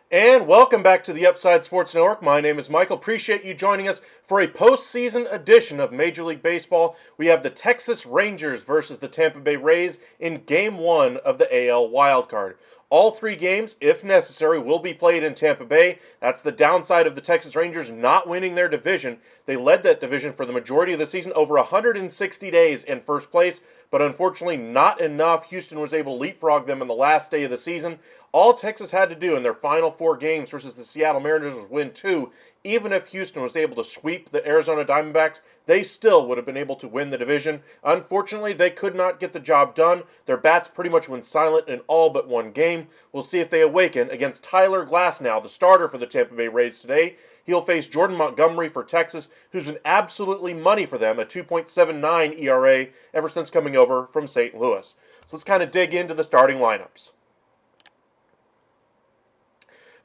And welcome back to the Upside Sports Network. My name is Michael. Appreciate you joining us for a postseason edition of Major League Baseball. We have the Texas Rangers versus the Tampa Bay Rays in Game 1 of the AL Wildcard. All three games, if necessary, will be played in Tampa Bay. That's the downside of the Texas Rangers not winning their division. They led that division for the majority of the season, over 160 days in first place, but unfortunately not enough. Houston was able to leapfrog them in the last day of the season. All Texas had to do in their final four games versus the Seattle Mariners was win two. Even if Houston was able to sweep the Arizona Diamondbacks, they still would have been able to win the division. Unfortunately, they could not get the job done. Their bats pretty much went silent in all but one game. We'll see if they awaken against Tyler Glasnow, the starter for the Tampa Bay Rays today. He'll face Jordan Montgomery for Texas, who's been absolutely money for them, a 2.79 ERA ever since coming over from St. Louis. So let's kind of dig into the starting lineups.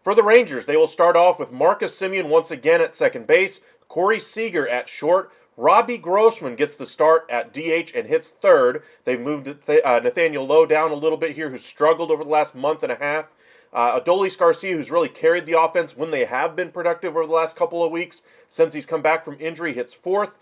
For the Rangers, they will start off with Marcus Semien once again at second base, Corey Seager at short. Robbie Grossman gets the start at DH and hits third. They've moved Nathaniel Lowe down a little bit here, who's struggled over the last month and a half. Adolis Garcia, who's really carried the offense when they have been productive over the last couple of weeks since he's come back from injury, hits fourth.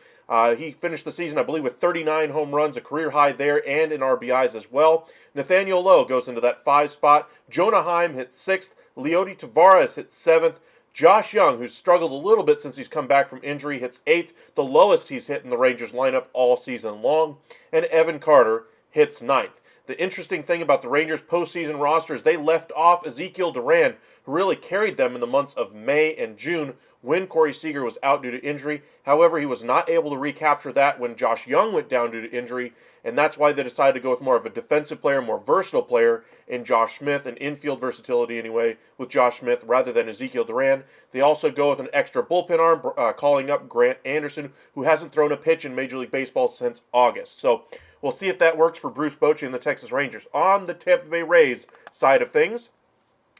He finished the season, I believe, with 39 home runs, a career high there, and in RBIs as well. Nathaniel Lowe goes into that 5 spot. Jonah Heim hits sixth. Leody Taveras hits seventh. Josh Young, who's struggled a little bit since he's come back from injury, hits eighth, the lowest he's hit in the Rangers lineup all season long. And Evan Carter hits ninth. The interesting thing about the Rangers' postseason roster is they left off Ezekiel Duran, who really carried them in the months of May and June when Corey Seager was out due to injury. However, he was not able to recapture that when Josh Young went down due to injury, and that's why they decided to go with more of a defensive player, more versatile player in Josh Smith, an infield versatility anyway, with Josh Smith rather than Ezekiel Duran. They also go with an extra bullpen arm, calling up Grant Anderson, who hasn't thrown a pitch in Major League Baseball since August. So we'll see if that works for Bruce Bochy and the Texas Rangers. On the Tampa Bay Rays side of things,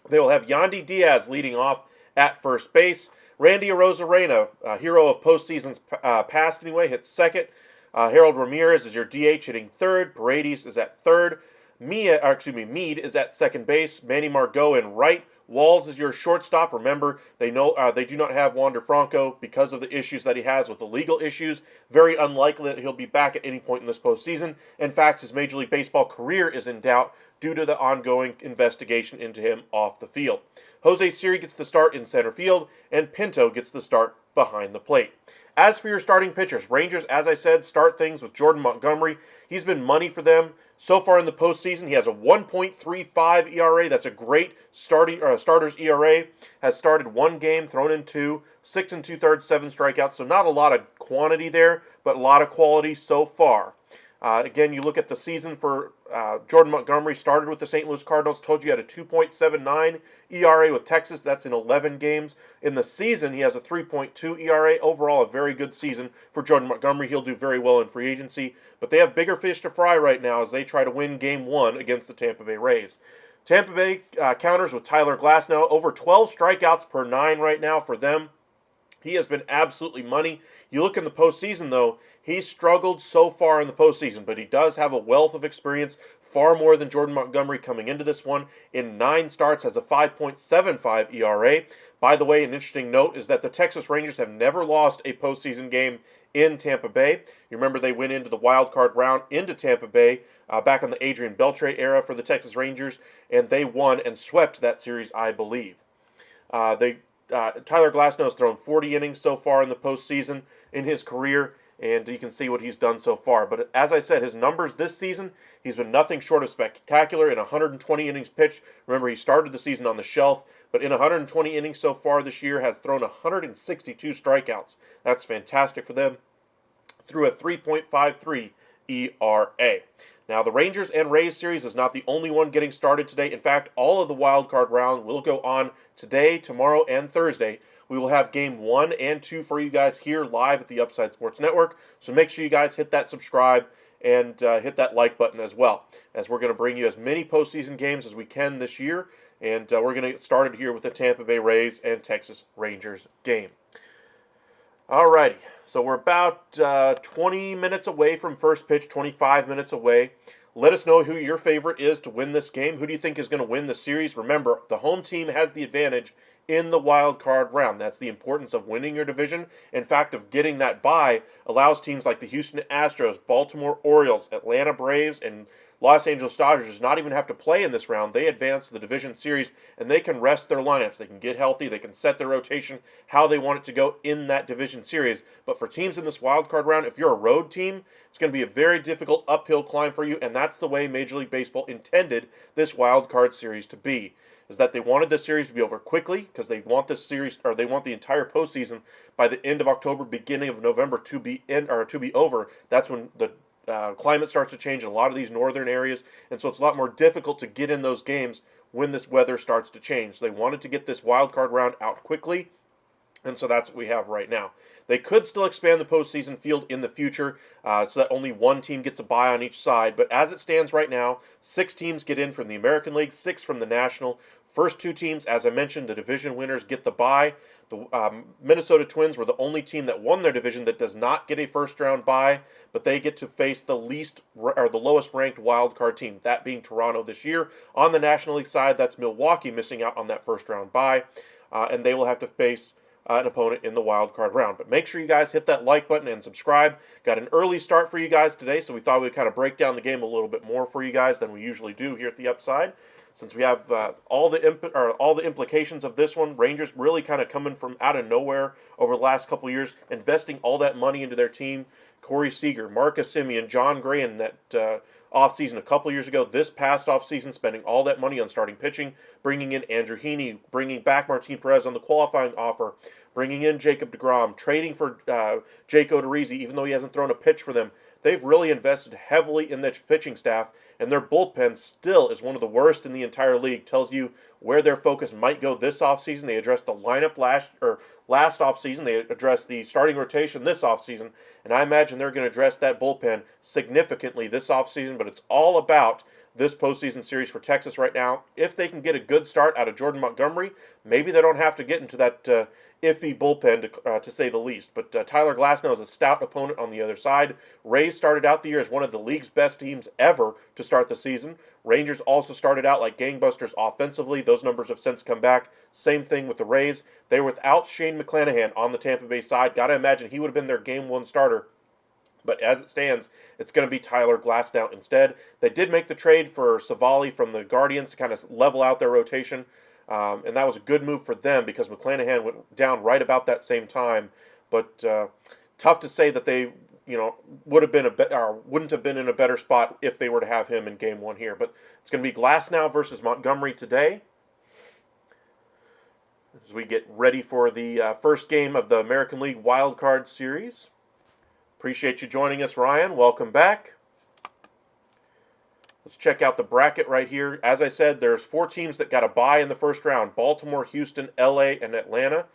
they will have Yandy Diaz leading off at first base. Randy Arozarena, a hero of postseasons past anyway, hits second. Harold Ramirez is your DH hitting third. Paredes is at third. Mead is at second base. Manny Margot in right. Walls is your shortstop. Remember, they do not have Wander Franco because of the issues that he has with the legal issues. Very unlikely that he'll be back at any point in this postseason. In fact, his Major League Baseball career is in doubt due to the ongoing investigation into him off the field. Jose Siri gets the start in center field, and Pinto gets the start behind the plate. As for your starting pitchers, Rangers, as I said, start things with Jordan Montgomery. He's been money for them. So far in the postseason, he has a 1.35 ERA. That's a great starter's ERA. Has started one game, thrown in two, 6 2/3, 7 strikeouts. So not a lot of quantity there, but a lot of quality so far. Again, you look at the season for Jordan Montgomery, started with the St. Louis Cardinals, told you he had a 2.79 ERA with Texas. That's in 11 games. In the season, he has a 3.2 ERA. Overall, a very good season for Jordan Montgomery. He'll do very well in free agency. But they have bigger fish to fry right now as they try to win Game 1 against the Tampa Bay Rays. Tampa Bay counters with Tyler Glasnow, over 12 strikeouts per 9 right now for them. He has been absolutely money. You look in the postseason, though, he's struggled so far in the postseason, but he does have a wealth of experience, far more than Jordan Montgomery coming into this one. In 9 starts, has a 5.75 ERA. By the way, an interesting note is that the Texas Rangers have never lost a postseason game in Tampa Bay. You remember they went into the wild card round into Tampa Bay back in the Adrian Beltre era for the Texas Rangers, and they won and swept that series, I believe. Tyler Glasnow has thrown 40 innings so far in the postseason in his career, and you can see what he's done so far. But as I said, his numbers this season, he's been nothing short of spectacular in 120 innings pitched. Remember, he started the season on the shelf, but in 120 innings so far this year has thrown 162 strikeouts. That's fantastic for them, through a 3.53 ERA. Now, the Rangers and Rays series is not the only one getting started today. In fact, all of the wild card round will go on today, tomorrow, and Thursday. We will have game 1 and 2 for you guys here live at the Upside Sports Network. So make sure you guys hit that subscribe and hit that like button as well, as we're going to bring you as many postseason games as we can this year. And we're going to get started here with the Tampa Bay Rays and Texas Rangers game. Alrighty, so we're about 20 minutes away from first pitch, 25 minutes away. Let us know who your favorite is to win this game. Who do you think is going to win the series? Remember, the home team has the advantage in the wild card round. That's the importance of winning your division. In fact, of getting that bye allows teams like the Houston Astros, Baltimore Orioles, Atlanta Braves, and Los Angeles Dodgers not even have to play in this round. They advance to the division series, and they can rest their lineups. They can get healthy. They can set their rotation how they want it to go in that division series. But for teams in this wild card round, if you're a road team, it's going to be a very difficult uphill climb for you, and that's the way Major League Baseball intended this wild card series to be. Is that they wanted this series to be over quickly because they want this series, or they want the entire postseason by the end of October, beginning of November to be over. That's when the climate starts to change in a lot of these northern areas, and so it's a lot more difficult to get in those games when this weather starts to change. So they wanted to get this wild card round out quickly, and so that's what we have right now. They could still expand the postseason field in the future so that only one team gets a bye on each side, but as it stands right now, 6 teams get in from the American League, 6 from the National. First 2 teams, as I mentioned, the division winners get the bye. The Minnesota Twins were the only team that won their division that does not get a first-round bye, but they get to face the lowest-ranked wild card team, that being Toronto this year. On the National League side, that's Milwaukee missing out on that first-round bye, and they will have to face an opponent in the wild card round. But make sure you guys hit that like button and subscribe. Got an early start for you guys today, so we thought we'd kind of break down the game a little bit more for you guys than we usually do here at the Upside. Since we have all the implications of this one, Rangers really kind of coming from out of nowhere over the last couple of years, investing all that money into their team. Corey Seager, Marcus Semien, John Gray in that offseason a couple of years ago. This past offseason, spending all that money on starting pitching, bringing in Andrew Heaney, bringing back Martin Perez on the qualifying offer, bringing in Jacob deGrom, trading for Jake Odorizzi, even though he hasn't thrown a pitch for them. They've really invested heavily in the pitching staff, and their bullpen still is one of the worst in the entire league. Tells you where their focus might go this offseason. They addressed the lineup last offseason. They addressed the starting rotation this offseason, and I imagine they're going to address that bullpen significantly this offseason, but it's all about this postseason series for Texas right now. If they can get a good start out of Jordan Montgomery, maybe they don't have to get into that iffy bullpen to say the least. But Tyler Glasnow is a stout opponent on the other side. Rays started out the year as one of the league's best teams ever to start the season. Rangers also started out like gangbusters offensively. Those numbers have since come back. Same thing with the Rays. They were without Shane McClanahan on the Tampa Bay side. Got to imagine he would have been their Game 1 starter. But as it stands, it's going to be Tyler Glasnow instead. They did make the trade for Savali from the Guardians to kind of level out their rotation. And that was a good move for them because McClanahan went down right about that same time. But tough to say that they, wouldn't have been in a better spot if they were to have him in Game 1 here. But it's going to be Glasnow versus Montgomery today, as we get ready for the first game of the American League Wild Card Series. Appreciate you joining us, Ryan. Welcome back. Let's check out the bracket right here. As I said, there's 4 teams that got a bye in the first round: Baltimore, Houston, LA, and Atlanta.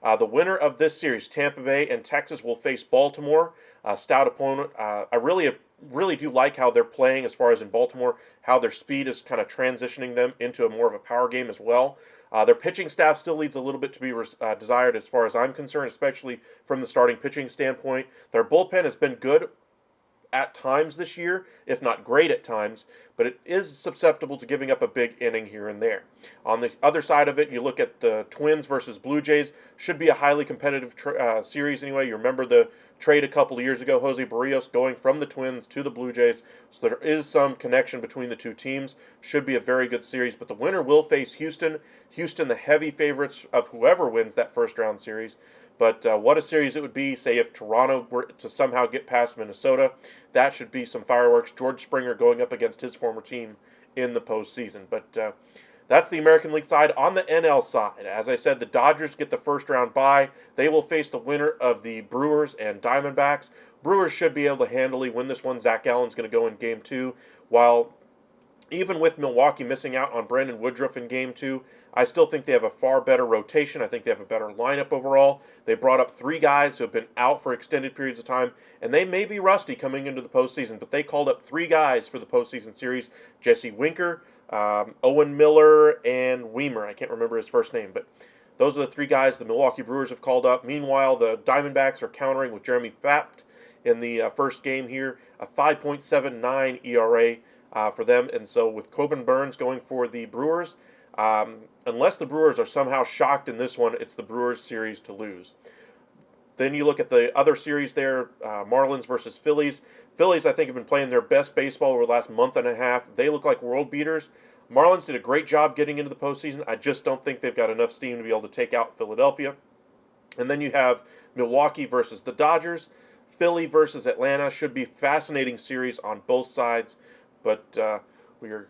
The winner of this series, Tampa Bay and Texas, will face Baltimore, a stout opponent. I really do like how they're playing as far as in Baltimore, how their speed is kind of transitioning them into a more of a power game as well. Their pitching staff still leaves a little bit to be desired as far as I'm concerned, especially from the starting pitching standpoint. Their bullpen has been good at times this year, if not great at times, but it is susceptible to giving up a big inning here and there. On the other side of it, you look at the Twins versus Blue Jays. Should be a highly competitive series anyway. You remember the trade a couple of years ago, Jose Barrios going from the Twins to the Blue Jays, so there is some connection between the two teams. Should be a very good series, but the winner will face Houston. Houston, the heavy favorites of whoever wins that first round series. But what a series it would be, say, if Toronto were to somehow get past Minnesota. That should be some fireworks. George Springer going up against his former team in the postseason. But that's the American League side. On the NL side, as I said, the Dodgers get the first round bye. They will face the winner of the Brewers and Diamondbacks. Brewers should be able to handily win this one. Zach Allen's going to go in Game 2, while even with Milwaukee missing out on Brandon Woodruff in Game 2, I still think they have a far better rotation. I think they have a better lineup overall. They brought up 3 guys who have been out for extended periods of time, and they may be rusty coming into the postseason, but they called up 3 guys for the postseason series: Jesse Winker, Owen Miller, and Weimer. I can't remember his first name, but those are the 3 guys the Milwaukee Brewers have called up. Meanwhile, the Diamondbacks are countering with Jeremy Bapt in the first game here, a 5.79 ERA. For them. And so with Coben Burns going for the Brewers, unless the Brewers are somehow shocked in this one, it's the Brewers series to lose. Then you look at the other series there, Marlins versus Phillies. Phillies, I think, have been playing their best baseball over the last month and a half. They look like world beaters. Marlins did a great job getting into the postseason. I just don't think they've got enough steam to be able to take out Philadelphia. And then you have Milwaukee versus the Dodgers. Philly versus Atlanta. Should be fascinating series on both sides. But we are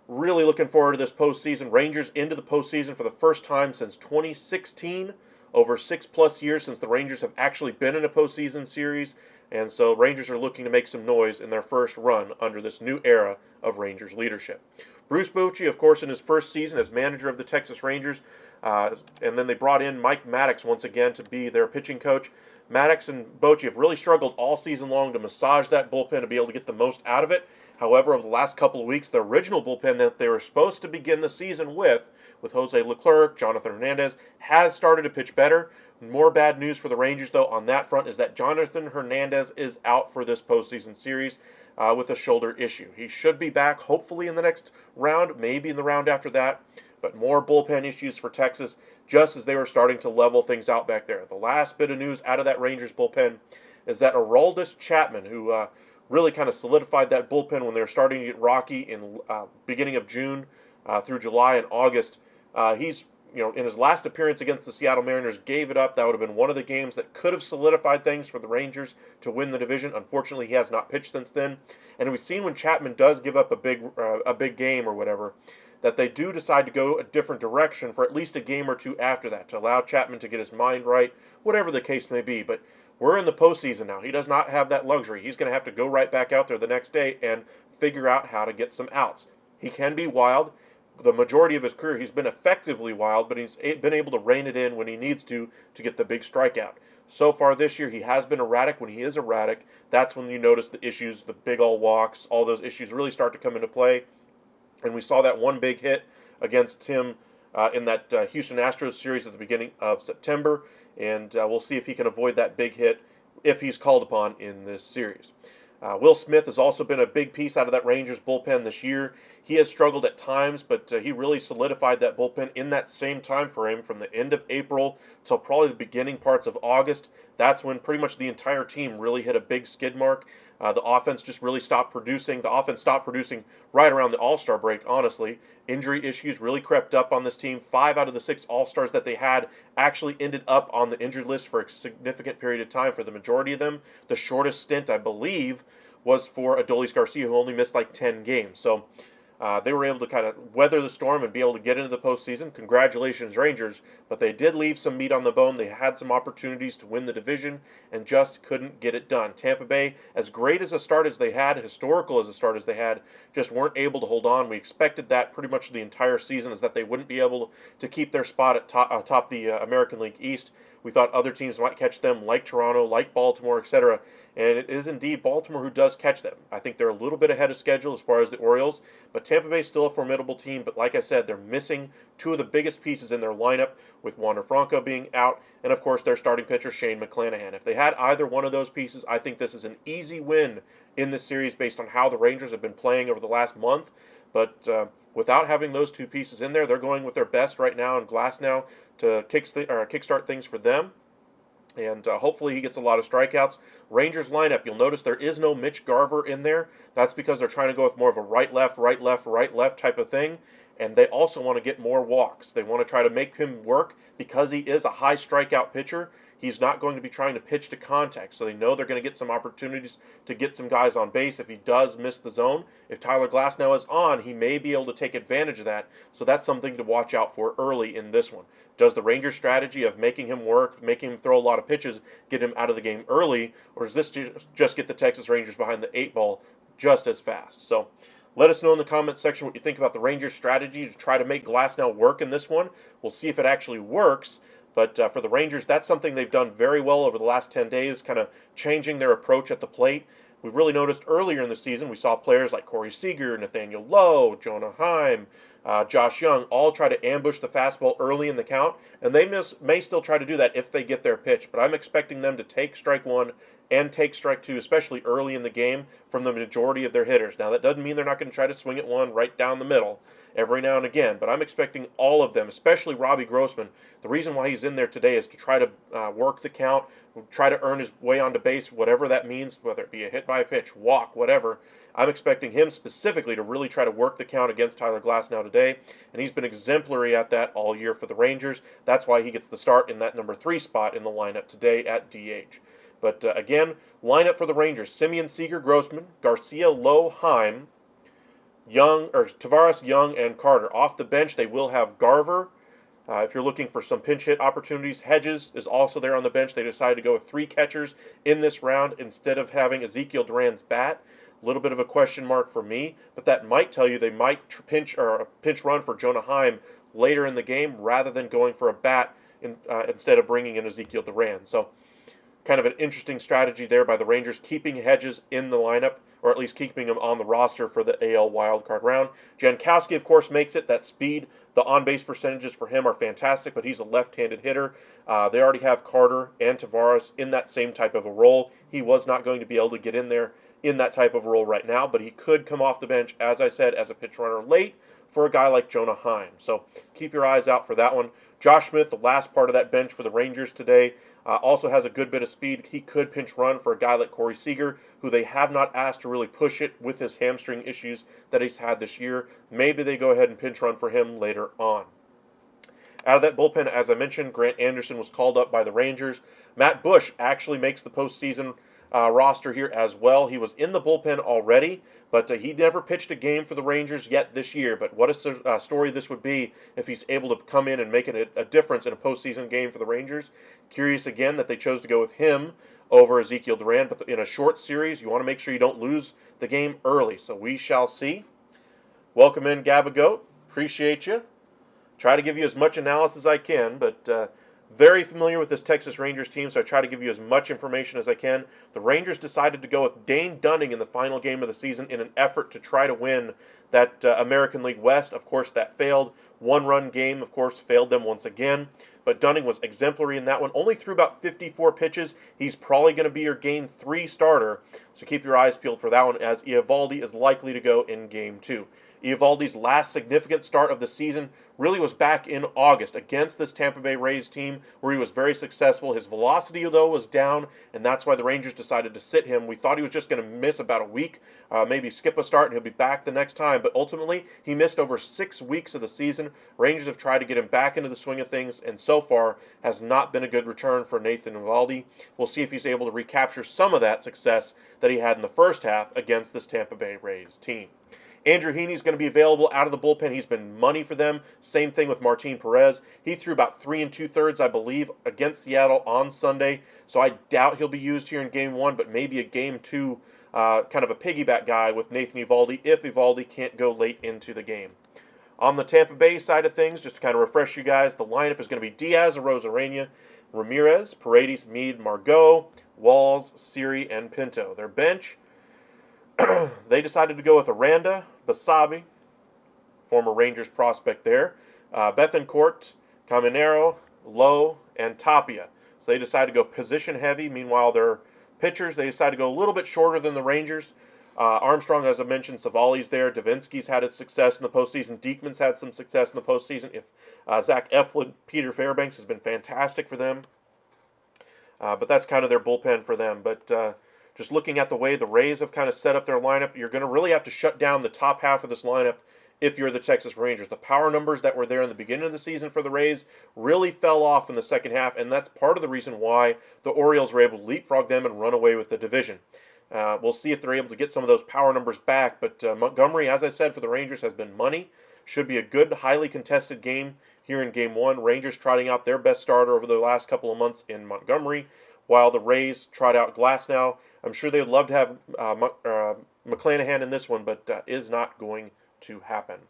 really looking forward to this postseason. Rangers into the postseason for the first time since 2016, over 6+ years since the Rangers have actually been in a postseason series. And so Rangers are looking to make some noise in their first run under this new era of Rangers leadership. Bruce Bochy, of course, in his first season as manager of the Texas Rangers, and then they brought in Mike Maddox once again to be their pitching coach. Maddox and Bochy have really struggled all season long to massage that bullpen to be able to get the most out of it. However, over the last couple of weeks, the original bullpen that they were supposed to begin the season with Jose Leclerc, Jonathan Hernandez, has started to pitch better. More bad news for the Rangers, though, on that front is that Jonathan Hernandez is out for this postseason series with a shoulder issue. He should be back, hopefully, in the next round, maybe in the round after that. But more bullpen issues for Texas, just as they were starting to level things out back there. The last bit of news out of that Rangers bullpen is that Aroldis Chapman, who really kind of solidified that bullpen when they were starting to get rocky in beginning of June through July and August. He's, in his last appearance against the Seattle Mariners, gave it up. That would have been one of the games that could have solidified things for the Rangers to win the division. Unfortunately, he has not pitched since then. And we've seen when Chapman does give up a big game or whatever, that they do decide to go a different direction for at least a game or two after that to allow Chapman to get his mind right, whatever the case may be. But we're in the postseason now. He does not have that luxury. He's going to have to go right back out there the next day and figure out how to get some outs. He can be wild. The majority of his career, he's been effectively wild, but he's been able to rein it in when he needs to get the big strikeout. So far this year, he has been erratic. When he is erratic, that's when you notice the issues, the big old walks, all those issues really start to come into play. And we saw that one big hit against him in that Houston Astros series at the beginning of September. And we'll see if he can avoid that big hit if he's called upon in this series. Will Smith has also been a big piece out of that Rangers bullpen this year. He has struggled at times, but he really solidified that bullpen in that same time frame from the end of April till probably the beginning parts of August. That's when pretty much the entire team really hit a big skid mark. The offense just really stopped producing. The offense stopped producing right around the All-Star break, honestly. Injury issues really crept up on this team. 5 out of the 6 All-Stars that they had actually ended up on the injured list for a significant period of time for the majority of them. The shortest stint, I believe, was for Adolis Garcia, who only missed like 10 games. So They were able to kind of weather the storm and be able to get into the postseason. Congratulations, Rangers. But they did leave some meat on the bone. They had some opportunities to win the division and just couldn't get it done. Tampa Bay, as great as a start as they had, historical as a start as they had, just weren't able to hold on. We expected that pretty much the entire season, is that they wouldn't be able to keep their spot at top the American League East. We thought other teams might catch them, like Toronto, like Baltimore, etc. And it is indeed Baltimore who does catch them. I think they're a little bit ahead of schedule as far as the Orioles, but Tampa Bay is still a formidable team. But like I said, they're missing two of the biggest pieces in their lineup, with Wander Franco being out, and of course their starting pitcher Shane McClanahan. If they had either one of those pieces, I think this is an easy win in this series based on how the Rangers have been playing over the last month. But without having those two pieces in there, they're going with their best right now in Glasnow to kickstart things for them. And hopefully he gets a lot of strikeouts. Rangers lineup, you'll notice there is no Mitch Garver in there. That's because they're trying to go with more of a right-left, right-left, right-left type of thing. And they also want to get more walks. They want to try to make him work because he is a high strikeout pitcher. He's not going to be trying to pitch to contact, so they know they're going to get some opportunities to get some guys on base if he does miss the zone. If Tyler Glasnow is on, he may be able to take advantage of that, so that's something to watch out for early in this one. Does the Rangers' strategy of making him work, making him throw a lot of pitches, get him out of the game early, or does this just get the Texas Rangers behind the 8-ball just as fast? So let us know in the comments section what you think about the Rangers' strategy to try to make Glasnow work in this one. We'll see if it actually works. But for the Rangers, that's something they've done very well over the last 10 days, kind of changing their approach at the plate. We really noticed earlier in the season, we saw players like Corey Seager, Nathaniel Lowe, Jonah Heim, Josh Young, all try to ambush the fastball early in the count, and they may still try to do that if they get their pitch. But I'm expecting them to take strike one and take strike two, especially early in the game, from the majority of their hitters. Now, that doesn't mean they're not going to try to swing at one right down the middle every now and again, but I'm expecting all of them, especially Robbie Grossman. The reason why he's in there today is to try to work the count, try to earn his way onto base, whatever that means, whether it be a hit by a pitch, walk, whatever. I'm expecting him specifically to really try to work the count against Tyler Glasnow today, and he's been exemplary at that all year for the Rangers. That's why he gets the start in that number 3 spot in the lineup today at DH. But again, lineup for the Rangers: Semien, Seager, Grossman, Garcia, Lowe, Heim, Tavares, Young, and Carter. Off the bench, they will have Garver. If you're looking for some pinch hit opportunities, Hedges is also there on the bench. They decided to go with 3 catchers in this round instead of having Ezekiel Duran's bat. A little bit of a question mark for me, but that might tell you they might pinch run for Jonah Heim later in the game rather than going for a bat instead of bringing in Ezekiel Duran. So kind of an interesting strategy there by the Rangers, keeping Hedges in the lineup, or at least keeping him on the roster for the AL wildcard round. Jankowski, of course, makes it. That speed, the on-base percentages for him are fantastic, but he's a left-handed hitter. They already have Carter and Tavares in that same type of a role. He was not going to be able to get in there in that type of role right now, but he could come off the bench, as I said, as a pitch runner late for a guy like Jonah Heim. So keep your eyes out for that one. Josh Smith, the last part of that bench for the Rangers today, also has a good bit of speed. He could pinch run for a guy like Corey Seager, who they have not asked to really push it with his hamstring issues that he's had this year. Maybe they go ahead and pinch run for him later on. Out of that bullpen, as I mentioned, Grant Anderson was called up by the Rangers. Matt Bush actually makes the postseason roster here as well. He was in the bullpen already, but he never pitched a game for the Rangers yet this year. But what a story this would be if he's able to come in and make a difference in a postseason game for the Rangers. Curious again that they chose to go with him over Ezekiel Duran, but in a short series, you want to make sure you don't lose the game early. So we shall see. Welcome in, Gabagoat. Appreciate you. Try to give you as much analysis as I can, but very familiar with this Texas Rangers team, so I try to give you as much information as I can. The Rangers decided to go with Dane Dunning in the final game of the season in an effort to try to win that American League West. Of course, that failed. One-run game, of course, failed them once again. But Dunning was exemplary in that one. Only threw about 54 pitches. He's probably going to be your Game 3 starter, so keep your eyes peeled for that one, as Eovaldi is likely to go in Game 2. Eovaldi's last significant start of the season really was back in August against this Tampa Bay Rays team, where he was very successful. His velocity, though, was down, and that's why the Rangers decided to sit him. We thought he was just going to miss about a week, maybe skip a start, and he'll be back the next time. But ultimately, he missed over 6 weeks of the season. Rangers have tried to get him back into the swing of things, and so far has not been a good return for Nathan Eovaldi. We'll see if he's able to recapture some of that success that he had in the first half against this Tampa Bay Rays team. Andrew Heaney's going to be available out of the bullpen. He's been money for them. Same thing with Martin Perez. He threw about 3 2/3, I believe, against Seattle on Sunday. So I doubt he'll be used here in Game 1, but maybe a Game 2 kind of a piggyback guy with Nathan Eovaldi if Eovaldi can't go late into the game. On the Tampa Bay side of things, just to kind of refresh you guys, the lineup is going to be Diaz, Arozarena, Ramirez, Paredes, Meade, Margot, Walls, Siri, and Pinto. Their bench, they decided to go with Aranda, Basabe, former Rangers prospect there, Bethancourt, Caminero, Lowe, and Tapia. So they decided to go position heavy. Meanwhile, their pitchers, they decided to go a little bit shorter than the Rangers. Armstrong, as I mentioned, Savali's there. Davinsky's had his success in the postseason. Diekman's had some success in the postseason. If Zach Eflin, Peter Fairbanks has been fantastic for them. But that's kind of their bullpen for them. But just looking at the way the Rays have kind of set up their lineup, you're going to really have to shut down the top half of this lineup if you're the Texas Rangers. The power numbers that were there in the beginning of the season for the Rays really fell off in the second half, and that's part of the reason why the Orioles were able to leapfrog them and run away with the division. We'll see if they're able to get some of those power numbers back, but Montgomery, as I said, for the Rangers has been money. Should be a good, highly contested game here in Game 1. Rangers trotting out their best starter over the last couple of months in Montgomery, while the Rays trot out Glasnow. I'm sure they'd love to have McClanahan in this one, but is not going to happen.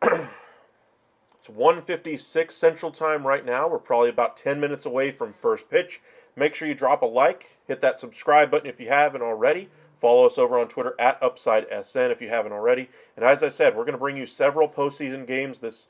It's 1:56 Central Time right now. We're probably about 10 minutes away from first pitch. Make sure you drop a like, hit that subscribe button if you haven't already. Follow us over on Twitter at UpsideSN if you haven't already. And as I said, we're going to bring you several postseason games this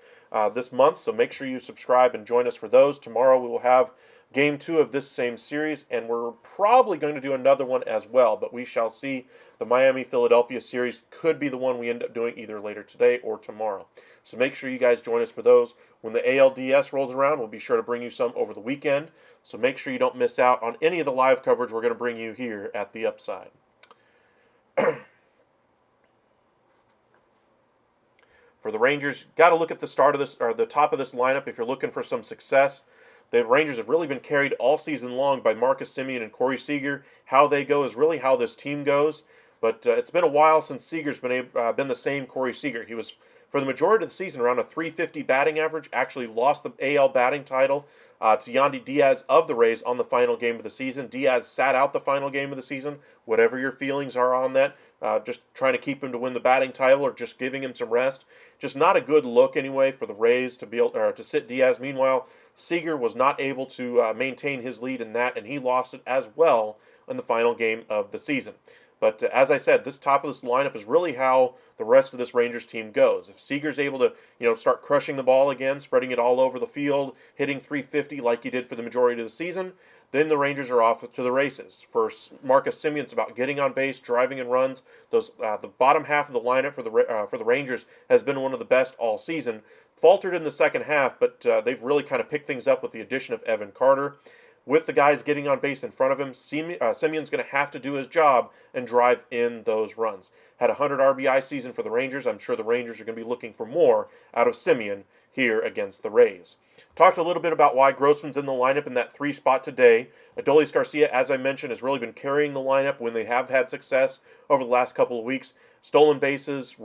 month, so make sure you subscribe and join us for those. Tomorrow we will have Game 2 of this same series, and we're probably going to do another one as well, but we shall see. The Miami-Philadelphia series could be the one we end up doing either later today or tomorrow. So make sure you guys join us for those. When the ALDS rolls around, we'll be sure to bring you some over the weekend. So make sure you don't miss out on any of the live coverage we're going to bring you here at the Upside. For the Rangers, got to look at the start of this, or the top of this lineup if you're looking for some success. The Rangers have really been carried all season long by Marcus Semien and Corey Seager. How they go is really how this team goes. But it's been a while since Seager's been the same Corey Seager. He was, for the majority of the season, around a .350 batting average. Actually lost the AL batting title to Yandy Diaz of the Rays on the final game of the season. Diaz sat out the final game of the season. Whatever your feelings are on that, just trying to keep him to win the batting title or just giving him some rest. Just not a good look anyway for the Rays to be able, to sit Diaz. Meanwhile, Seager was not able to maintain his lead in that, and he lost it as well in the final game of the season. But as I said, this top of this lineup is really how the rest of this Rangers team goes. If Seager's able to, start crushing the ball again, spreading it all over the field, hitting .350 like he did for the majority of the season, then the Rangers are off to the races. For Marcus Semien, it's about getting on base, driving in runs. Those the bottom half of the lineup for the Rangers has been one of the best all season. Faltered in the second half, but they've really kind of picked things up with the addition of Evan Carter. With the guys getting on base in front of him, Semien's going to have to do his job and drive in those runs. Had a 100 RBI season for the Rangers. I'm sure the Rangers are going to be looking for more out of Semien here against the Rays. Talked a little bit about why Grossman's in the lineup in that 3 spot today. Adolis Garcia, as I mentioned, has really been carrying the lineup when they have had success over the last couple of weeks. Stolen bases,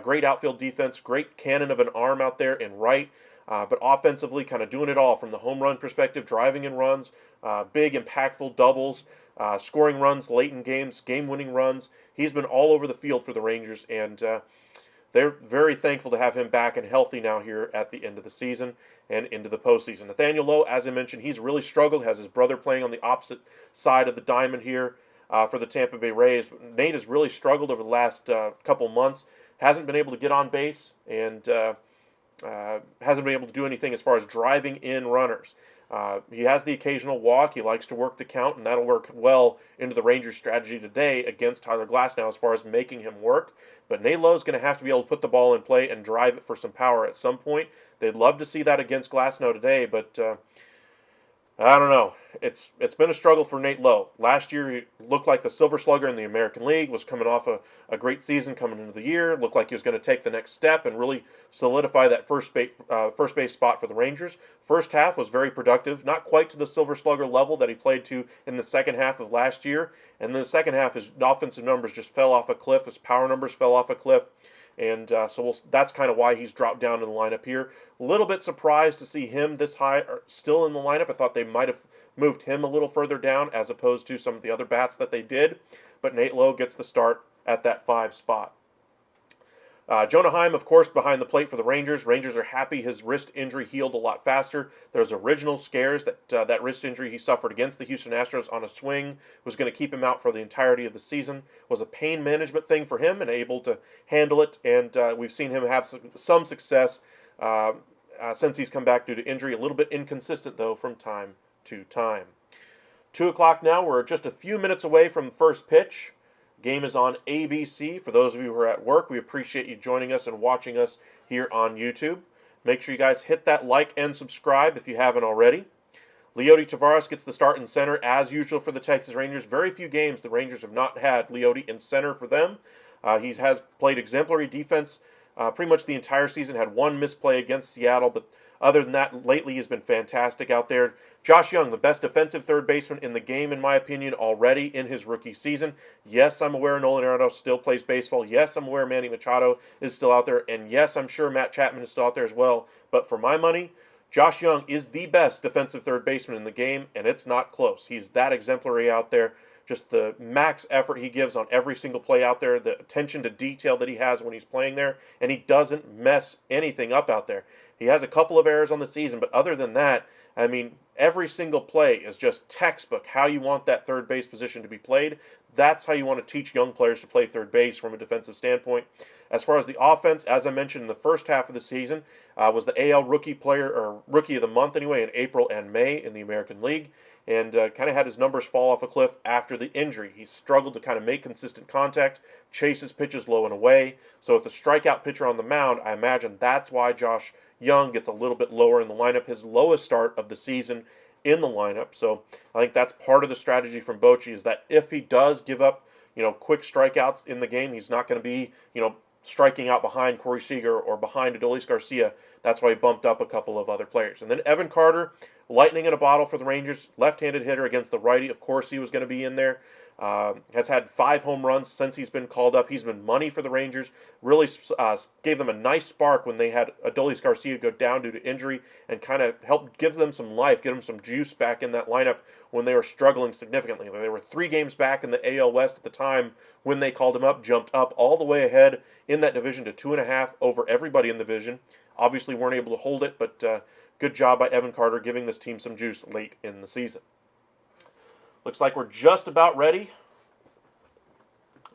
great outfield defense, great cannon of an arm out there in right. But offensively, kind of doing it all from the home run perspective, driving in runs, big impactful doubles, scoring runs late in games, game-winning runs. He's been all over the field for the Rangers, and they're very thankful to have him back and healthy now here at the end of the season and into the postseason. Nathaniel Lowe, as I mentioned, he's really struggled, has his brother playing on the opposite side of the diamond here for the Tampa Bay Rays. Nate has really struggled over the last couple months, hasn't been able to get on base, and hasn't been able to do anything as far as driving in runners. He has the occasional walk. He likes to work the count, and that'll work well into the Rangers' strategy today against Tyler Glasnow as far as making him work. But Nate Lowe's going to have to be able to put the ball in play and drive it for some power at some point. They'd love to see that against Glasnow today, but I don't know. it's been a struggle for Nate Lowe. Last year, he looked like the Silver Slugger in the American League, was coming off a great season coming into the year, looked like he was going to take the next step and really solidify that first base spot for the Rangers. First half was very productive, not quite to the Silver Slugger level that he played to in the second half of last year. And in the second half, his offensive numbers just fell off a cliff, his power numbers fell off a cliff. And that's kind of why he's dropped down in the lineup here. A little bit surprised to see him this high, or still in the lineup. I thought they might have moved him a little further down as opposed to some of the other bats that they did. But Nate Lowe gets the start at that 5 spot. Jonah Heim, of course, behind the plate for the Rangers. Rangers are happy his wrist injury healed a lot faster. There's original scares that that wrist injury he suffered against the Houston Astros on a swing was going to keep him out for the entirety of the season. Was a pain management thing for him and able to handle it. And we've seen him have some success since he's come back due to injury. A little bit inconsistent, though, from time to time. 2 o'clock now. We're just a few minutes away from first pitch. Game is on ABC. For those of you who are at work, we appreciate you joining us and watching us here on YouTube. Make sure you guys hit that like and subscribe if you haven't already. Leody Taveras gets the start in center as usual for the Texas Rangers. Very few games the Rangers have not had Leody in center for them. He has played exemplary defense pretty much the entire season. Had one misplay against Seattle, but other than that, lately he's been fantastic out there. Josh Young, the best defensive third baseman in the game, in my opinion, already in his rookie season. Yes, I'm aware Nolan Arenado still plays baseball. Yes, I'm aware Manny Machado is still out there. And yes, I'm sure Matt Chapman is still out there as well. But for my money, Josh Young is the best defensive third baseman in the game, and it's not close. He's that exemplary out there. Just the max effort he gives on every single play out there, the attention to detail that he has when he's playing there, and he doesn't mess anything up out there. He has a couple of errors on the season, but other than that, I mean, every single play is just textbook how you want that third base position to be played. That's how you want to teach young players to play third base from a defensive standpoint. As far as the offense, as I mentioned in the first half of the season, was the AL Rookie Player, or Rookie of the Month anyway, in April and May in the American League, and kind of had his numbers fall off a cliff after the injury. He struggled to kind of make consistent contact, chase his pitches low and away. So with a strikeout pitcher on the mound, I imagine that's why Josh Young gets a little bit lower in the lineup, his lowest start of the season in the lineup. So I think that's part of the strategy from Bochy, is that if he does give up, quick strikeouts in the game, he's not going to be, striking out behind Corey Seager or behind Adolis Garcia. That's why he bumped up a couple of other players. And then Evan Carter, lightning in a bottle for the Rangers, left-handed hitter against the righty. Of course he was going to be in there. Has had 5 home runs since he's been called up. He's been money for the Rangers. Really gave them a nice spark when they had Adolis Garcia go down due to injury, and kind of helped give them some life, get them some juice back in that lineup when they were struggling significantly. They were 3 games back in the AL West at the time when they called him up, jumped up all the way ahead in that division to 2.5 over everybody in the division. Obviously weren't able to hold it, but good job by Evan Carter giving this team some juice late in the season. Looks like we're just about ready.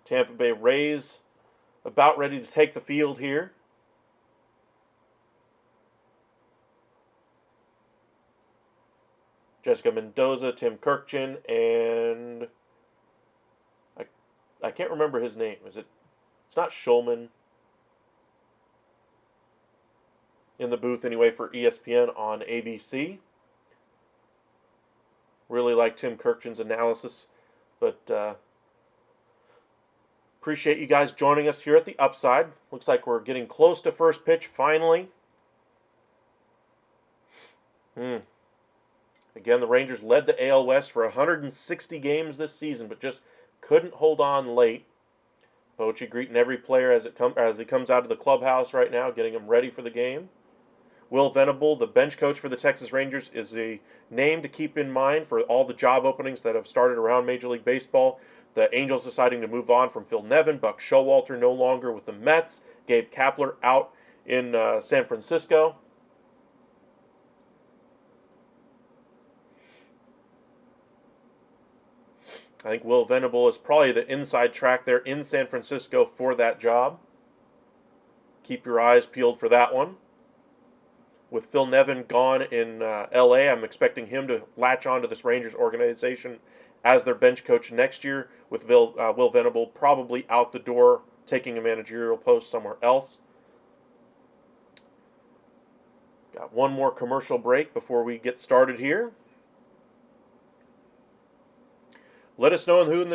Tampa Bay Rays about ready to take the field here. Jessica Mendoza, Tim Kirkchin, and I can't remember his name. It's not Schulman. In the booth anyway for ESPN on ABC. Really like Tim Kirkchin's analysis, but appreciate you guys joining us here at the Upside. Looks like we're getting close to first pitch finally. Again, the Rangers led the AL West for 160 games this season, but just couldn't hold on late. Bochy greeting every player as he comes out of the clubhouse right now, getting them ready for the game. Will Venable, the bench coach for the Texas Rangers, is a name to keep in mind for all the job openings that have started around Major League Baseball. The Angels deciding to move on from Phil Nevin, Buck Showalter no longer with the Mets, Gabe Kapler out in San Francisco. I think Will Venable is probably the inside track there in San Francisco for that job. Keep your eyes peeled for that one. With Phil Nevin gone in L.A., I'm expecting him to latch on to this Rangers organization as their bench coach next year, with Will Venable probably out the door, taking a managerial post somewhere else. Got one more commercial break before we get started here. Let us know in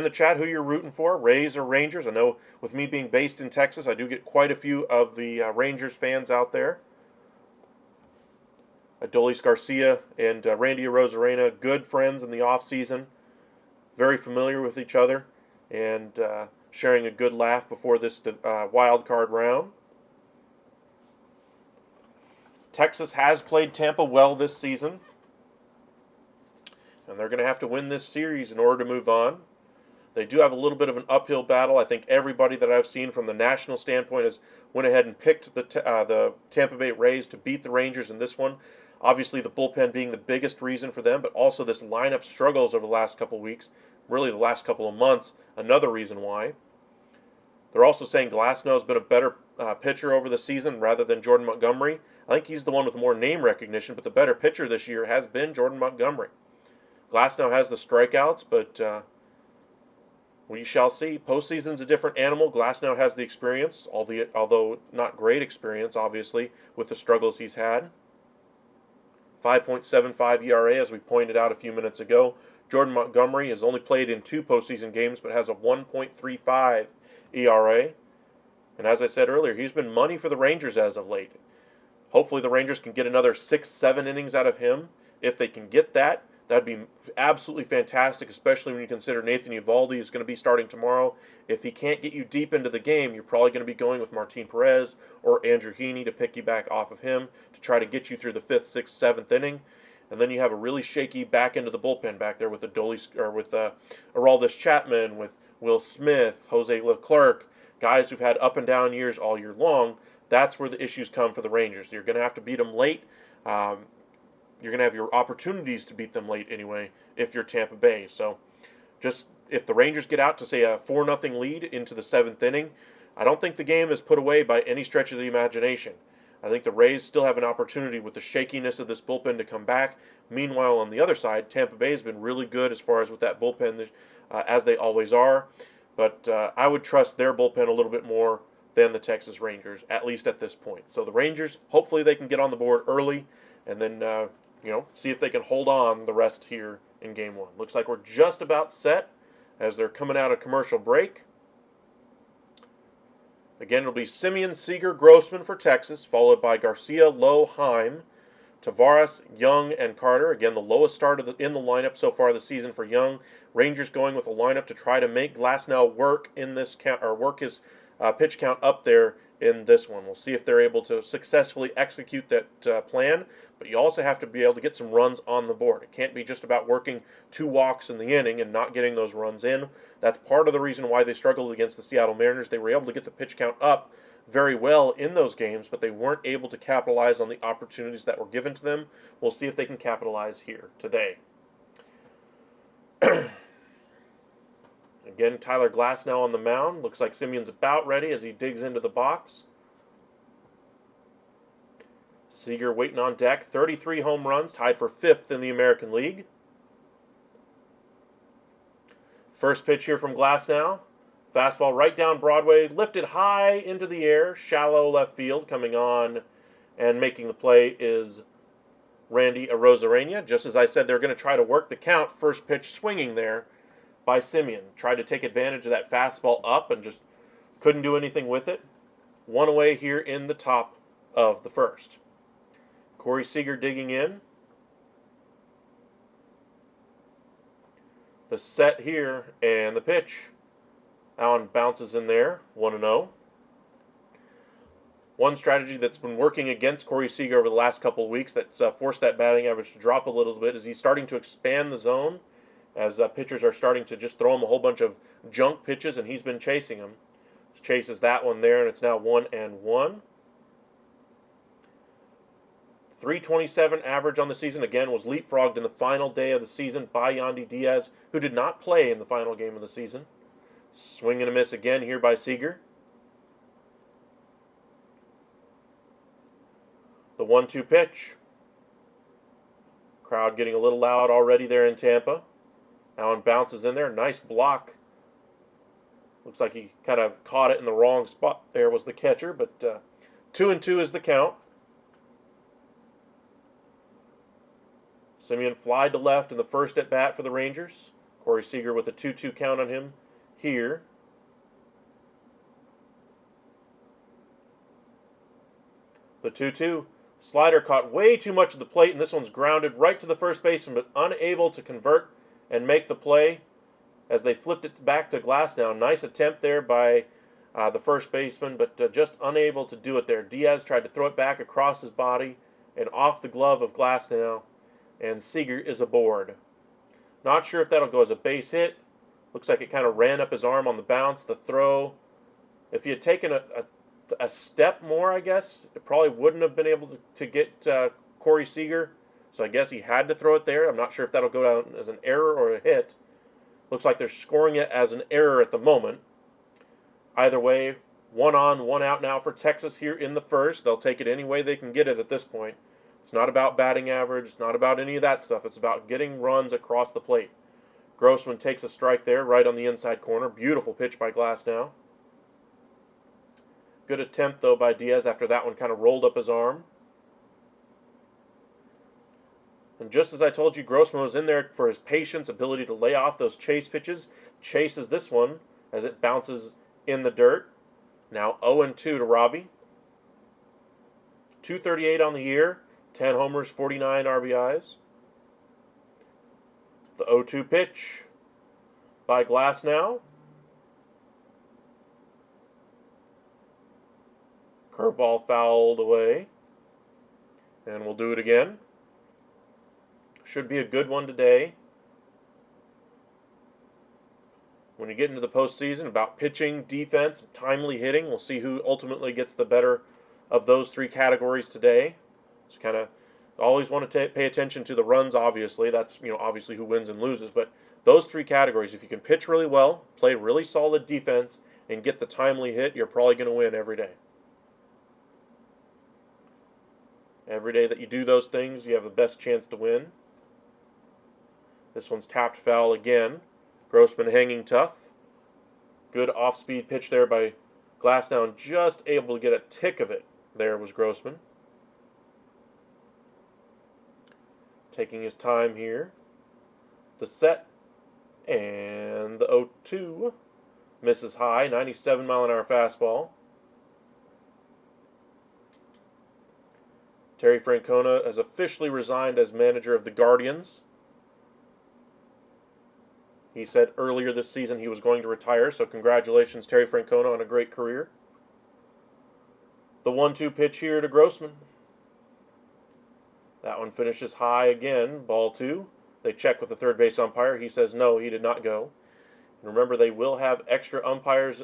the chat who you're rooting for, Rays or Rangers. I know with me being based in Texas, I do get quite a few of the Rangers fans out there. Adolis Garcia and Randy Arozarena, good friends in the offseason, very familiar with each other, and sharing a good laugh before this wild card round. Texas has played Tampa well this season, and they're going to have to win this series in order to move on. They do have a little bit of an uphill battle. I think everybody that I've seen from the national standpoint has went ahead and picked the Tampa Bay Rays to beat the Rangers in this one. Obviously, the bullpen being the biggest reason for them, but also this lineup struggles over the last couple of weeks, really the last couple of months, another reason why. They're also saying Glasnow has been a better pitcher over the season rather than Jordan Montgomery. I think he's the one with more name recognition, but the better pitcher this year has been Jordan Montgomery. Glasnow has the strikeouts, but we shall see. Postseason's a different animal. Glasnow has the experience, although not great experience, obviously, with the struggles he's had. 5.75 ERA, as we pointed out a few minutes ago. Jordan Montgomery has only played in 2 postseason games, but has a 1.35 ERA. And as I said earlier, he's been money for the Rangers as of late. Hopefully the Rangers can get another 6-7 innings out of him. If they can get that, that'd be absolutely fantastic, especially when you consider Nathan Eovaldi is going to be starting tomorrow. If he can't get you deep into the game, you're probably going to be going with Martin Perez or Andrew Heaney to pick you back off of him to try to get you through the 5th, 6th, 7th inning. And then you have a really shaky back end of the bullpen back there with Aroldis Chapman, with Will Smith, Jose Leclerc, guys who've had up and down years all year long. That's where the issues come for the Rangers. You're going to have to beat them late. You're going to have your opportunities to beat them late anyway if you're Tampa Bay. So just if the Rangers get out to, say, a 4-0 lead into the 7th inning, I don't think the game is put away by any stretch of the imagination. I think the Rays still have an opportunity with the shakiness of this bullpen to come back. Meanwhile, on the other side, Tampa Bay has been really good as far as with that bullpen, as they always are. But I would trust their bullpen a little bit more than the Texas Rangers, at least at this point. So the Rangers, hopefully they can get on the board early and then, see if they can hold on the rest here in Game 1. Looks like we're just about set as they're coming out of commercial break. Again, it'll be Semien, Seager, Grossman for Texas, followed by Garcia, Lowe, Heim, Tavares, Young, and Carter. Again, the lowest start in the lineup so far this season for Young. Rangers going with a lineup to try to make Glasnow work in this count, or work his pitch count up there in this one. We'll see if they're able to successfully execute that plan, but you also have to be able to get some runs on the board. It can't be just about working 2 walks in the inning and not getting those runs in. That's part of the reason why they struggled against the Seattle Mariners. They were able to get the pitch count up very well in those games, but they weren't able to capitalize on the opportunities that were given to them. We'll see if they can capitalize here today. Again, Tyler Glasnow on the mound. Looks like Semien's about ready as he digs into the box. Seager waiting on deck. 33 home runs, tied for 5th in the American League. First pitch here from Glasnow. Fastball right down Broadway, lifted high into the air, shallow left field. Coming on and making the play is Randy Arozarena. Just as I said, they're going to try to work the count. First pitch swinging there by Semien. Tried to take advantage of that fastball up and just couldn't do anything with it. 1 away here in the top of the first. Corey Seager digging in. The set here and the pitch. Allen bounces in there, 1-0. One strategy that's been working against Corey Seager over the last couple of weeks that's forced that batting average to drop a little bit is he's starting to expand the zone as pitchers are starting to just throw him a whole bunch of junk pitches, and he's been chasing them. Chases that one there, and it's now 1-1. 327 average on the season. Again, was leapfrogged in the final day of the season by Yandy Diaz, who did not play in the final game of the season. Swing and a miss again here by Seager. The 1-2 pitch. Crowd getting a little loud already there in Tampa. Allen bounces in there. Nice block. Looks like he kind of caught it in the wrong spot. There was the catcher, but 2-2 is the count. Semien flied to left in the first at bat for the Rangers. Corey Seager with a 2-2 count on him here. The 2-2. Slider caught way too much of the plate, and this one's grounded right to the first baseman, but unable to convert and make the play as they flipped it back to Glasnow. Nice attempt there by the first baseman, but just unable to do it there. Diaz tried to throw it back across his body and off the glove of Glasnow, and Seager is aboard. Not sure if that'll go as a base hit. Looks like it kind of ran up his arm on the bounce. The throw, if he had taken a step more, I guess, it probably wouldn't have been able to get Corey Seager. So I guess he had to throw it there. I'm not sure if that'll go down as an error or a hit. Looks like they're scoring it as an error at the moment. Either way, 1 on, 1 out now for Texas here in the first. They'll take it any way they can get it at this point. It's not about batting average. It's not about any of that stuff. It's about getting runs across the plate. Grossman takes a strike there right on the inside corner. Beautiful pitch by Glasnow. Good attempt, though, by Diaz after that one kind of rolled up his arm. And just as I told you, Grossman was in there for his patience, ability to lay off those chase pitches. Chases this one as it bounces in the dirt. Now 0-2 to Robbie. 238 on the year, 10 homers, 49 RBIs. The 0-2 pitch by Glasnow. Curveball fouled away. And we'll do it again. Should be a good one today. When you get into the postseason, about pitching, defense, timely hitting, we'll see who ultimately gets the better of those 3 categories today. So kind of always want to pay attention to the runs, obviously. That's, obviously who wins and loses. But those 3 categories, if you can pitch really well, play really solid defense, and get the timely hit, you're probably going to win every day. Every day that you do those things, you have the best chance to win. This one's tapped foul again. Grossman hanging tough. Good off-speed pitch there by Glasnow. Just able to get a tick of it. There was Grossman. Taking his time here. The set. And the 0-2. Misses high. 97-mile-an-hour fastball. Terry Francona has officially resigned as manager of the Guardians. He said earlier this season he was going to retire, so congratulations, Terry Francona, on a great career. The 1-2 pitch here to Grossman. That one finishes high again, ball 2. They check with the third base umpire. He says no, he did not go. And remember, they will have extra umpires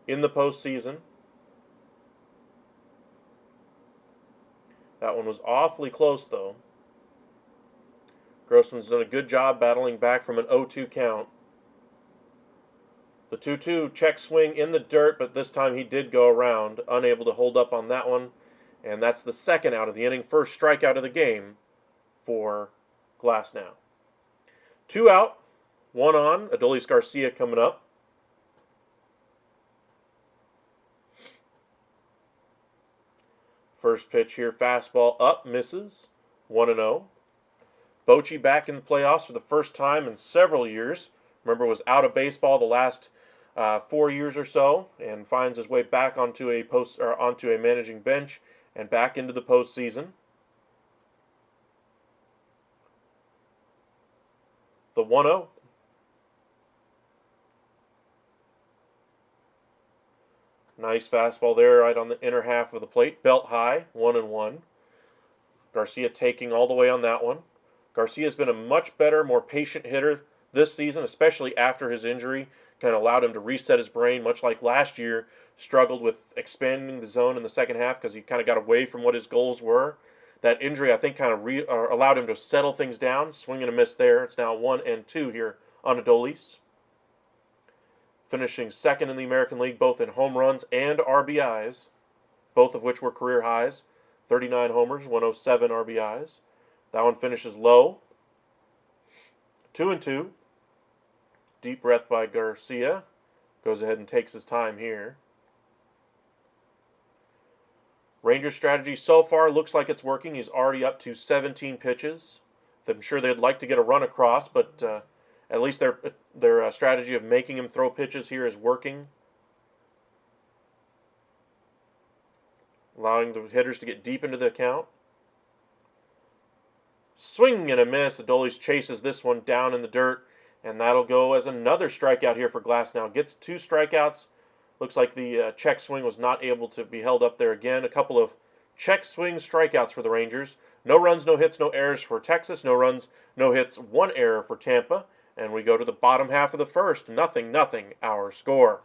in the postseason. That one was awfully close, though. Grossman's done a good job battling back from an 0-2 count. The 2-2 check swing in the dirt, but this time he did go around, unable to hold up on that one. And that's the second out of the inning, first strikeout of the game for Glasnow. 2 out, 1 on. Adolis Garcia coming up. First pitch here, fastball up, misses. 1-0. Bochy back in the playoffs for the first time in several years. Remember, was out of baseball the last 4 years or so, and finds his way back onto a managing bench and back into the postseason. The 1-0. Nice fastball there, right on the inner half of the plate, belt high, 1-1. Garcia taking all the way on that one. Garcia's been a much better, more patient hitter this season, especially after his injury. Kind of allowed him to reset his brain, much like last year. Struggled with expanding the zone in the second half because he kind of got away from what his goals were. That injury, I think, kind of allowed him to settle things down. Swing and a miss there. It's now 1-2 here on Adolis. Finishing second in the American League, both in home runs and RBIs, both of which were career highs. 39 homers, 107 RBIs. That one finishes low. 2-2. Deep breath by Garcia. Goes ahead and takes his time here. Rangers' strategy so far looks like it's working. He's already up to 17 pitches. I'm sure they'd like to get a run across, but At least their strategy of making him throw pitches here is working, allowing the hitters to get deep into the count. Swing and a miss. Adolis chases this one down in the dirt, and that'll go as another strikeout here for Glasnow. Gets 2 strikeouts. Looks like the check swing was not able to be held up there again. A couple of check swing strikeouts for the Rangers. No runs, no hits, no errors for Texas. No runs, no hits, 1 error for Tampa. And we go to the bottom half of the first. 0-0 our score.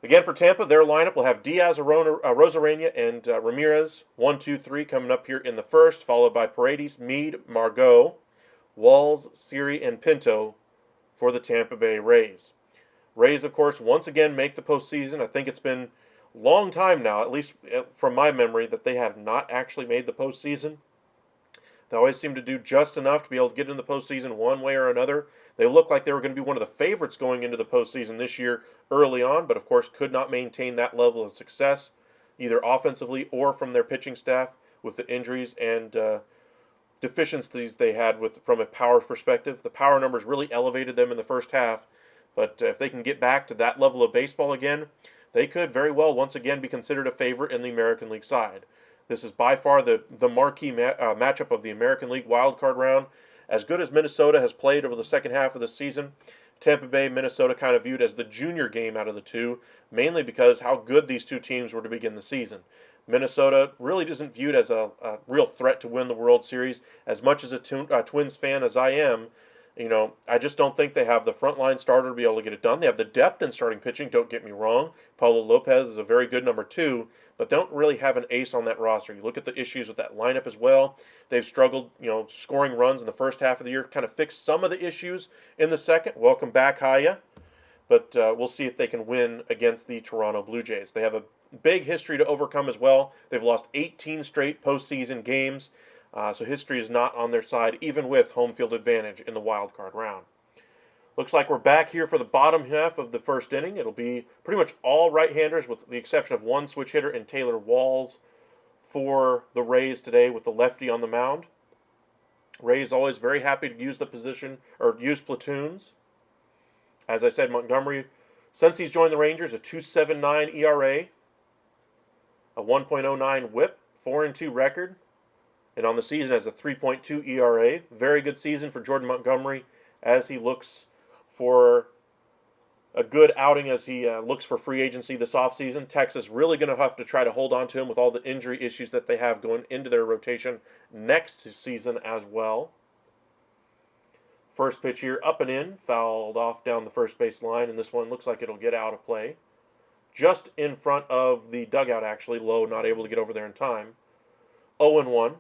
Again, for Tampa, their lineup will have Diaz, Rosarena, and Ramirez. 1, 2, 3 coming up here in the first, followed by Paredes, Meade, Margot, Walls, Siri, and Pinto for the Tampa Bay Rays. Rays, of course, once again make the postseason. I think it's been a long time now, at least from my memory, that they have not actually made the postseason. They always seem to do just enough to be able to get in the postseason one way or another. They look like they were going to be one of the favorites going into the postseason this year early on, but of course could not maintain that level of success, either offensively or from their pitching staff, with the injuries and deficiencies they had from a power perspective. The power numbers really elevated them in the first half, but if they can get back to that level of baseball again, they could very well once again be considered a favorite in the American League side. This is by far the marquee matchup of the American League wildcard round. As good as Minnesota has played over the second half of the season, Tampa Bay, Minnesota kind of viewed as the junior game out of the two, mainly because how good these two teams were to begin the season. Minnesota really isn't viewed as a real threat to win the World Series. As much as a Twins fan as I am, I just don't think they have the frontline starter to be able to get it done. They have the depth in starting pitching, don't get me wrong. Paulo Lopez is a very good number 2, but don't really have an ace on that roster. You look at the issues with that lineup as well. They've struggled, scoring runs in the first half of the year, kind of fixed some of the issues in the second. Welcome back, Haya. But we'll see if they can win against the Toronto Blue Jays. They have a big history to overcome as well. They've lost 18 straight postseason games. So history is not on their side, even with home field advantage in the wild card round. Looks like we're back here for the bottom half of the first inning. It'll be pretty much all right-handers with the exception of one switch hitter and Taylor Walls for the Rays today with the lefty on the mound. Rays always very happy to use the position or use platoons. As I said, Montgomery, since he's joined the Rangers, a 2.79 ERA, a 1.09 WHIP, 4-2 record. And on the season has a 3.2 ERA. Very good season for Jordan Montgomery as he looks for a good outing as he looks for free agency this offseason. Texas really going to have to try to hold on to him with all the injury issues that they have going into their rotation next season as well. First pitch here, up and in, fouled off down the first base line, and this one looks like it'll get out of play. Just in front of the dugout, actually. Lowe not able to get over there in time. 0-1.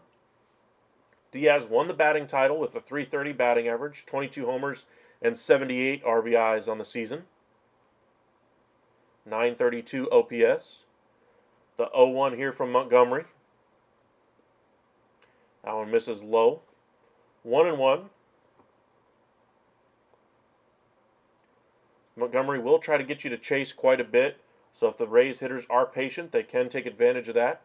Diaz won the batting title with a .330 batting average, 22 homers, and 78 RBIs on the season. 932 OPS. The 0-1 here from Montgomery. That one misses low. 1-1. Montgomery will try to get you to chase quite a bit, so if the Rays hitters are patient, they can take advantage of that.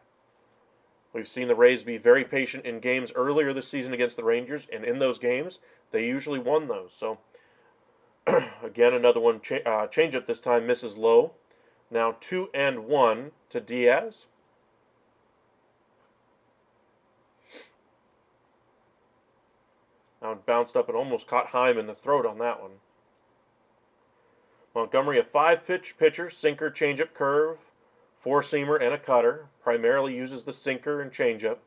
We've seen the Rays be very patient in games earlier this season against the Rangers, and in those games, they usually won those. So, again, another one, changeup this time, misses low. Now 2-1 to Diaz. Now it bounced up and almost caught Heim in the throat on that one. Montgomery, a 5-pitch pitcher, sinker, changeup, curve, 4-seamer, and a cutter. Primarily uses the sinker and changeup.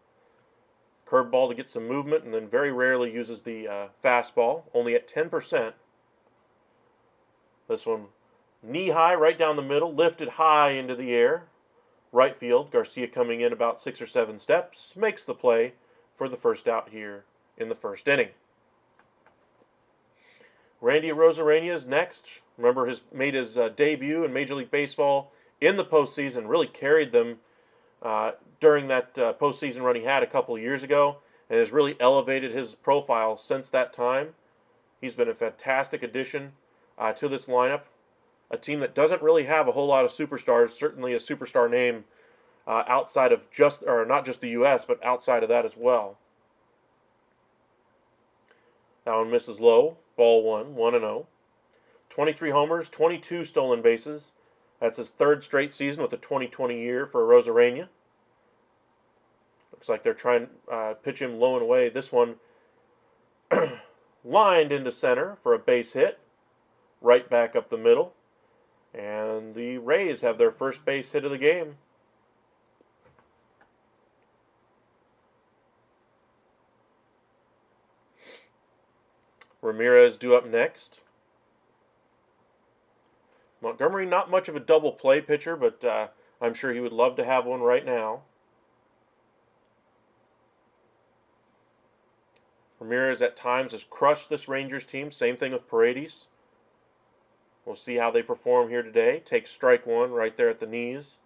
Curveball to get some movement, and then very rarely uses the fastball, only at 10%. This one, knee high, right down the middle, lifted high into the air. Right field, Garcia coming in about 6 or 7 steps, makes the play for the first out here in the first inning. Randy Arozarena is next. Remember, made his debut in Major League Baseball in the postseason, really carried them during that postseason run he had a couple of years ago, and has really elevated his profile since that time. He's been a fantastic addition to this lineup. A team that doesn't really have a whole lot of superstars, certainly a superstar name outside of not just the U.S., but outside of that as well. That one misses low. Ball one, 1-0. 23 homers, 22 stolen bases. That's his third straight season with a 2020 year for Rosarena. Looks like they're trying to pitch him low and away. This one lined into center for a base hit. Right back up the middle. And the Rays have their first base hit of the game. Ramirez due up next. Montgomery, not much of a double play pitcher, but I'm sure he would love to have one right now. Ramirez at times has crushed this Rangers team. Same thing with Paredes. We'll see how they perform here today. Takes strike one right there at the knees,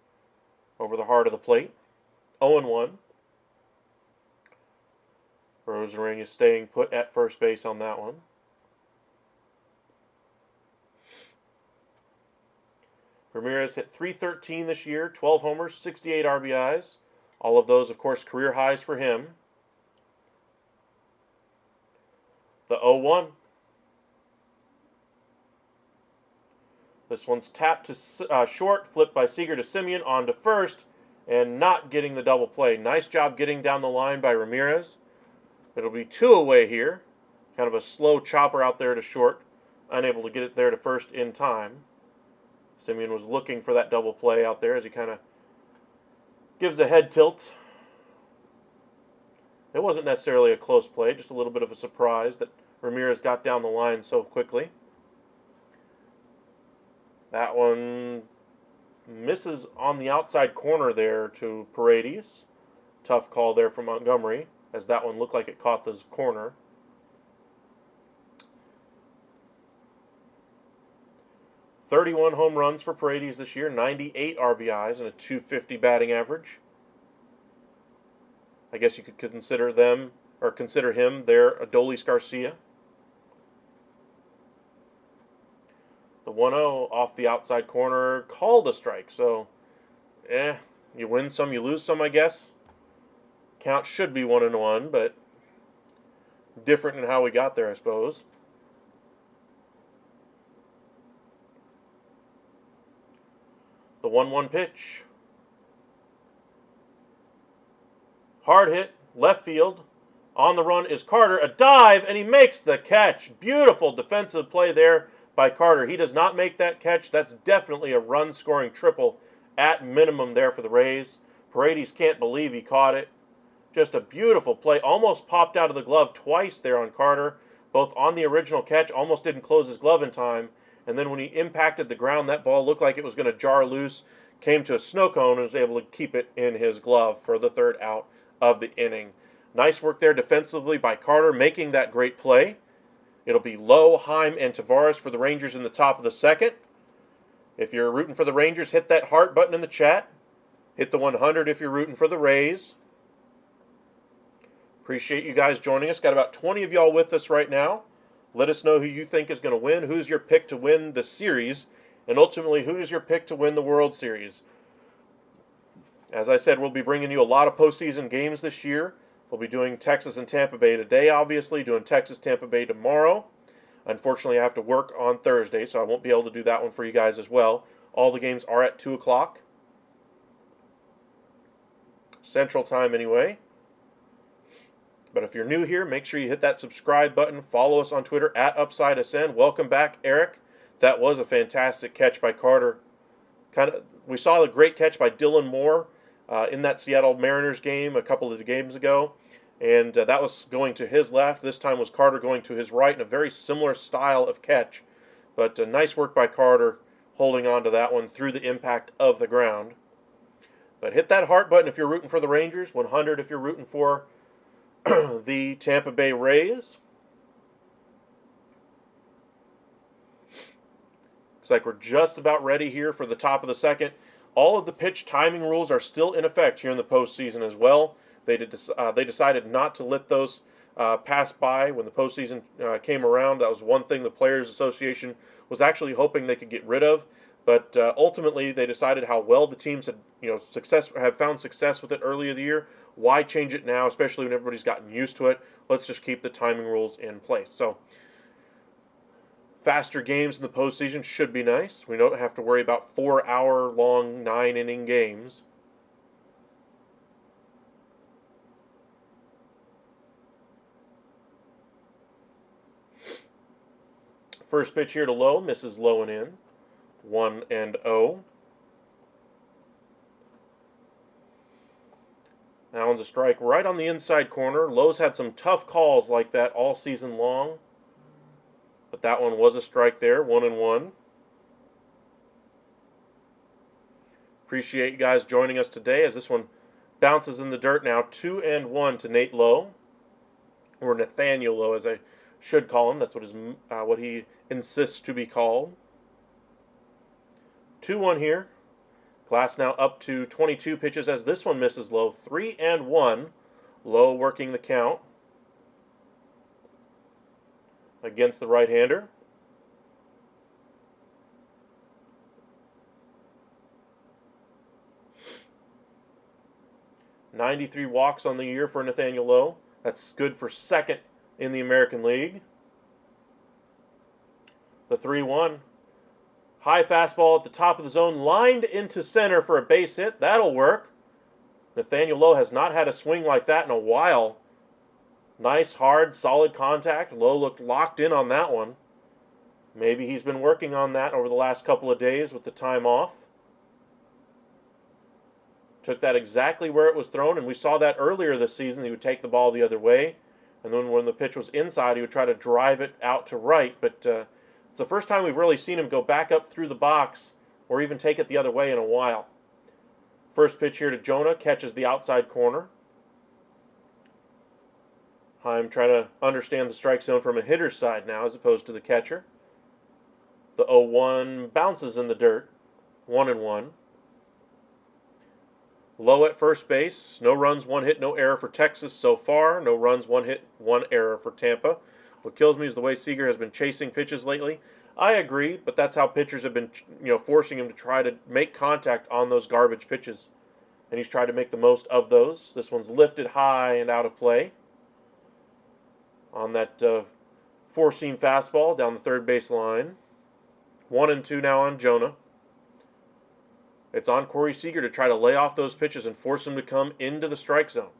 over the heart of the plate. 0-1. Rosarena staying put at first base on that one. Ramirez hit .313 this year, 12 homers, 68 RBIs. All of those, of course, career highs for him. The 0-1. This one's tapped to short, flipped by Seager to Semien, on to first, and not getting the double play. Nice job getting down the line by Ramirez. It'll be 2 away here. Kind of a slow chopper out there to short. Unable to get it there to first in time. Semien was looking for that double play out there as he kind of gives a head tilt. It wasn't necessarily a close play, just a little bit of a surprise that Ramirez got down the line so quickly. That one misses on the outside corner there to Paredes. Tough call there from Montgomery, as that one looked like it caught the corner. .31 home runs for Paredes this year, 98 RBIs, and a .250 batting average. I guess you could consider him their Adolis Garcia. The 1-0 off the outside corner, called a strike. So, you win some, you lose some, I guess. Count should be 1-1, but different in how we got there, I suppose. The 1-1 pitch. Hard hit, left field. On the run is Carter. A dive, and he makes the catch. Beautiful defensive play there by Carter. He does not make that catch. That's definitely a run-scoring triple at minimum there for the Rays. Paredes can't believe he caught it. Just a beautiful play. Almost popped out of the glove twice there on Carter. Both on the original catch, almost didn't close his glove in time. And then when he impacted the ground, that ball looked like it was going to jar loose. Came to a snow cone and was able to keep it in his glove for the third out of the inning. Nice work there defensively by Carter, making that great play. It'll be Lowe, Heim, and Tavares for the Rangers in the top of the second. If you're rooting for the Rangers, hit that heart button in the chat. Hit the 100 if you're rooting for the Rays. Appreciate you guys joining us. Got about 20 of y'all with us right now. Let us know who you think is going to win. Who's your pick to win the series? And ultimately, who is your pick to win the World Series? As I said, we'll be bringing you a lot of postseason games this year. We'll be doing Texas and Tampa Bay today, obviously. Doing Texas-Tampa Bay tomorrow. Unfortunately, I have to work on Thursday, so I won't be able to do that one for you guys as well. All the games are at 2 o'clock. Central Time anyway. But if you're new here, make sure you hit that subscribe button. Follow us on Twitter at UpsideSN. Welcome back, Eric. That was a fantastic catch by Carter. We saw a great catch by Dylan Moore in that Seattle Mariners game a couple of games ago. And that was going to his left. This time was Carter going to his right in a very similar style of catch. But nice work by Carter holding on to that one through the impact of the ground. But hit that heart button if you're rooting for the Rangers. 100 if you're rooting for the Tampa Bay Rays. Looks like we're just about ready here for the top of the second. All of the pitch timing rules are still in effect here in the postseason as well. They decided not to let those pass by when the postseason came around. That was one thing the Players Association was actually hoping they could get rid of. But ultimately, they decided how well the teams had found success with it earlier in the year. Why change it now, especially when everybody's gotten used to it? Let's just keep the timing rules in place. So Faster games in the postseason should be nice. We don't have to worry about 4-hour-long, 9-inning games. First pitch here to Lowe, misses low and in. 1-0. That one's a strike right on the inside corner. Lowe's had some tough calls like that all season long. But that one was a strike there, 1-1. Appreciate you guys joining us today as this one bounces in the dirt now. 2-1 to Nate Lowe. Or Nathaniel Lowe, as I should call him. That's what he insists to be called. 2-1 here. Glass now up to 22 pitches as this one misses Lowe. 3-1. Lowe working the count against the right-hander. .93 walks on the year for Nathaniel Lowe. That's good for second in the American League. The 3-1. High fastball at the top of the zone, lined into center for a base hit. That'll work. Nathaniel Lowe has not had a swing like that in a while. Nice, hard, solid contact. Lowe looked locked in on that one. Maybe he's been working on that over the last couple of days with the time off. Took that exactly where it was thrown, and we saw that earlier this season. He would take the ball the other way, and then when the pitch was inside, he would try to drive it out to right. But it's the first time we've really seen him go back up through the box or even take it the other way in a while. First pitch here to Jonah, catches the outside corner. Heim trying to understand the strike zone from a hitter's side now as opposed to the catcher. The 0-1 bounces in the dirt. 1-1. Low at first base. No runs, 1 hit, no error for Texas so far. No runs, 1 hit, 1 error for Tampa. What kills me is the way Seager has been chasing pitches lately. I agree, but that's how pitchers have been, forcing him to try to make contact on those garbage pitches. And he's tried to make the most of those. This one's lifted high and out of play. On that four-seam fastball down the third base line. 1-2 now on Jonah. It's on Corey Seager to try to lay off those pitches and force him to come into the strike zone.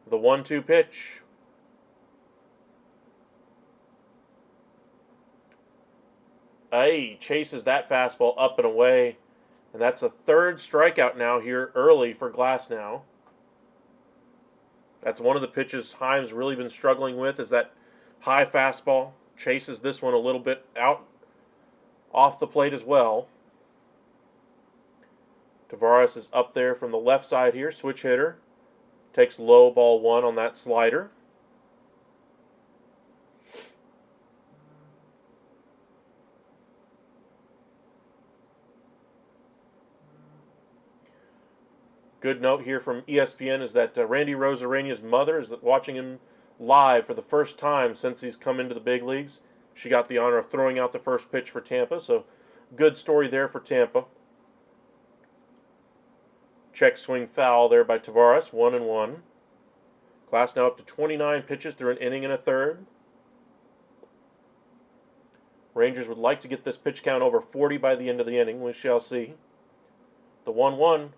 The 1-2 pitch. He chases that fastball up and away. And that's a third strikeout now here early for Glasnow. That's one of the pitches Heim's really been struggling with, is that high fastball. Chases this one a little bit out off the plate as well. Tavares is up there from the left side here, switch hitter. Takes low, ball 1 on that slider. Good note here from ESPN is that Randy Rosarania's mother is watching him live for the first time since he's come into the big leagues. She got the honor of throwing out the first pitch for Tampa, so good story there for Tampa. Check swing foul there by Tavares, 1-1. Class now up to 29 pitches through an inning and a third. Rangers would like to get this pitch count over 40 by the end of the inning. We shall see. The 1-1.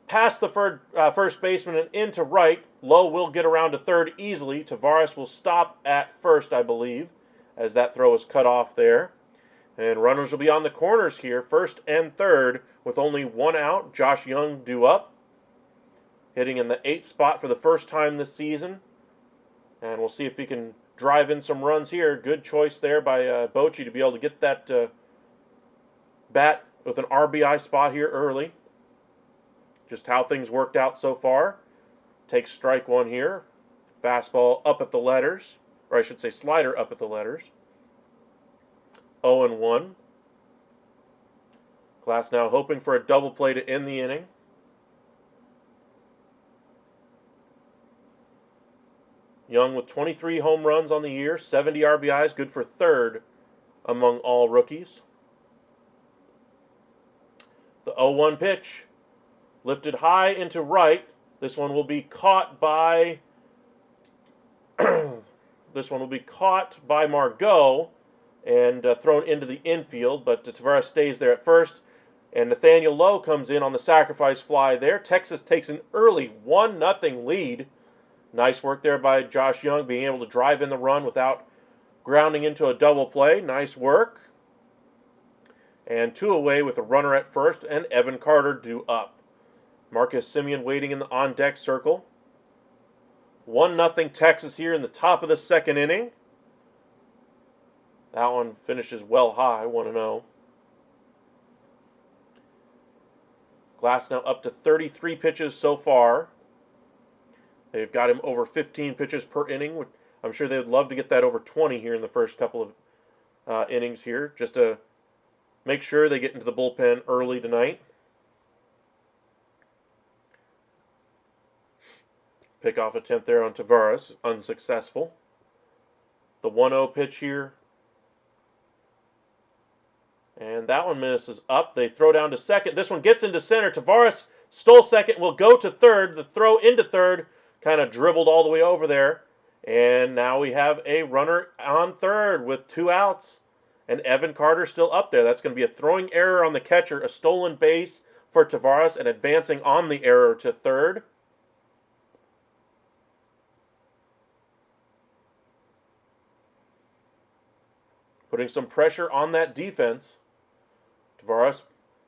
Past the first baseman and into right. Lowe will get around to third easily. Tavares will stop at first, I believe, as that throw is cut off there. And runners will be on the corners here, first and third, with only 1 out. Josh Young due up, hitting in the 8th spot for the first time this season. And we'll see if he can drive in some runs here. Good choice there by Bochy to be able to get that bat with an RBI spot here early. Just how things worked out so far. Takes strike 1 here. Fastball up at the letters. Or I should say slider up at the letters. 0-1. Glass now hoping for a double play to end the inning. Young with 23 home runs on the year. 70 RBIs. Good for third among all rookies. The 0-1 pitch. Lifted high into right. This one will be caught by the This one will be caught by Margot and thrown into the infield, but Tavares stays there at first. And Nathaniel Lowe comes in on the sacrifice fly there. Texas takes an early 1-0 lead. Nice work there by Josh Young, being able to drive in the run without grounding into a double play. Nice work. And 2 away with a runner at first, and Evan Carter due up. Marcus Semien waiting in the on-deck circle. 1-0 Texas here in the top of the second inning. That one finishes well high, 1-0. Glass now up to 33 pitches so far. They've got him over 15 pitches per inning. I'm sure they would love to get that over 20 here in the first couple of innings here, just to make sure they get into the bullpen early tonight. Pickoff attempt there on Tavares, unsuccessful. The 1-0 pitch here. And that one misses up. They throw down to second. This one gets into center. Tavares stole second, will go to third. The throw into third kind of dribbled all the way over there. And now we have a runner on third with 2 outs. And Evan Carter still up there. That's going to be a throwing error on the catcher, a stolen base for Tavares, and advancing on the error to third. Putting some pressure on that defense. Tavares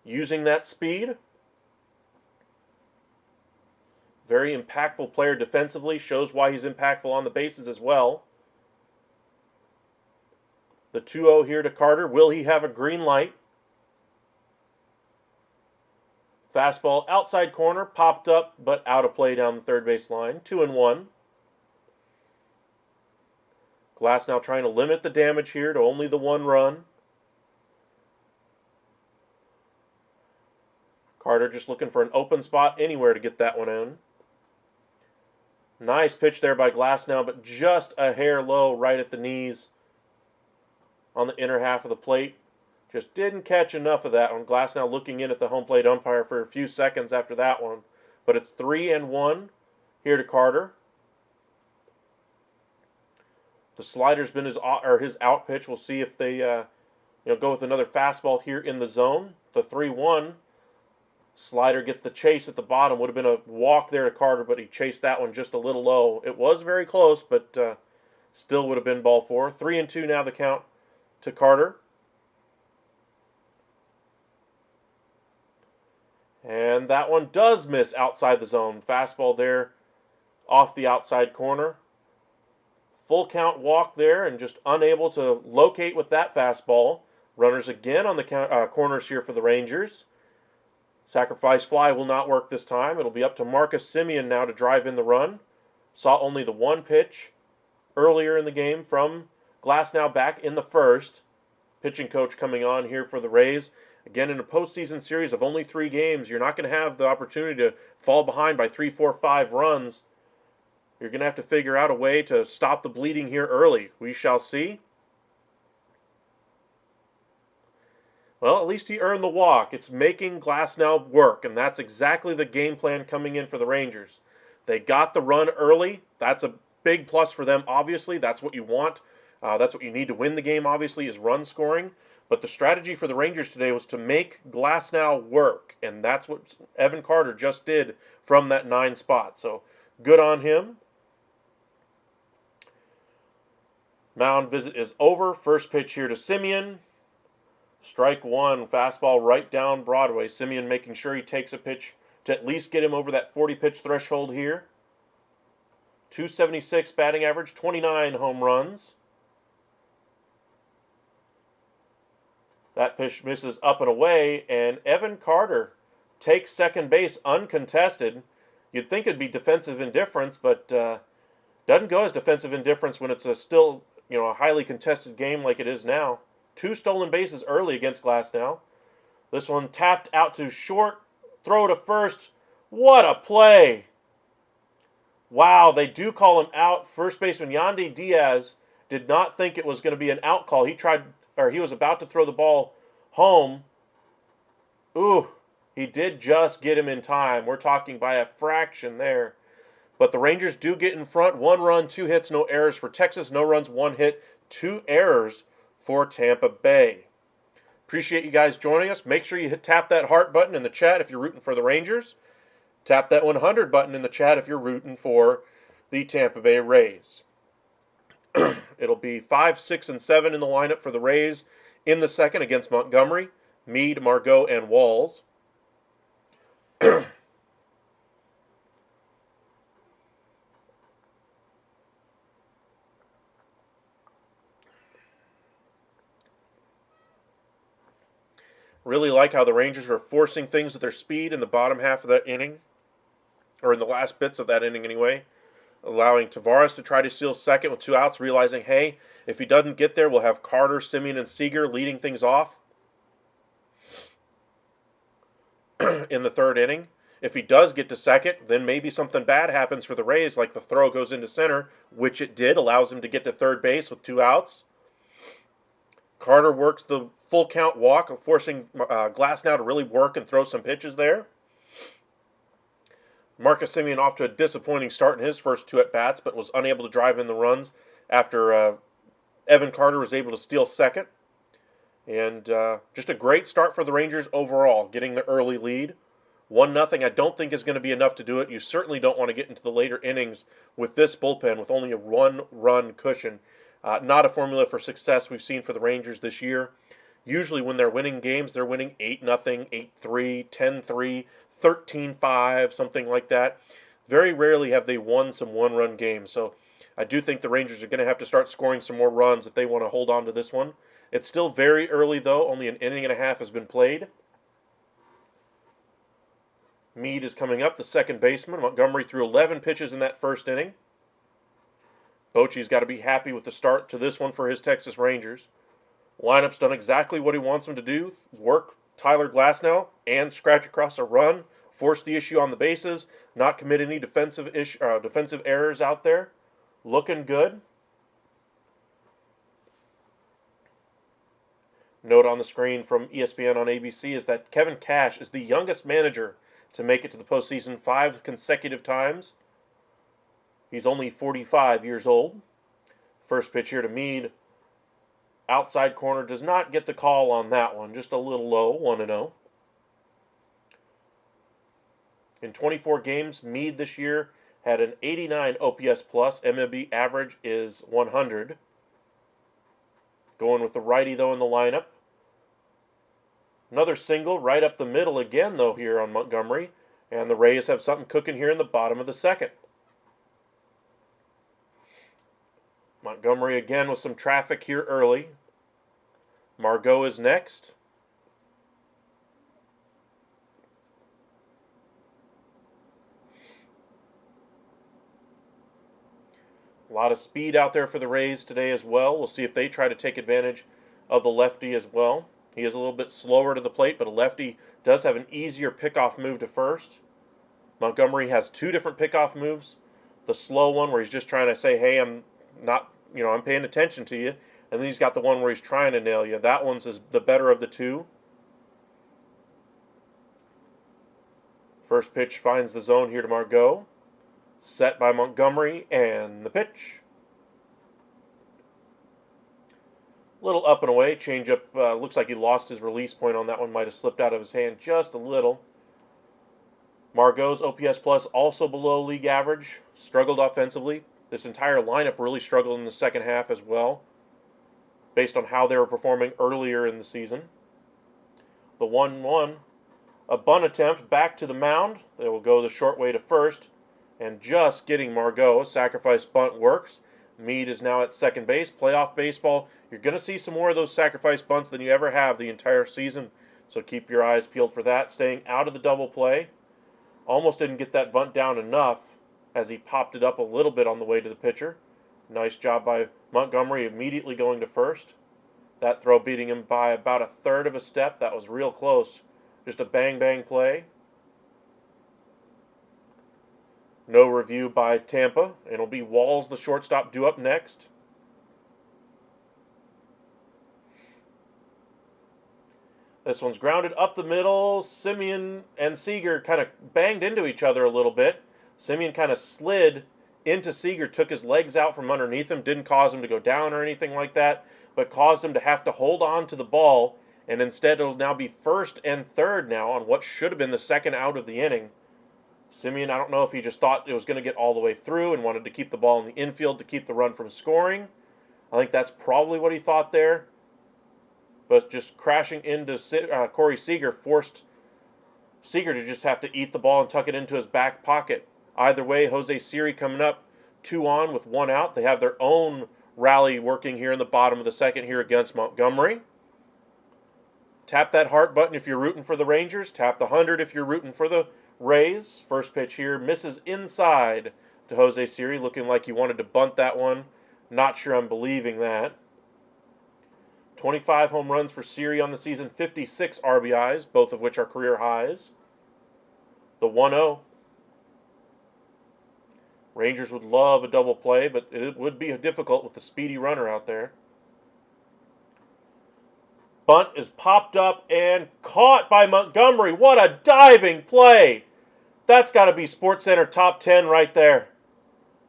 using that speed. Very impactful player defensively. Shows why he's impactful on the bases as well. The 2-0 here to Carter. Will he have a green light? Fastball outside corner. Popped up, but out of play down the third base line. 2-1. Glass now trying to limit the damage here to only the 1 run. Carter just looking for an open spot anywhere to get that one in. Nice pitch there by Glass now, but just a hair low right at the knees on the inner half of the plate. Just didn't catch enough of that one. Glass now looking in at the home plate umpire for a few seconds after that one. But it's 3-1 here to Carter. The slider's been his out pitch. We'll see if they go with another fastball here in the zone. The 3-1. Slider gets the chase at the bottom. Would have been a walk there to Carter, but he chased that one just a little low. It was very close, but still would have been ball 4. 3-2 now the count to Carter. And that one does miss outside the zone. Fastball there off the outside corner. Full count walk there and just unable to locate with that fastball. Runners again on the corners here for the Rangers. Sacrifice fly will not work this time. It'll be up to Marcus Semien now to drive in the run. Saw only the 1 pitch earlier in the game from Glass now back in the first. Pitching coach coming on here for the Rays. Again, in a postseason series of only 3 games, you're not going to have the opportunity to fall behind by 3, 4, 5 runs. You're going to have to figure out a way to stop the bleeding here early. We shall see. Well, at least he earned the walk. It's making Glass now work, and that's exactly the game plan coming in for the Rangers. They got the run early. That's a big plus for them, obviously. That's what you want. That's what you need to win the game, obviously, is run scoring. But the strategy for the Rangers today was to make Glass now work, and that's what Evan Carter just did from that 9 spot. So good on him. Mound visit is over. First pitch here to Semien. Strike 1, fastball right down Broadway. Semien making sure he takes a pitch to at least get him over that 40-pitch threshold here. 276 batting average, 29 home runs. That pitch misses up and away, and Evan Carter takes second base uncontested. You'd think it'd be defensive indifference, but doesn't go as defensive indifference when it's still a highly contested game like it is now. 2 stolen bases early against Glass now. This one tapped out to short. Throw to first. What a play. Wow, they do call him out. First baseman Yandy Diaz did not think it was going to be an out call. He was about to throw the ball home. Ooh, he did just get him in time. We're talking by a fraction there. But the Rangers do get in front. 1 run, 2 hits, no errors for Texas. No runs, 1 hit, 2 errors for Tampa Bay. Appreciate you guys joining us. Make sure you tap that heart button in the chat if you're rooting for the Rangers. Tap that 100 button in the chat if you're rooting for the Tampa Bay Rays. It'll be 5, 6, and 7 in the lineup for the Rays in the second against Montgomery, Meade, Margot, and Walls. Really like how the Rangers are forcing things with their speed in the bottom half of that inning, or in the last bits of that inning anyway, allowing Tavares to try to steal second with 2 outs, realizing, hey, if he doesn't get there, we'll have Carter, Semien, and Seager leading things off in the third inning. If he does get to second, then maybe something bad happens for the Rays, like the throw goes into center, which it did, allows him to get to third base with 2 outs. Carter works the full count walk, forcing Glasnow to really work and throw some pitches there. Marcus Semien off to a disappointing start in his first 2 at-bats, but was unable to drive in the runs after Evan Carter was able to steal second. And just a great start for the Rangers overall, getting the early lead. 1-0 I don't think is going to be enough to do it. You certainly don't want to get into the later innings with this bullpen with only a 1-run cushion. Not a formula for success we've seen for the Rangers this year. Usually when they're winning games, they're winning 8-0, 8-3, 10-3, 13-5, something like that. Very rarely have they won some 1-run games. So I do think the Rangers are going to have to start scoring some more runs if they want to hold on to this one. It's still very early, though. Only an inning and a half has been played. Meade is coming up, the second baseman. Montgomery threw 11 pitches in that first inning. Bochy's got to be happy with the start to this one for his Texas Rangers. Lineup's done exactly what he wants him to do. Work Tyler Glasnow and scratch across a run. Force the issue on the bases. Not commit any defensive errors out there. Looking good. Note on the screen from ESPN on ABC is that Kevin Cash is the youngest manager to make it to the postseason 5 consecutive times. He's only 45 years old. First pitch here to Meade. Outside corner does not get the call on that one. Just a little low, 1-0. In 24 games, Meade this year had an 89 OPS plus. MLB average is 100. Going with the righty, though, in the lineup. Another single right up the middle again, though, here on Montgomery. And the Rays have something cooking here in the bottom of the second. Montgomery again with some traffic here early. Margot is next. A lot of speed out there for the Rays today as well. We'll see if they try to take advantage of the lefty as well. He is a little bit slower to the plate, but a lefty does have an easier pickoff move to first. Montgomery has 2 different pickoff moves. The slow one where he's just trying to say, hey, I'm paying attention to you. And then he's got the one where he's trying to nail you. That one's the better of the 2. First pitch finds the zone here to Margot. Set by Montgomery, and the pitch. Little up and away. Changeup looks like he lost his release point on that one. Might have slipped out of his hand just a little. Margot's OPS plus also below league average. Struggled offensively. This entire lineup really struggled in the second half as well, based on how they were performing earlier in the season. The 1-1. A bunt attempt back to the mound. They will go the short way to first. And just getting Margot. Sacrifice bunt works. Meade is now at second base. Playoff baseball. You're going to see some more of those sacrifice bunts than you ever have the entire season. So keep your eyes peeled for that. Staying out of the double play. Almost didn't get that bunt down enough as he popped it up a little bit on the way to the pitcher. Nice job by Montgomery immediately going to first. That throw beating him by about a third of a step. That was real close. Just a bang-bang play. No review by Tampa. It'll be Walls, the shortstop, due up next. This one's grounded up the middle. Semien and Seager kind of banged into each other a little bit. Semien kind of slid into Seager, took his legs out from underneath him, didn't cause him to go down or anything like that, but caused him to have to hold on to the ball, and instead it'll now be first and third now on what should have been the second out of the inning. Semien, I don't know if he just thought it was going to get all the way through and wanted to keep the ball in the infield to keep the run from scoring. I think that's probably what he thought there. But just crashing into Corey Seager forced Seager to just have to eat the ball and tuck it into his back pocket. Either way, Jose Siri coming up 2 on with 1 out. They have their own rally working here in the bottom of the second here against Montgomery. Tap that heart button if you're rooting for the Rangers. Tap the 100 if you're rooting for the Rays. First pitch here misses inside to Jose Siri, looking like he wanted to bunt that one. Not sure I'm believing that. 25 home runs for Siri on the season, 56 RBIs, both of which are career highs. The 1-0. Rangers would love a double play, but it would be difficult with the speedy runner out there. Bunt is popped up and caught by Montgomery. What a diving play! That's got to be SportsCenter top 10 right there.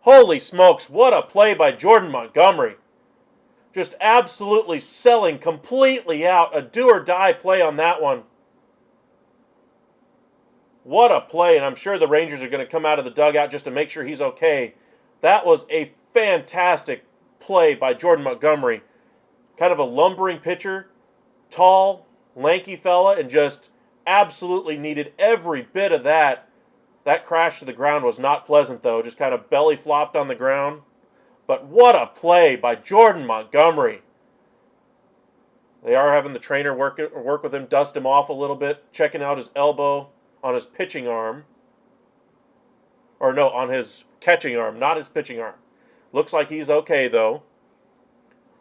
Holy smokes, what a play by Jordan Montgomery. Just absolutely selling completely out. A do-or-die play on that one. What a play, and I'm sure the Rangers are going to come out of the dugout just to make sure he's okay. That was a fantastic play by Jordan Montgomery. Kind of a lumbering pitcher, tall, lanky fella, and just absolutely needed every bit of that. That crash to the ground was not pleasant, though. Just kind of belly flopped on the ground. But what a play by Jordan Montgomery. They are having the trainer work with him, dust him off a little bit, checking out his elbow on his pitching arm. Or no, on his catching arm, not his pitching arm. Looks like he's okay, though.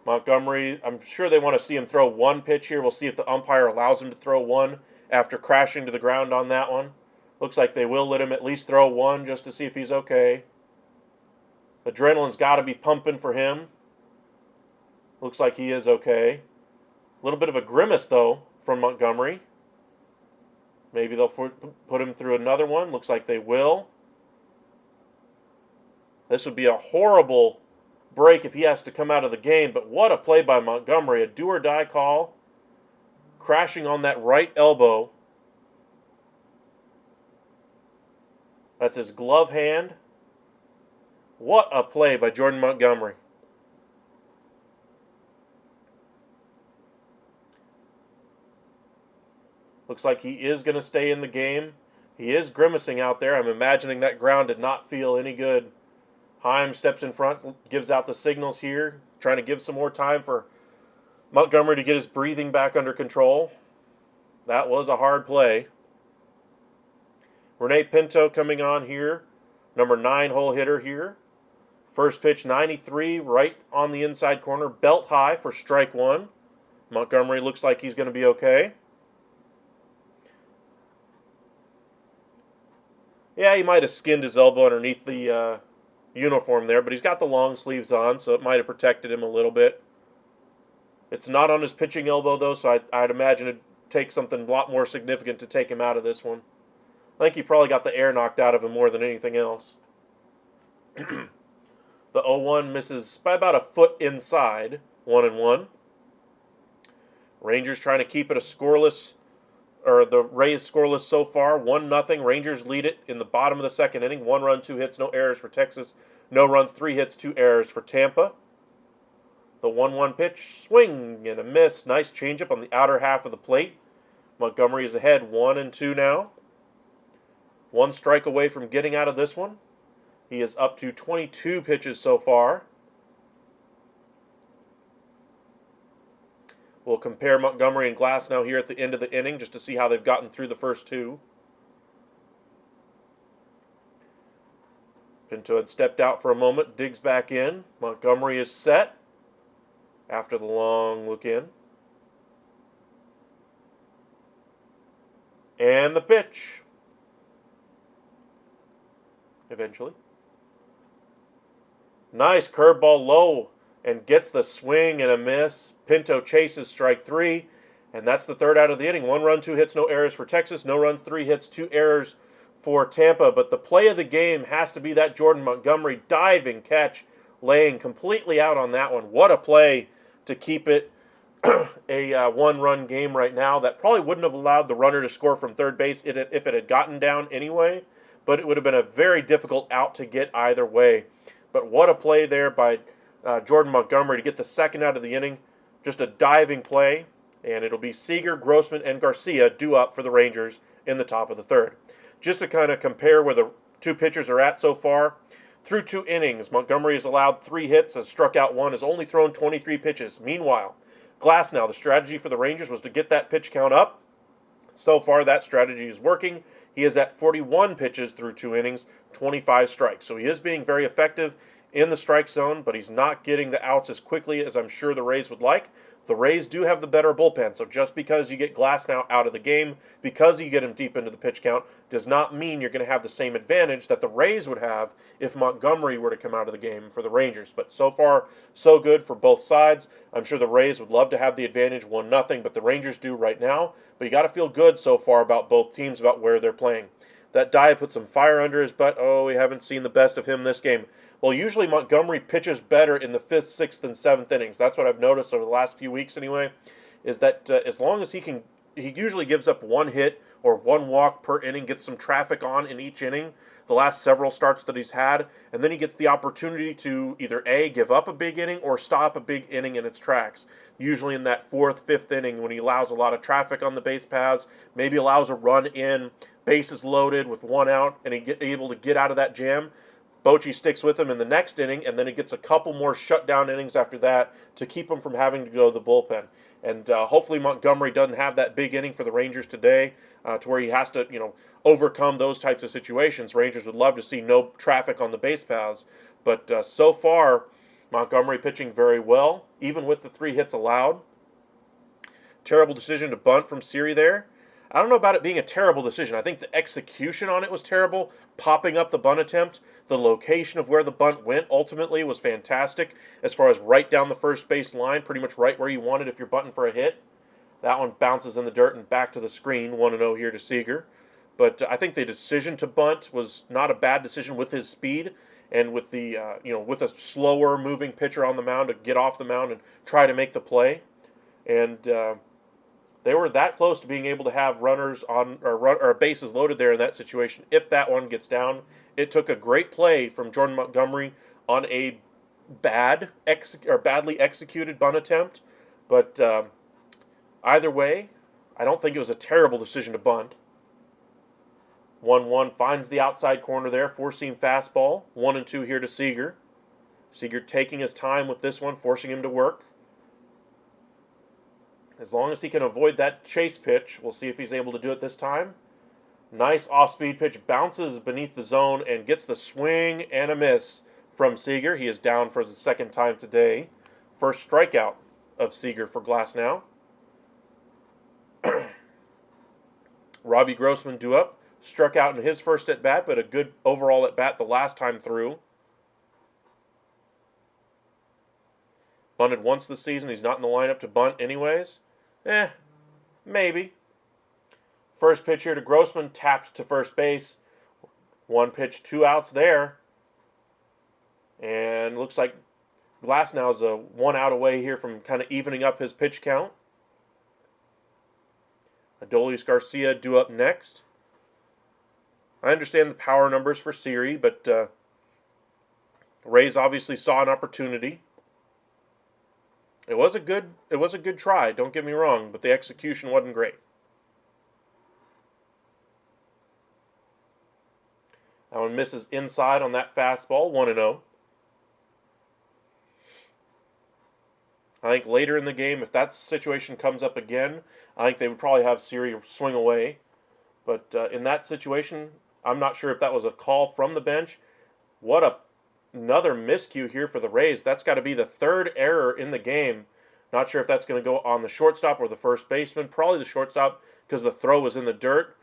Montgomery, I'm sure they want to see him throw one pitch here. We'll see if the umpire allows him to throw one after crashing to the ground on that one. Looks like they will let him at least throw one just to see if he's okay. Adrenaline's got to be pumping for him. Looks like he is okay. A little bit of a grimace, though, from Montgomery. Maybe they'll put him through another one. Looks like they will. This would be a horrible break if he has to come out of the game, but what a play by Montgomery. A do-or-die call. Crashing on that right elbow. That's his glove hand. What a play by Jordan Montgomery. Looks like he is going to stay in the game. He is grimacing out there. I'm imagining that ground did not feel any good. Heim steps in front, gives out the signals here, trying to give some more time for Montgomery to get his breathing back under control. That was a hard play. Rene Pinto coming on here, number 9 hole hitter here. First pitch 93, right on the inside corner, belt high for strike 1. Montgomery looks like he's going to be okay. Yeah, he might have skinned his elbow underneath the uniform there, but he's got the long sleeves on, so it might have protected him a little bit. It's not on his pitching elbow, though, so I'd imagine it'd take something a lot more significant to take him out of this one. I think he probably got the air knocked out of him more than anything else. The 0-1 misses by about a foot inside, 1-1. Rangers trying to keep it a scoreless, or the Rays scoreless so far, 1-0. Rangers lead it in the bottom of the second inning. 1 run, 2 hits, no errors for Texas. No runs, 3 hits, 2 errors for Tampa. The 1-1 pitch, swing and a miss. Nice changeup on the outer half of the plate. Montgomery is ahead 1-2 now. 1 strike away from getting out of this one. He is up to 22 pitches so far. We'll compare Montgomery and Glass now here at the end of the inning just to see how they've gotten through the first 2. Pinto had stepped out for a moment, digs back in. Montgomery is set after the long look in. And the pitch. Eventually. Nice curveball low and gets the swing and a miss. Pinto chases strike 3, and that's the third out of the inning. 1 run, 2 hits, no errors for Texas. No runs, 3 hits, 2 errors for Tampa, but the play of the game has to be that Jordan Montgomery diving catch, laying completely out on that one. What a play to keep it a one-run game right now. That probably wouldn't have allowed the runner to score from third base if it had gotten down anyway, but it would have been a very difficult out to get either way. But what a play there by Jordan Montgomery to get the second out of the inning. Just a diving play, and it'll be Seager, Grossman, and Garcia due up for the Rangers in the top of the third. Just to kind of compare where the two pitchers are at so far, through 2 innings, Montgomery has allowed 3 hits, has struck out 1, has only thrown 23 pitches. Meanwhile, Glasnow, the strategy for the Rangers was to get that pitch count up. So far, that strategy is working. He is at 41 pitches through 2 innings, 25 strikes. So he is being very effective in the strike zone, but he's not getting the outs as quickly as I'm sure the Rays would like. The Rays do have the better bullpen, so just because you get Glasnow out of the game, because you get him deep into the pitch count, does not mean you're going to have the same advantage that the Rays would have if Montgomery were to come out of the game for the Rangers. But so far, so good for both sides. I'm sure the Rays would love to have the advantage 1-0, but the Rangers do right now. But you got to feel good so far about both teams, about where they're playing. That dive put some fire under his butt. Oh, we haven't seen the best of him this game. Well, usually Montgomery pitches better in the 5th, 6th, and 7th innings. That's what I've noticed over the last few weeks anyway, is that as long as he usually gives up 1 hit or 1 walk per inning, gets some traffic on in each inning, the last several starts that he's had, and then he gets the opportunity to either A, give up a big inning or stop a big inning in its tracks. Usually in that 4th, 5th inning when he allows a lot of traffic on the base paths, maybe allows a run in, bases loaded with 1 out, and able to get out of that jam. Bochy sticks with him in the next inning, and then he gets a couple more shutdown innings after that to keep him from having to go to the bullpen. And hopefully Montgomery doesn't have that big inning for the Rangers today to where he has to, overcome those types of situations. Rangers would love to see no traffic on the base paths. But so far, Montgomery pitching very well, even with the 3 hits allowed. Terrible decision to bunt from Siri there. I don't know about it being a terrible decision. I think the execution on it was terrible. Popping up the bunt attempt, the location of where the bunt went ultimately was fantastic as far as right down the first base line, pretty much right where you want it if you're bunting for a hit. That one bounces in the dirt and back to the screen, 1-0 here to Seager. But I think the decision to bunt was not a bad decision with his speed and with the with a slower moving pitcher on the mound to get off the mound and try to make the play. And they were that close to being able to have runners on or bases loaded there in that situation. If that one gets down, it took a great play from Jordan Montgomery on a badly executed bunt attempt. But either way, I don't think it was a terrible decision to bunt. 1-1 finds the outside corner there, 4-seam fastball. 1-2 here to Seager. Seager taking his time with this one, forcing him to work. As long as he can avoid that chase pitch, we'll see if he's able to do it this time. Nice off-speed pitch, bounces beneath the zone and gets the swing and a miss from Seager. He is down for the 2nd time today. First strikeout of Seager for Glasnow. Robbie Grossman due up. Struck out in his first at-bat, but a good overall at-bat the last time through. Bunted once this season. He's not in the lineup to bunt anyways. Maybe. First pitch here to Grossman, tapped to first base. 1 pitch, 2 outs there. And looks like Glasnow's a 1 out away here from kind of evening up his pitch count. Adolis Garcia due up next. I understand the power numbers for Siri, but Rays obviously saw an opportunity. It was a good try, don't get me wrong, but the execution wasn't great. That one misses inside on that fastball, 1-0. I think later in the game, if that situation comes up again, I think they would probably have Siri swing away. But in that situation, I'm not sure if that was a call from the bench. Another miscue here for the Rays. That's got to be the 3rd error in the game. Not sure if that's going to go on the shortstop or the first baseman. Probably the shortstop because the throw was in the dirt.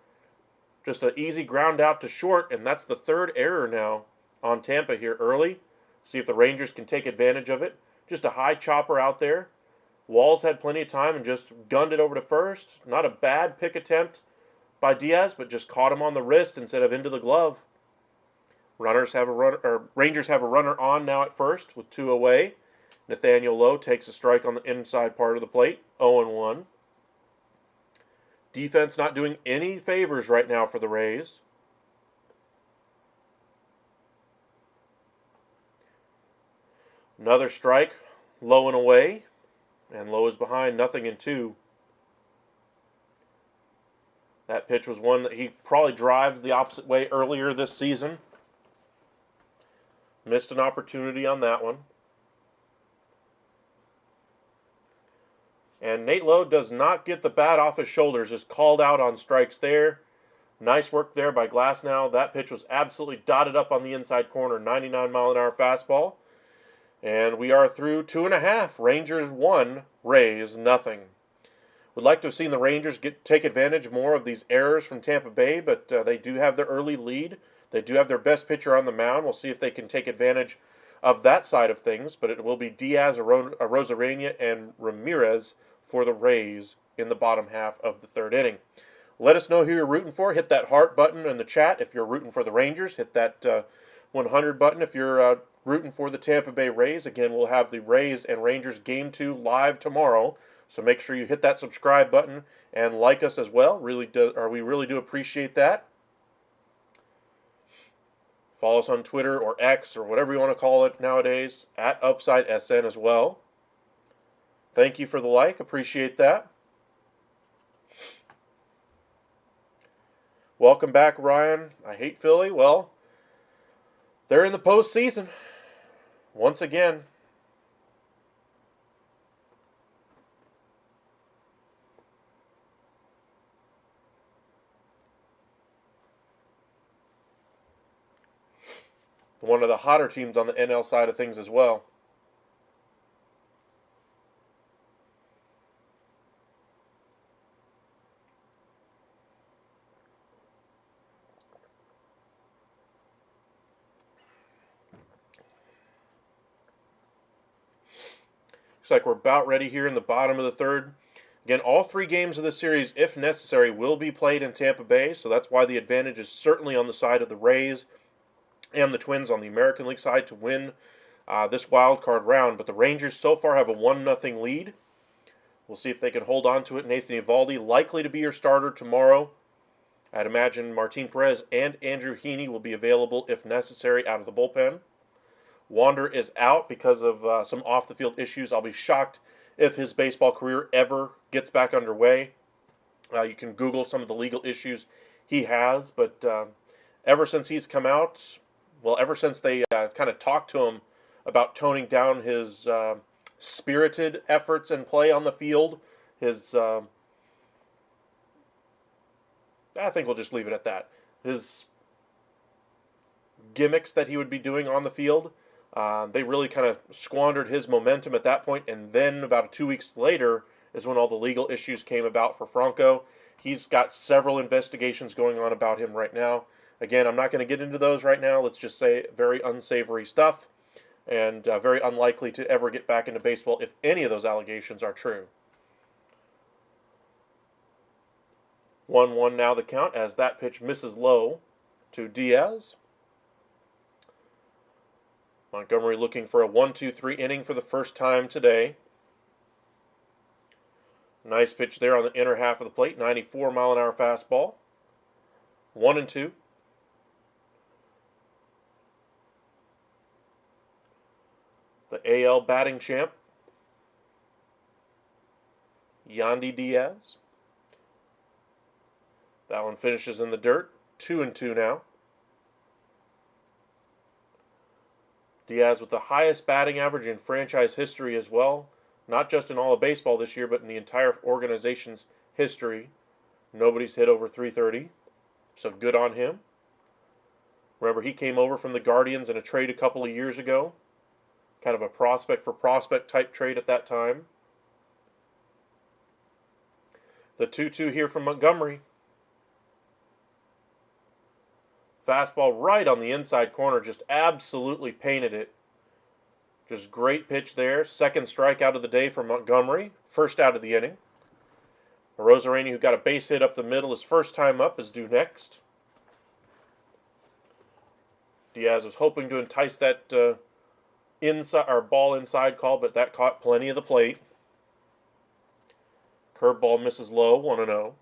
Just an easy ground out to short, and that's the 3rd error now on Tampa here early. See if the Rangers can take advantage of it. Just a high chopper out there. Walls had plenty of time and just gunned it over to first. Not a bad pick attempt by Diaz, but just caught him on the wrist instead of into the glove. Rangers have a runner on now at first with 2 away. Nathaniel Lowe takes a strike on the inside part of the plate, 0-1. Defense not doing any favors right now for the Rays. Another strike, low and away, and Lowe is behind, 0-2. That pitch was one that he probably drives the opposite way earlier this season. Missed an opportunity on that one. And Nate Lowe does not get the bat off his shoulders, is called out on strikes there. Nice work there by Glasnow. That pitch was absolutely dotted up on the inside corner, 99-mile-an-hour fastball. And we are through 2.5. Rangers 1, Rays nothing. Would like to have seen the Rangers take advantage more of these errors from Tampa Bay, but they do have their early lead. They do have their best pitcher on the mound. We'll see if they can take advantage of that side of things, but it will be Diaz, Arozarena, and Ramirez for the Rays in the bottom half of the 3rd inning. Let us know who you're rooting for. Hit that heart button in the chat if you're rooting for the Rangers. Hit that 100 button if you're rooting for the Tampa Bay Rays. Again, we'll have the Rays and Rangers Game 2 live tomorrow, so make sure you hit that subscribe button and like us as well. We really do appreciate that. Follow us on Twitter or X or whatever you want to call it nowadays, at UpsideSN as well. Thank you for the like. Appreciate that. Welcome back, Ryan. I hate Philly. Well, they're in the postseason once again. One of the hotter teams on the NL side of things as well. Looks like we're about ready here in the bottom of the 3rd. Again, all 3 games of the series, if necessary, will be played in Tampa Bay, so that's why the advantage is certainly on the side of the Rays and the Twins on the American League side to win this wild card round. But the Rangers so far have a 1-0 lead. We'll see if they can hold on to it. Nathan Eovaldi likely to be your starter tomorrow. I'd imagine Martin Perez and Andrew Heaney will be available if necessary out of the bullpen. Wander is out because of some off-the-field issues. I'll be shocked if his baseball career ever gets back underway. You can Google some of the legal issues he has, but ever since he's come out, well, ever since they kind of talked to him about toning down his spirited efforts and play on the field, I think we'll just leave it at that. His gimmicks that he would be doing on the field, they really kind of squandered his momentum at that point, and then about 2 weeks later is when all the legal issues came about for Franco. He's got several investigations going on about him right now. Again, I'm not going to get into those right now. Let's just say very unsavory stuff, and very unlikely to ever get back into baseball if any of those allegations are true. 1-1 now the count as that pitch misses low to Diaz. Montgomery looking for a 1-2-3 inning for the first time today. Nice pitch there on the inner half of the plate, 94-mile-an-hour fastball. 1-2. The AL batting champ, Yandy Diaz. That one finishes in the dirt, 2-2 now. Diaz with the highest batting average in franchise history as well. Not just in all of baseball this year, but in the entire organization's history. Nobody's hit over 330, so good on him. Remember, he came over from the Guardians in a trade a couple of years ago. Kind of a prospect for prospect type trade at that time. The 2-2 here from Montgomery. Fastball right on the inside corner, just absolutely painted it. Just great pitch there. Second strikeout of the day for Montgomery. First out of the inning. Arozarena, who got a base hit up the middle his first time up, is due next. Diaz was hoping to entice that inside or ball inside call, but that caught plenty of the plate. Curveball misses low, 1-0.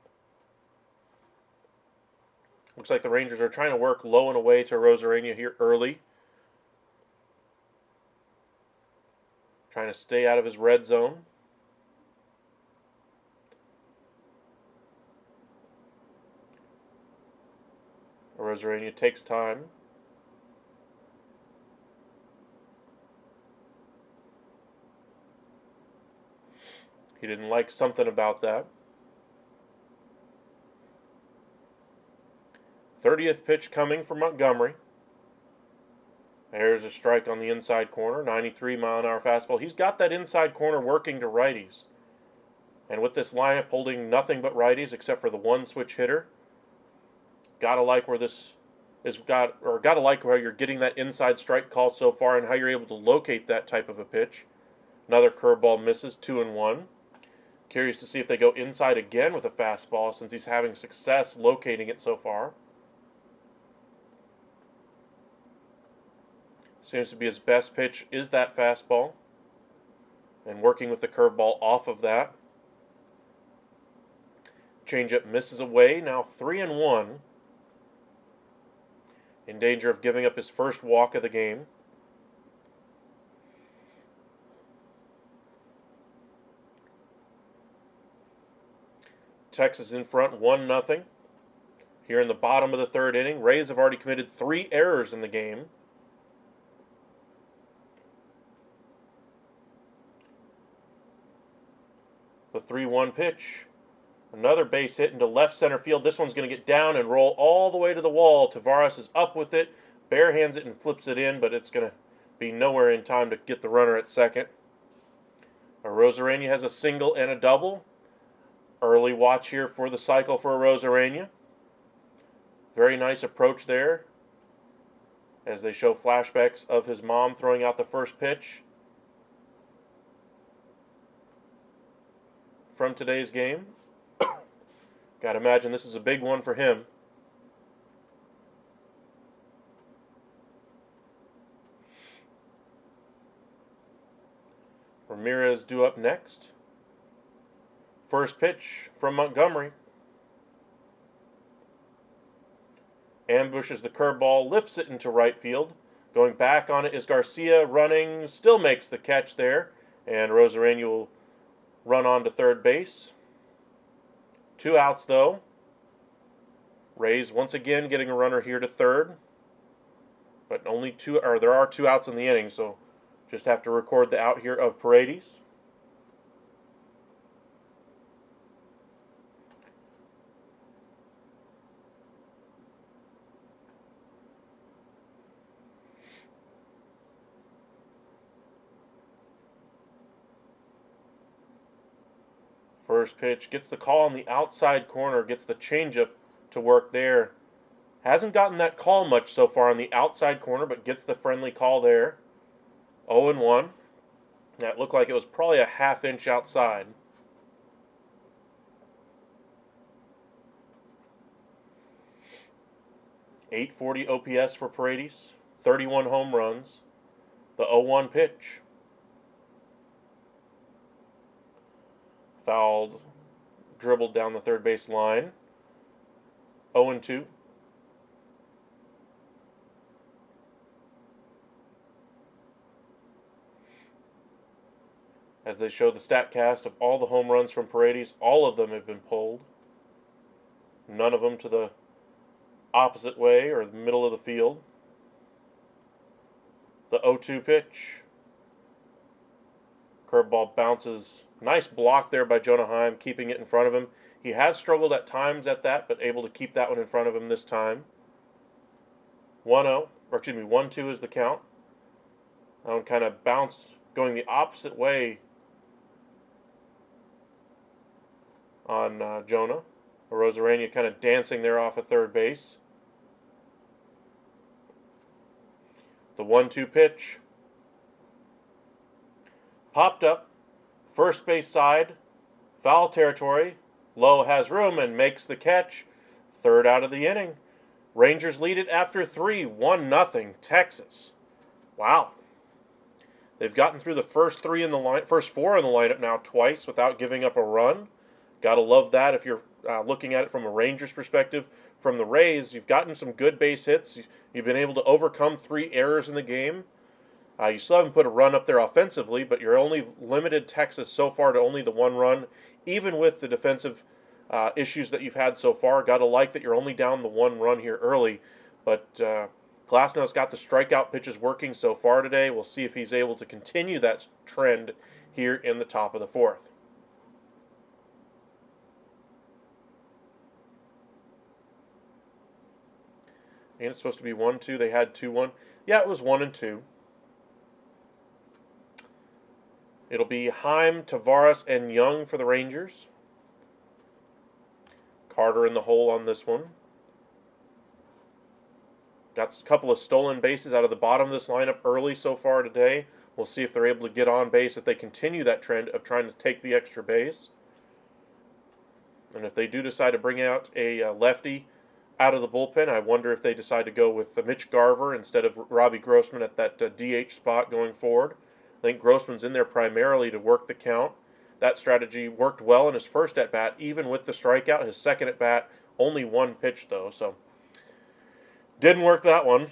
Looks like the Rangers are trying to work low and away to Arozarena here early. Trying to stay out of his red zone. Arozarena takes time. He didn't like something about that. 30th pitch coming from Montgomery. There's a strike on the inside corner, 93-mile-an-hour fastball. He's got that inside corner working to righties. And with this lineup holding nothing but righties except for the one switch hitter, gotta like where this is gotta like where you're getting that inside strike call so far and how you're able to locate that type of a pitch. Another curveball misses, 2-1. Curious to see if they go inside again with a fastball since he's having success locating it so far. Seems to be his best pitch is that fastball. And working with the curveball off of that. Changeup misses away, now 3-1. In danger of giving up his first walk of the game. Texas in front, 1-0. Here in the bottom of the third inning, Rays have already committed 3 errors in the game. The 3-1 pitch. Another base hit into left center field. This one's going to get down and roll all the way to the wall. Tavares is up with it, barehands it and flips it in, but it's going to be nowhere in time to get the runner at second. Arozarena has a single and a double. Early watch here for the cycle for Arozarena. Very nice approach there as they show flashbacks of his mom throwing out the first pitch from today's game. Gotta imagine this is a big one for him. Ramirez due up next. First pitch from Montgomery. Ambushes the curveball, lifts it into right field. Going back on it is Garcia, running, still makes the catch there. And Arozarena will run on to third base. 2 outs though. Rays once again getting a runner here to third. But there are 2 outs in the inning, so just have to record the out here of Paredes. First pitch gets the call on the outside corner, gets the changeup to work there. Hasn't gotten that call much so far on the outside corner, but gets the friendly call there. 0-1. That looked like it was probably a half-inch outside. .840 OPS for Paredes, 31 home runs. The 0-1 pitch. Fouled, dribbled down the third base line. 0-2. As they show the stat cast of all the home runs from Paredes, all of them have been pulled. None of them to the opposite way or the middle of the field. The 0-2 pitch. Curveball bounces. Nice block there by Jonah Heim, keeping it in front of him. He has struggled at times at that, but able to keep that one in front of him this time. 1-2 is the count. That one kind of bounced, going the opposite way on Jonah. Arozarena kind of dancing there off of third base. The 1-2 pitch. Popped up. First base side. Foul territory. Lowe has room and makes the catch. Third out of the inning. Rangers lead it after 3, 1-0 Texas. Wow. They've gotten through the first 4 in the lineup now twice without giving up a run. Gotta love that if you're looking at it from a Rangers perspective. From the Rays, you've gotten some good base hits. You've been able to overcome 3 errors in the game. You still haven't put a run up there offensively, but you're only limited Texas so far to only the 1 run, even with the defensive issues that you've had so far. Got to like that you're only down the 1 run here early, but Glasnow's got the strikeout pitches working so far today. We'll see if he's able to continue that trend here in the top of the 4th. And it's supposed to be 1-2. They had 2-1. Yeah, it was 1-2. It'll be Heim, Tavares, and Young for the Rangers. Carter in the hole on this one. Got a couple of stolen bases out of the bottom of this lineup early so far today. We'll see if they're able to get on base if they continue that trend of trying to take the extra base. And if they do decide to bring out a lefty out of the bullpen, I wonder if they decide to go with Mitch Garver instead of Robbie Grossman at that DH spot going forward. I think Grossman's in there primarily to work the count. That strategy worked well in his first at-bat, even with the strikeout. His second at-bat, only 1 pitch, though, so didn't work that one.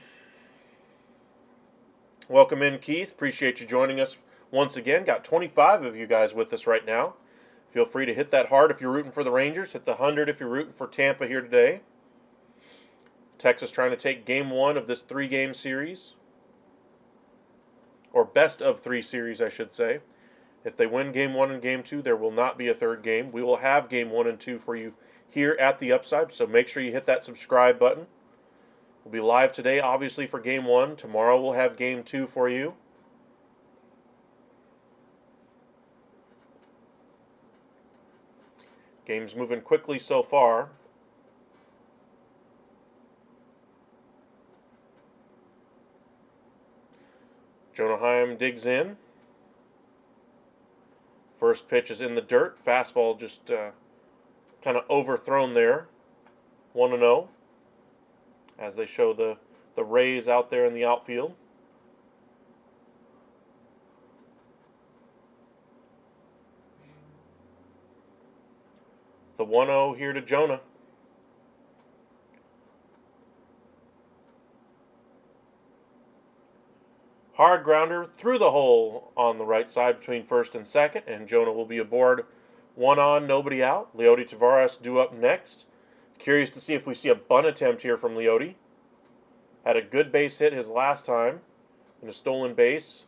Welcome in, Keith. Appreciate you joining us once again. Got 25 of you guys with us right now. Feel free to hit that hard if you're rooting for the Rangers. Hit the 100 if you're rooting for Tampa here today. Texas trying to take Game 1 of this 3-game series. Or best of 3 series, I should say. If they win Game 1 and Game 2, there will not be a third game. We will have Game 1 and 2 for you here at the Upside, so make sure you hit that subscribe button. We'll be live today, obviously, for Game 1. Tomorrow we'll have Game 2 for you. Game's moving quickly so far. Jonah Heim digs in. First pitch is in the dirt. Fastball just kind of overthrown there. 1-0 as they show the Rays out there in the outfield. The 1-0 here to Jonah. Hard grounder through the hole on the right side between first and second, and Jonah will be aboard. 1 on, nobody out. Leody Taveras due up next. Curious to see if we see a bunt attempt here from Leody. Had a good base hit his last time in a stolen base.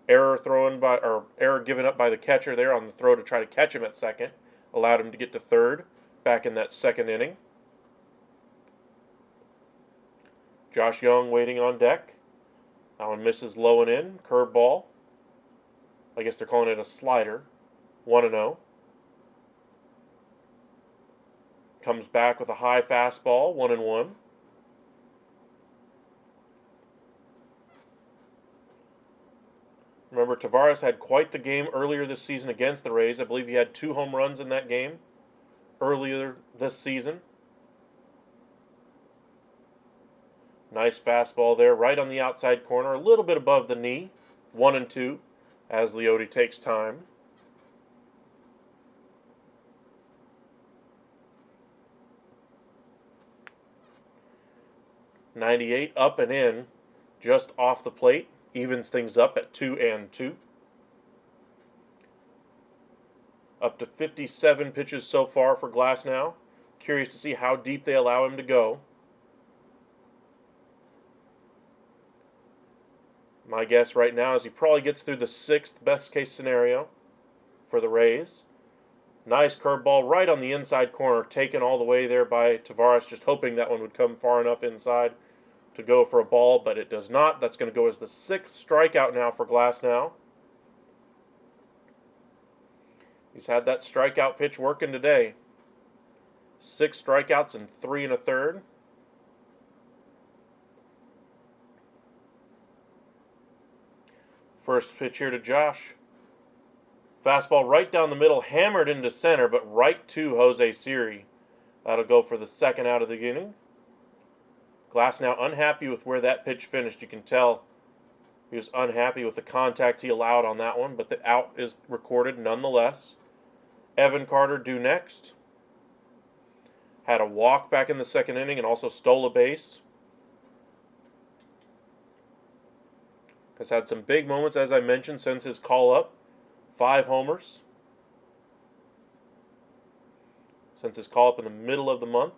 Error given up by the catcher there on the throw to try to catch him at second. Allowed him to get to third back in that second inning. Josh Young waiting on deck. That one misses low and in. Curveball. I guess they're calling it a slider. 1-0. Comes back with a high fastball. 1-1. Remember, Tavares had quite the game earlier this season against the Rays. I believe he had 2 home runs in that game earlier this season. Nice fastball there, right on the outside corner, a little bit above the knee. 1-2 as Leody takes time. .98 up and in, just off the plate. Evens things up at 2-2. Up to 57 pitches so far for Glasnow. Curious to see how deep they allow him to go. My guess right now is he probably gets through the 6th best case scenario for the Rays. Nice curveball right on the inside corner, taken all the way there by Tavares, just hoping that one would come far enough inside to go for a ball, but it does not. That's going to go as the 6th strikeout now for Glasnow. He's had that strikeout pitch working today. 6 strikeouts and 3 1/3. First pitch here to Josh. Fastball right down the middle, hammered into center, but right to Jose Siri. That'll go for the second out of the inning. Glass now unhappy with where that pitch finished. You can tell he was unhappy with the contact he allowed on that one, but the out is recorded nonetheless. Evan Carter due next. Had a walk back in the second inning and also stole a base. Has had some big moments, as I mentioned, since his call-up. 5 homers since his call-up in the middle of the month.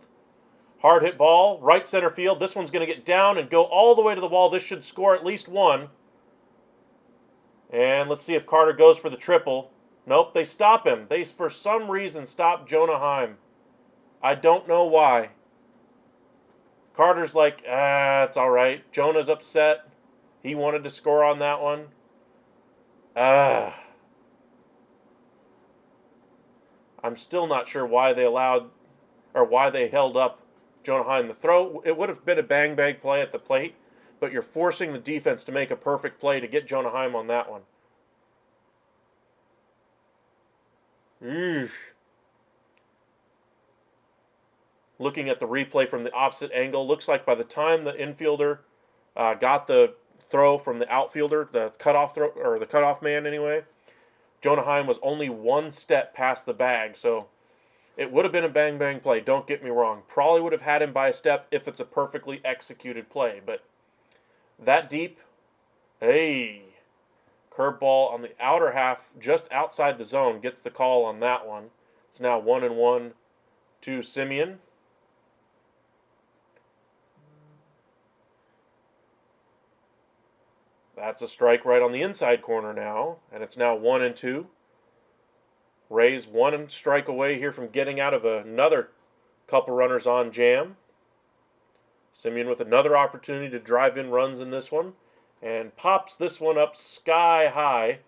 Hard hit ball, right center field. This one's going to get down and go all the way to the wall. This should score at least one. And let's see if Carter goes for the triple. Nope, they stop him. They, for some reason, stop Jonah Heim. I don't know why. Carter's like, it's all right. Jonah's upset. He wanted to score on that one. I'm still not sure why they allowed, or why they held up Jonah Heim. The throw, it would have been a bang-bang play at the plate, but you're forcing the defense to make a perfect play to get Jonah Heim on that one. Looking at the replay from the opposite angle, looks like by the time the infielder got the throw from the outfielder, the cutoff throw, or the cutoff man anyway, Jonah Heim was only one step past the bag, so it would have been a bang-bang play, don't get me wrong. Probably would have had him by a step if it's a perfectly executed play, but that deep, hey, curveball on the outer half, just outside the zone, gets the call on that one. It's now 1-1 to Semien. That's a strike right on the inside corner now, and it's now 1-2. Rays 1 strike away here from getting out of another couple runners on jam. Semien with another opportunity to drive in runs in this one, and pops this one up sky high.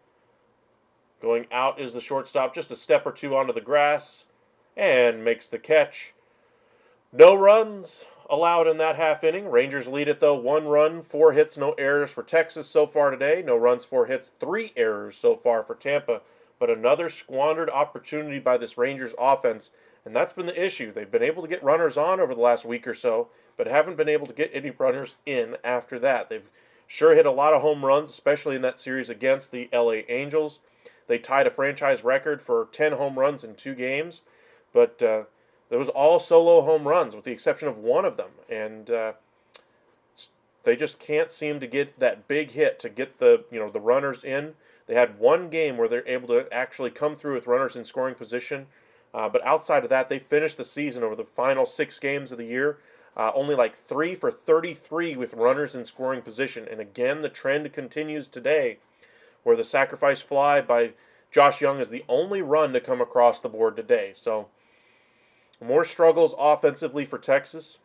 Going out is the shortstop, just a step or two onto the grass, and makes the catch. No runs allowed in that half inning. Rangers lead it though, 1 run, 4 hits, no errors for Texas so far today. No runs, 4 hits, 3 errors so far for Tampa. But another squandered opportunity by this Rangers offense, and that's been the issue. They've been able to get runners on over the last week or so, but haven't been able to get any runners in after that. They've sure hit a lot of home runs, especially in that series against the LA Angels. They tied a franchise record for 10 home runs in 2 games, but there was all solo home runs with the exception of one of them, and they just can't seem to get that big hit to get the runners in. They had one game where they're able to actually come through with runners in scoring position, but outside of that, they finished the season over the final 6 games of the year only like 3 for 33 with runners in scoring position. And again, the trend continues today, where the sacrifice fly by Josh Young is the only run to come across the board today. So more struggles offensively for Texas.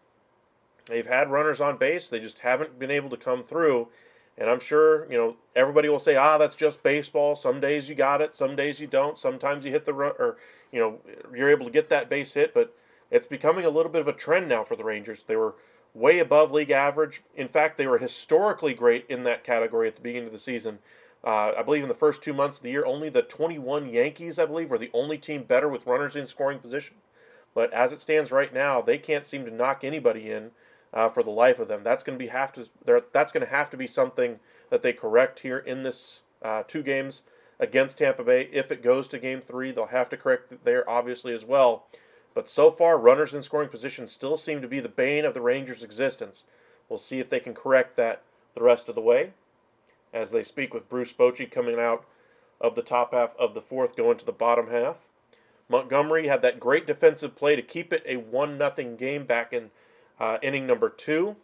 They've had runners on base. They just haven't been able to come through. And I'm sure, everybody will say, that's just baseball. Some days you got it, some days you don't. Sometimes you hit the run, or, you're able to get that base hit. But it's becoming a little bit of a trend now for the Rangers. They were way above league average. In fact, they were historically great in that category at the beginning of the season. I believe in the first 2 months of the year, only the 21 Yankees, I believe, were the only team better with runners in scoring position. But as it stands right now, they can't seem to knock anybody in for the life of them. That's going to have to be something that they correct here in this 2 games against Tampa Bay. If it goes to Game 3, they'll have to correct it there, obviously, as well. But so far, runners in scoring position still seem to be the bane of the Rangers' existence. We'll see if they can correct that the rest of the way, as they speak with Bruce Bochy coming out of the top half of the 4th, going to the bottom half. Montgomery had that great defensive play to keep it a 1-0 game back in inning number 2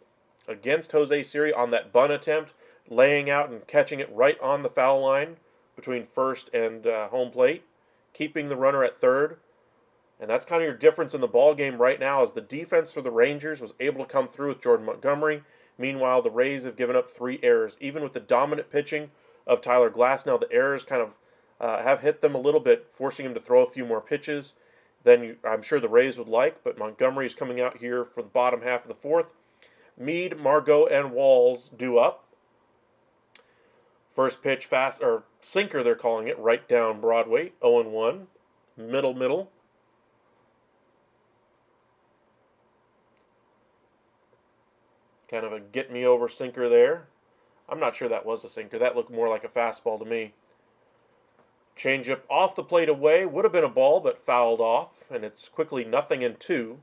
against Jose Siri on that bunt attempt, laying out and catching it right on the foul line between first and home plate, keeping the runner at third. And that's kind of your difference in the ball game right now, as the defense for the Rangers was able to come through with Jordan Montgomery. Meanwhile, the Rays have given up 3 errors. Even with the dominant pitching of Tyler Glasnow, the errors kind of have hit them a little bit, forcing him to throw a few more pitches than I'm sure the Rays would like. But Montgomery is coming out here for the bottom half of the 4th. Meade, Margot, and Walls due up. First pitch fast or sinker, they're calling it, right down Broadway. 0-1. Middle. Kind of a get me over sinker there. I'm not sure that was a sinker. That looked more like a fastball to me. Changeup off the plate away. Would have been a ball, but fouled off. And it's quickly 0-2.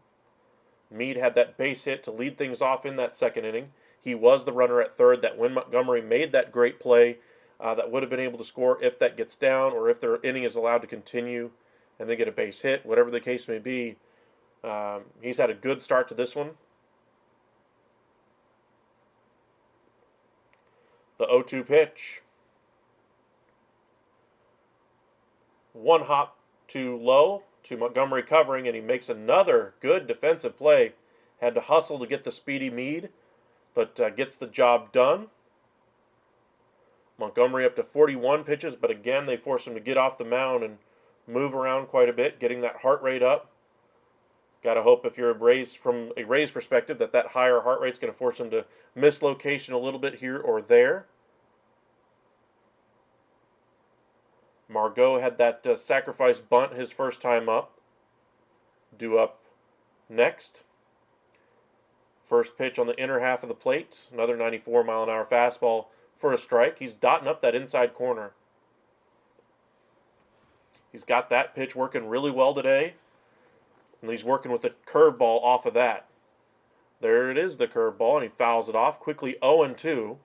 Meade had that base hit to lead things off in that second inning. He was the runner at third. That when Montgomery made that great play, that would have been able to score if that gets down or if their inning is allowed to continue and they get a base hit, whatever the case may be. He's had a good start to this one. The 0-2 pitch. One hop too low to Montgomery covering, and he makes another good defensive play. Had to hustle to get the speedy Meade, but gets the job done. Montgomery up to 41 pitches, but again they force him to get off the mound and move around quite a bit, getting that heart rate up. Got to hope if you're from a Rays perspective that higher heart rate is going to force him to miss location a little bit here or there. Margot had that sacrifice bunt his first time up. Due up next. First pitch on the inner half of the plate. Another 94-mile-an-hour fastball for a strike. He's dotting up that inside corner. He's got that pitch working really well today. And he's working with a curveball off of that. There it is, the curveball, and he fouls it off. Quickly 0-2.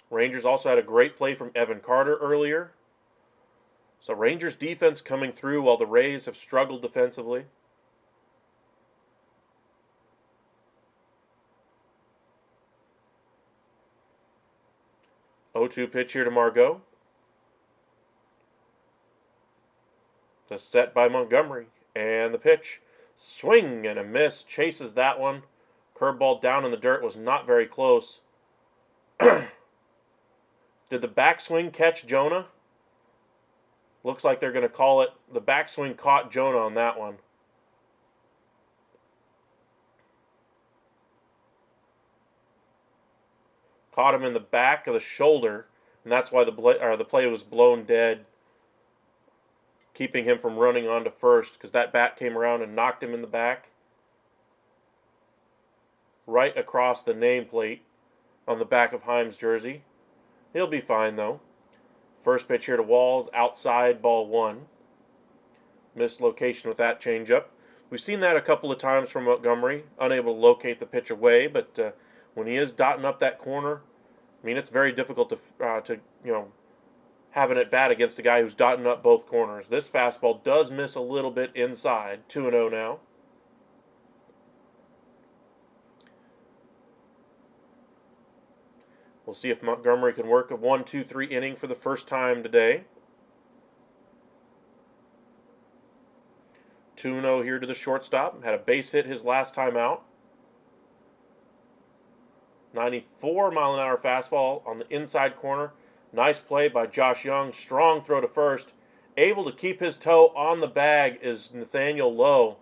Rangers also had a great play from Evan Carter earlier. So Rangers defense coming through while the Rays have struggled defensively. Oh, 0-2 pitch here to Margot. The set by Montgomery. And the pitch. Swing and a miss. Chases that one. Curveball down in the dirt. Was not very close. Did the backswing catch Jonah? Looks like they're going to call it. The backswing caught Jonah on that one. Caught him in the back of the shoulder, and that's why the play was blown dead, keeping him from running on to first because that bat came around and knocked him in the back. Right across the nameplate on the back of Heim's jersey. He'll be fine, though. First pitch here to Walls, outside, ball 1. Missed location with that changeup. We've seen that a couple of times from Montgomery, unable to locate the pitch away, but when he is dotting up that corner, I mean, it's very difficult to have an at-bat against a guy who's dotting up both corners. This fastball does miss a little bit inside, 2-0 now. We'll see if Montgomery can work a 1-2-3 inning for the first time today. 2-0 here to the shortstop. Had a base hit his last time out. 94-mile-an-hour fastball on the inside corner. Nice play by Josh Young. Strong throw to first. Able to keep his toe on the bag is Nathaniel Lowe.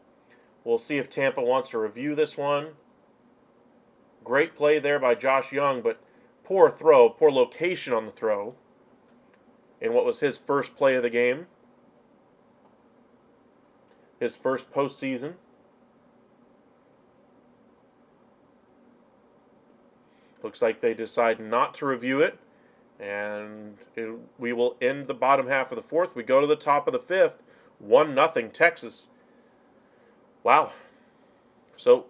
We'll see if Tampa wants to review this one. Great play there by Josh Young, but poor throw, poor location on the throw in what was his first play of the game. His first postseason. Looks like they decide not to review it. And we will end the bottom half of the fourth. We go to the top of the fifth. 1-0 Texas. Wow. So,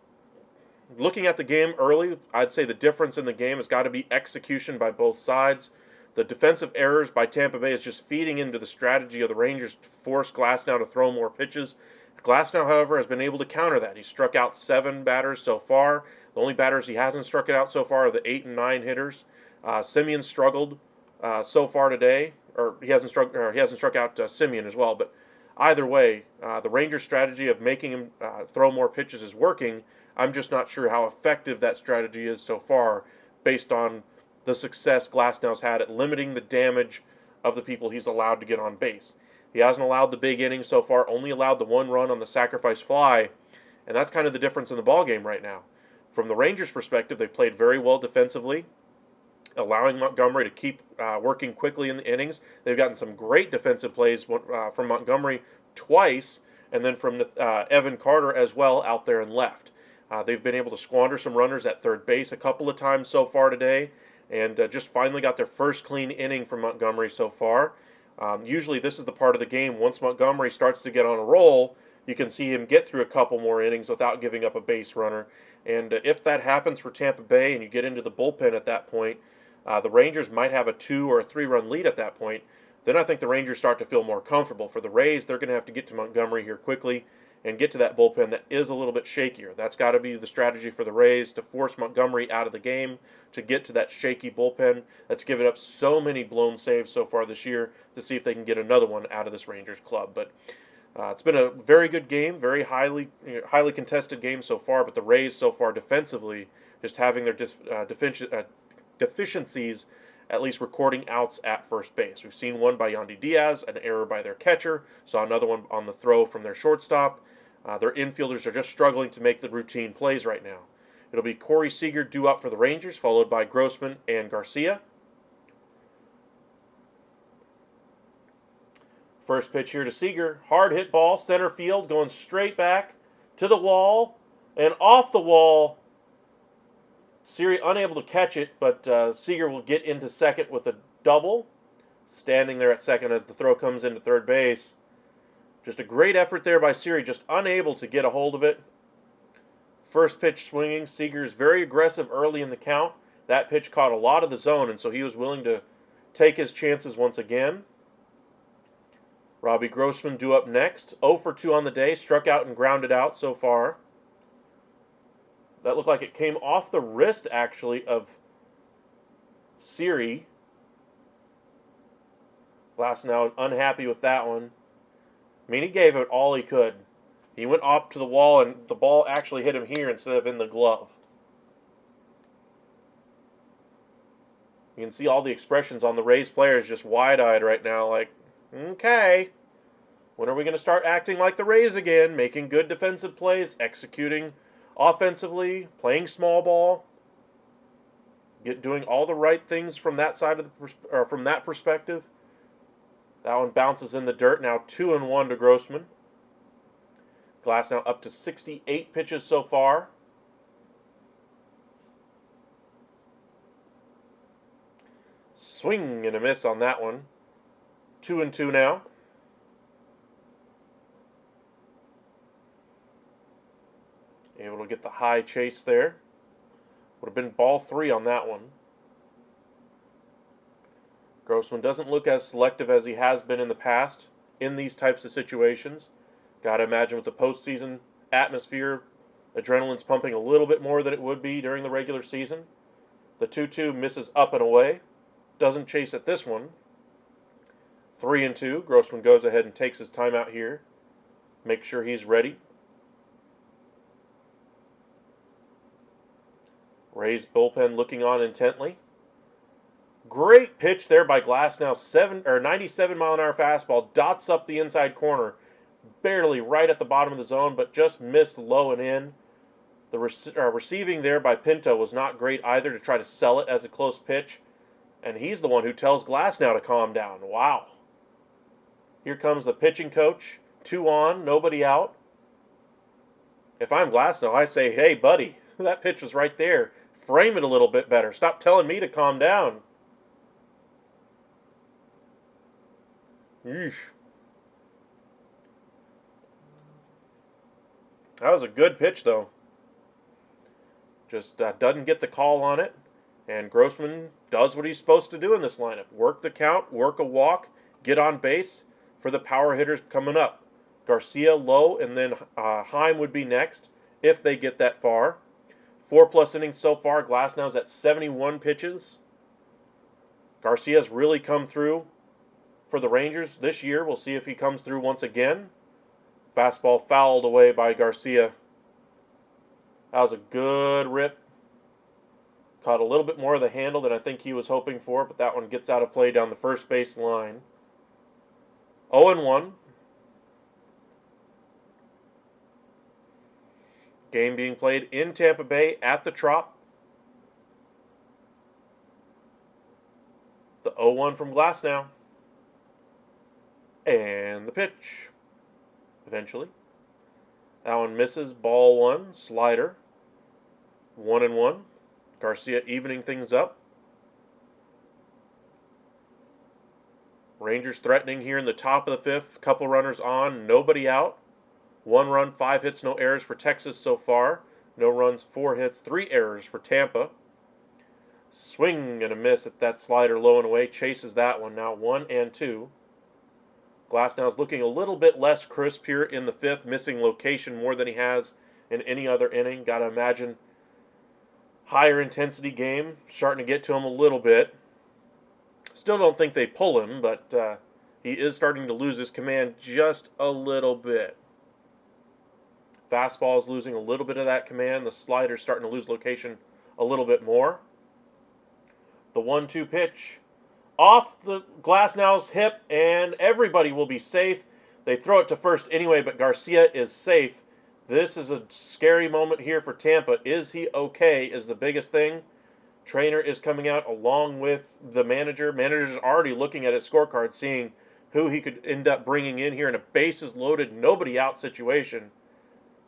looking at the game early, I'd say the difference in the game has got to be execution by both sides. The defensive errors by Tampa Bay is just feeding into the strategy of the Rangers to force Glasnow to throw more pitches. Glasnow, however, has been able to counter that. He's struck out 7 batters so far. The only batters he hasn't struck out so far are the 8 and 9 hitters. Simeon struggled so far today, or he hasn't struck out Simeon as well. But either way, the Rangers' strategy of making him throw more pitches is working. I'm just not sure how effective that strategy is so far, based on the success Glasnow's had at limiting the damage of the people he's allowed to get on base. He hasn't allowed the big innings so far, only allowed the 1 run on the sacrifice fly, and that's kind of the difference in the ballgame right now. From the Rangers' perspective, they played very well defensively, allowing Montgomery to keep working quickly in the innings. They've gotten some great defensive plays from Montgomery twice, and then from Evan Carter as well out there and left. They've been able to squander some runners at third base a couple of times so far today, and just finally got their first clean inning from Montgomery so far. Usually this is the part of the game, once Montgomery starts to get on a roll, you can see him get through a couple more innings without giving up a base runner. And if that happens for Tampa Bay and you get into the bullpen at that point, the Rangers might have a 2 or a 3-run lead at that point. Then I think the Rangers start to feel more comfortable. For the Rays, they're going to have to get to Montgomery here quickly and get to that bullpen that is a little bit shakier. That's got to be the strategy for the Rays, to force Montgomery out of the game, to get to that shaky bullpen that's given up so many blown saves so far this year, to see if they can get another one out of this Rangers club. But it's been a very good game, very highly contested game so far, but the Rays so far defensively just having their deficiencies, at least recording outs at first base. We've seen one by Yandy Diaz, an error by their catcher, saw another one on the throw from their shortstop. Their infielders are just struggling to make the routine plays right now. It'll be Corey Seager due up for the Rangers, followed by Grossman and Garcia. First pitch here to Seager. Hard hit ball, center field, going straight back to the wall and off the wall. Siri unable to catch it, but Seager will get into second with a double. Standing there at second as the throw comes into third base. Just a great effort there by Siri, just unable to get a hold of it. First pitch swinging. Seager's very aggressive early in the count. That pitch caught a lot of the zone, and so he was willing to take his chances once again. Robbie Grossman due up next. 0 for 2 on the day, struck out and grounded out so far. That looked like it came off the wrist, actually, of Siri. Glasnow unhappy with that one. I mean, he gave it all he could. He went up to the wall, and the ball actually hit him here instead of in the glove. You can see all the expressions on the Rays players just wide-eyed right now, like, okay, when are we going to start acting like the Rays again, making good defensive plays, executing offensively, playing small ball, doing all the right things from that side of from that perspective. That one bounces in the dirt. Now 2-1 to Grossman. Glasnow up to 68 pitches so far. Swing and a miss on that one. 2-2 now. Able to get the high chase there. Would have been ball 3 on that one. Grossman doesn't look as selective as he has been in the past in these types of situations. Got to imagine with the postseason atmosphere, adrenaline's pumping a little bit more than it would be during the regular season. The 2-2 misses up and away. Doesn't chase at this one. 3-2. Grossman goes ahead and takes his time out here. Make sure he's ready. Rays bullpen looking on intently. Great pitch there by Glasnow. 97-mile-an-hour fastball dots up the inside corner, barely right at the bottom of the zone, but just missed low and in. The receiving there by Pinto was not great either, to try to sell it as a close pitch, and he's the one who tells Glasnow to calm down. Wow. Here comes the pitching coach. 2 on, nobody out. If I'm Glasnow, I say, hey, buddy, that pitch was right there. Frame it a little bit better. Stop telling me to calm down. Yeesh. That was a good pitch, though. Just doesn't get the call on it. And Grossman does what he's supposed to do in this lineup. Work the count, work a walk, get on base for the power hitters coming up. Garcia low, and then Heim would be next if they get that far. 4+ innings so far. Glasnow's at 71 pitches. Garcia's really come through for the Rangers this year. We'll see if he comes through once again. Fastball fouled away by Garcia. That was a good rip. Caught a little bit more of the handle than I think he was hoping for, but that one gets out of play down the first base line. 0-1. Game being played in Tampa Bay at the Trop. The 0-1 from Glasnow. And the pitch. Eventually. That one misses. Ball 1. Slider. 1-1. Garcia evening things up. Rangers threatening here in the top of the fifth. Couple runners on. Nobody out. 1 run, 5 hits, no errors for Texas so far. No runs, 4 hits, 3 errors for Tampa. Swing and a miss at that slider low and away. Chases that one now 1-2. Glasnow's looking a little bit less crisp here in the fifth. Missing location more than he has in any other inning. Got to imagine higher intensity game. Starting to get to him a little bit. Still don't think they pull him, but he is starting to lose his command just a little bit. Fastball is losing a little bit of that command. The slider's starting to lose location a little bit more. The 1-2 pitch. Off the Glasnow's hip, and everybody will be safe. They throw it to first anyway, but Garcia is safe. This is a scary moment here for Tampa. Is he okay is the biggest thing. Trainer is coming out along with the manager. Manager's already looking at his scorecard, seeing who he could end up bringing in here in a bases loaded, nobody out situation.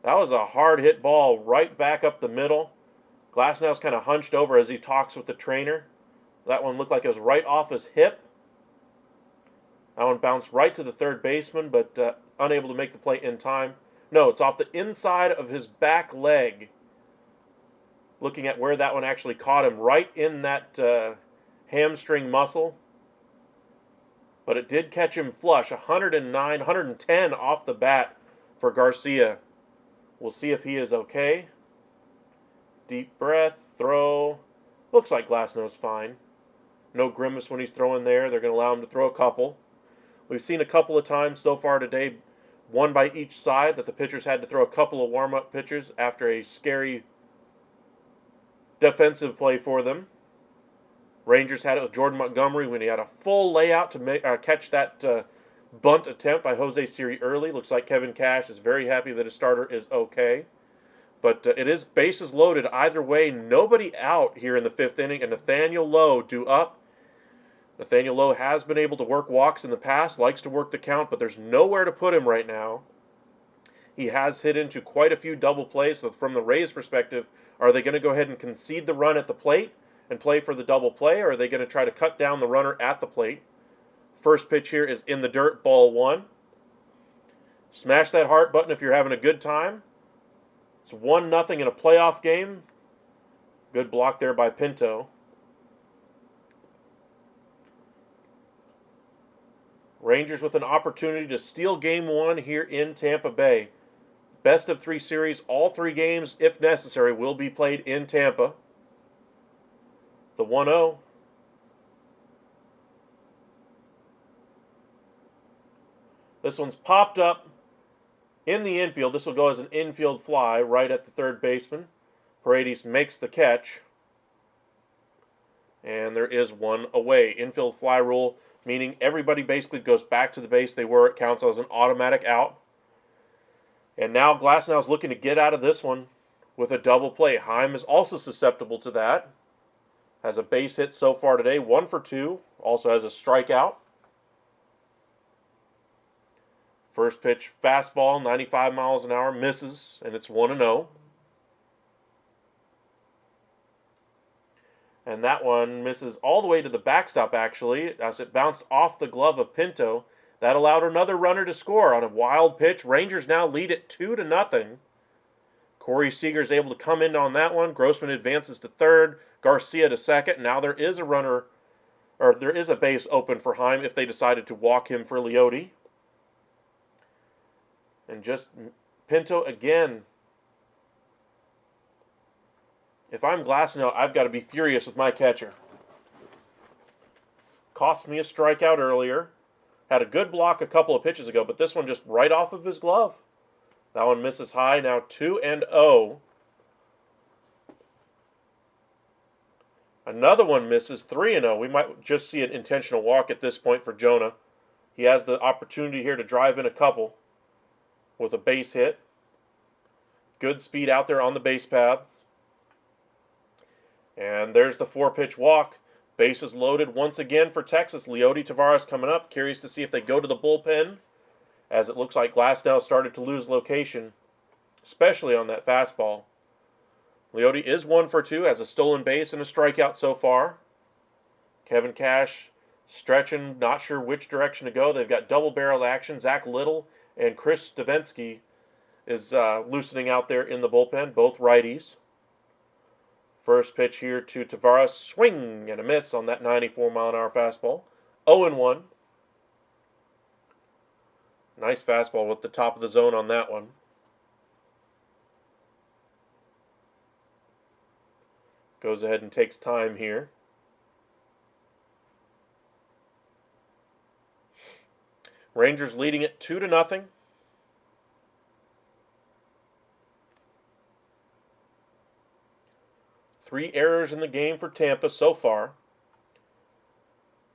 That was a hard hit ball right back up the middle. Glasnow's kind of hunched over as he talks with the trainer. That one looked like it was right off his hip. That one bounced right to the third baseman, but unable to make the play in time. No, it's off the inside of his back leg. Looking at where that one actually caught him, right in that hamstring muscle. But it did catch him flush. 109, 110 off the bat for Garcia. We'll see if he is okay. Deep breath, throw. Looks like Glasnow's fine. No grimace when he's throwing there. They're going to allow him to throw a couple. We've seen a couple of times so far today, one by each side, that the pitchers had to throw a couple of warm-up pitches after a scary defensive play for them. Rangers had it with Jordan Montgomery when he had a full layout to catch that bunt attempt by Jose Siri early. Looks like Kevin Cash is very happy that his starter is okay. But it is bases loaded either way. Nobody out here in the fifth inning, and Nathaniel Lowe due up. Nathaniel Lowe has been able to work walks in the past, likes to work the count, but there's nowhere to put him right now. He has hit into quite a few double plays, so from the Rays' perspective, are they going to go ahead and concede the run at the plate and play for the double play, or are they going to try to cut down the runner at the plate? First pitch here is in the dirt, ball 1. Smash that heart button if you're having a good time. It's 1-0 in a playoff game. Good block there by Pinto. Rangers with an opportunity to steal game 1 here in Tampa Bay. Best of 3 series, all 3 games, if necessary, will be played in Tampa. The 1-0. This one's popped up in the infield. This will go as an infield fly right at the third baseman. Paredes makes the catch. And there is one away. Infield fly rule, meaning everybody basically goes back to the base they were. It counts as an automatic out. And now Glasnow's looking to get out of this one with a double play. Heim is also susceptible to that. Has a base hit so far today, 1 for 2. Also has a strikeout. First pitch, fastball, 95 miles an hour, misses, and it's 1-0. And that one misses all the way to the backstop, actually, as it bounced off the glove of Pinto. That allowed another runner to score on a wild pitch. Rangers now lead it 2-0. Corey Seager is able to come in on that one. Grossman advances to third, Garcia to second. Now there is a runner, or there is a base open for Heim if they decided to walk him for Leote. And just Pinto again. If I'm Glasnow, I've got to be furious with my catcher. Cost me a strikeout earlier. Had a good block a couple of pitches ago, but this one just right off of his glove. That one misses high, now 2-0. Another one misses, 3-0. We might just see an intentional walk at this point for Jonah. He has the opportunity here to drive in a couple with a base hit. Good speed out there on the base paths. And there's the 4-pitch walk. Bases loaded once again for Texas. Leody Taveras coming up. Curious to see if they go to the bullpen, as it looks like Glasnow started to lose location, especially on that fastball. Leody is 1 for 2, has a stolen base and a strikeout so far. Kevin Cash stretching, not sure which direction to go. They've got double-barreled action. Zach Little and Chris Stavensky is loosening out there in the bullpen, both righties. First pitch here to Taveras, swing and a miss on that 94-mile-an-hour fastball. 0-1. Nice fastball with the top of the zone on that one. Goes ahead and takes time here. Rangers leading it 2-0. Three errors in the game for Tampa so far.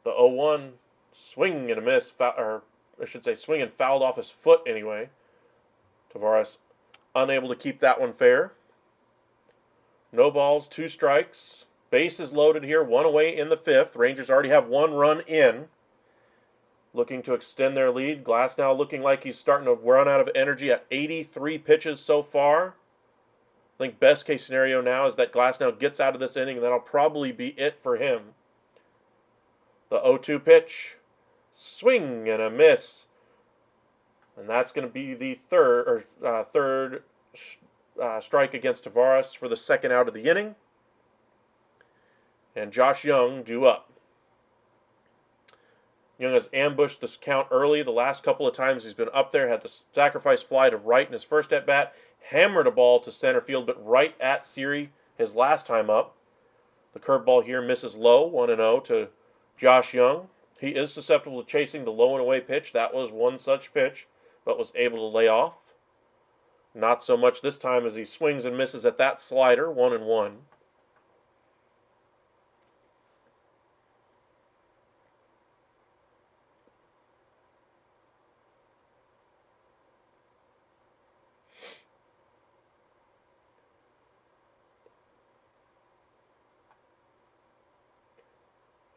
The 0-1 swing and a miss, or I should say swing and fouled off his foot anyway. Taveras unable to keep that one fair. No balls, 2 strikes. Bases loaded here, 1 away in the 5th. Rangers already have 1 run in. Looking to extend their lead. Glasnow looking like he's starting to run out of energy at 83 pitches so far. I think best case scenario now is that Glasnow gets out of this inning, and that'll probably be it for him. The 0-2 pitch. Swing and a miss. And that's going to be the third strike against Taveras for the second out of the inning. And Josh Young due up. Young has ambushed this count early. The last couple of times he's been up there, had the sacrifice fly to right in his first at-bat, hammered a ball to center field, but right at Siri his last time up. The curveball here misses low, 1-0 to Josh Young. He is susceptible to chasing the low and away pitch. That was one such pitch, but was able to lay off. Not so much this time as he swings and misses at that slider, 1-1.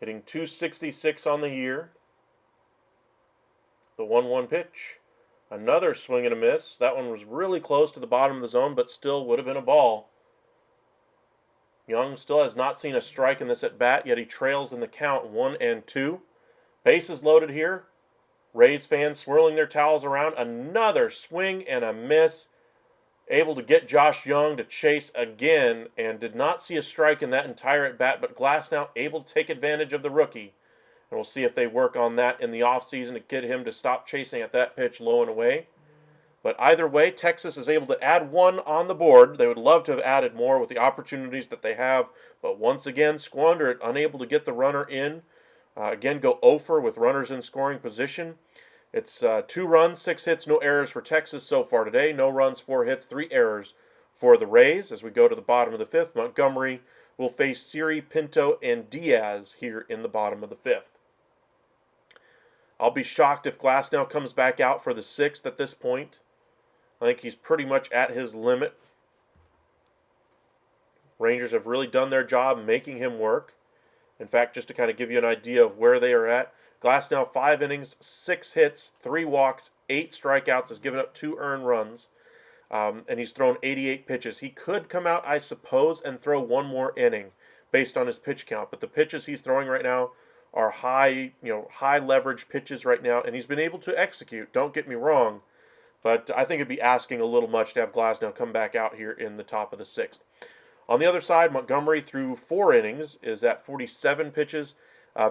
Hitting .266 on the year. The 1-1 pitch. Another swing and a miss. That one was really close to the bottom of the zone, but still would have been a ball. Young still has not seen a strike in this at-bat, yet he trails in the count 1-2. Bases loaded here. Rays fans swirling their towels around. Another swing and a miss. Able to get Josh Young to chase again, and did not see a strike in that entire at-bat, but Glasnow able to take advantage of the rookie. And we'll see if they work on that in the offseason to get him to stop chasing at that pitch low and away. But either way, Texas is able to add 1 on the board. They would love to have added more with the opportunities that they have, but once again, squander it, unable to get the runner in. Again, go 0 with runners in scoring position. It's 2 runs, 6 hits, no errors for Texas so far today. No runs, 4 hits, 3 errors for the Rays. As we go to the bottom of the 5th, Montgomery will face Siri, Pinto, and Diaz here in the bottom of the 5th. I'll be shocked if Glasnow comes back out for the 6th at this point. I think he's pretty much at his limit. Rangers have really done their job making him work. In fact, just to kind of give you an idea of where they are at, Glasnow 5 innings, 6 hits, 3 walks, 8 strikeouts, has given up 2 earned runs, and he's thrown 88 pitches. He could come out, I suppose, and throw 1 more inning based on his pitch count, but the pitches he's throwing right now are high leverage pitches right now, and he's been able to execute. Don't get me wrong, but I think it'd be asking a little much to have Glasnow come back out here in the top of the 6th. On the other side, Montgomery through 4 innings is at 47 pitches.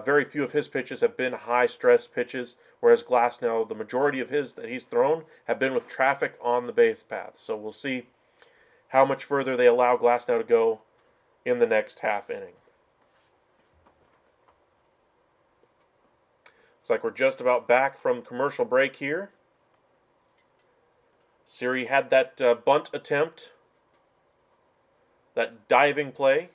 Very few of his pitches have been high-stress pitches, whereas Glasnow, the majority of his that he's thrown have been with traffic on the base path. So we'll see how much further they allow Glasnow to go in the next half inning. Looks like we're just about back from commercial break here. Siri had that bunt attempt, that diving play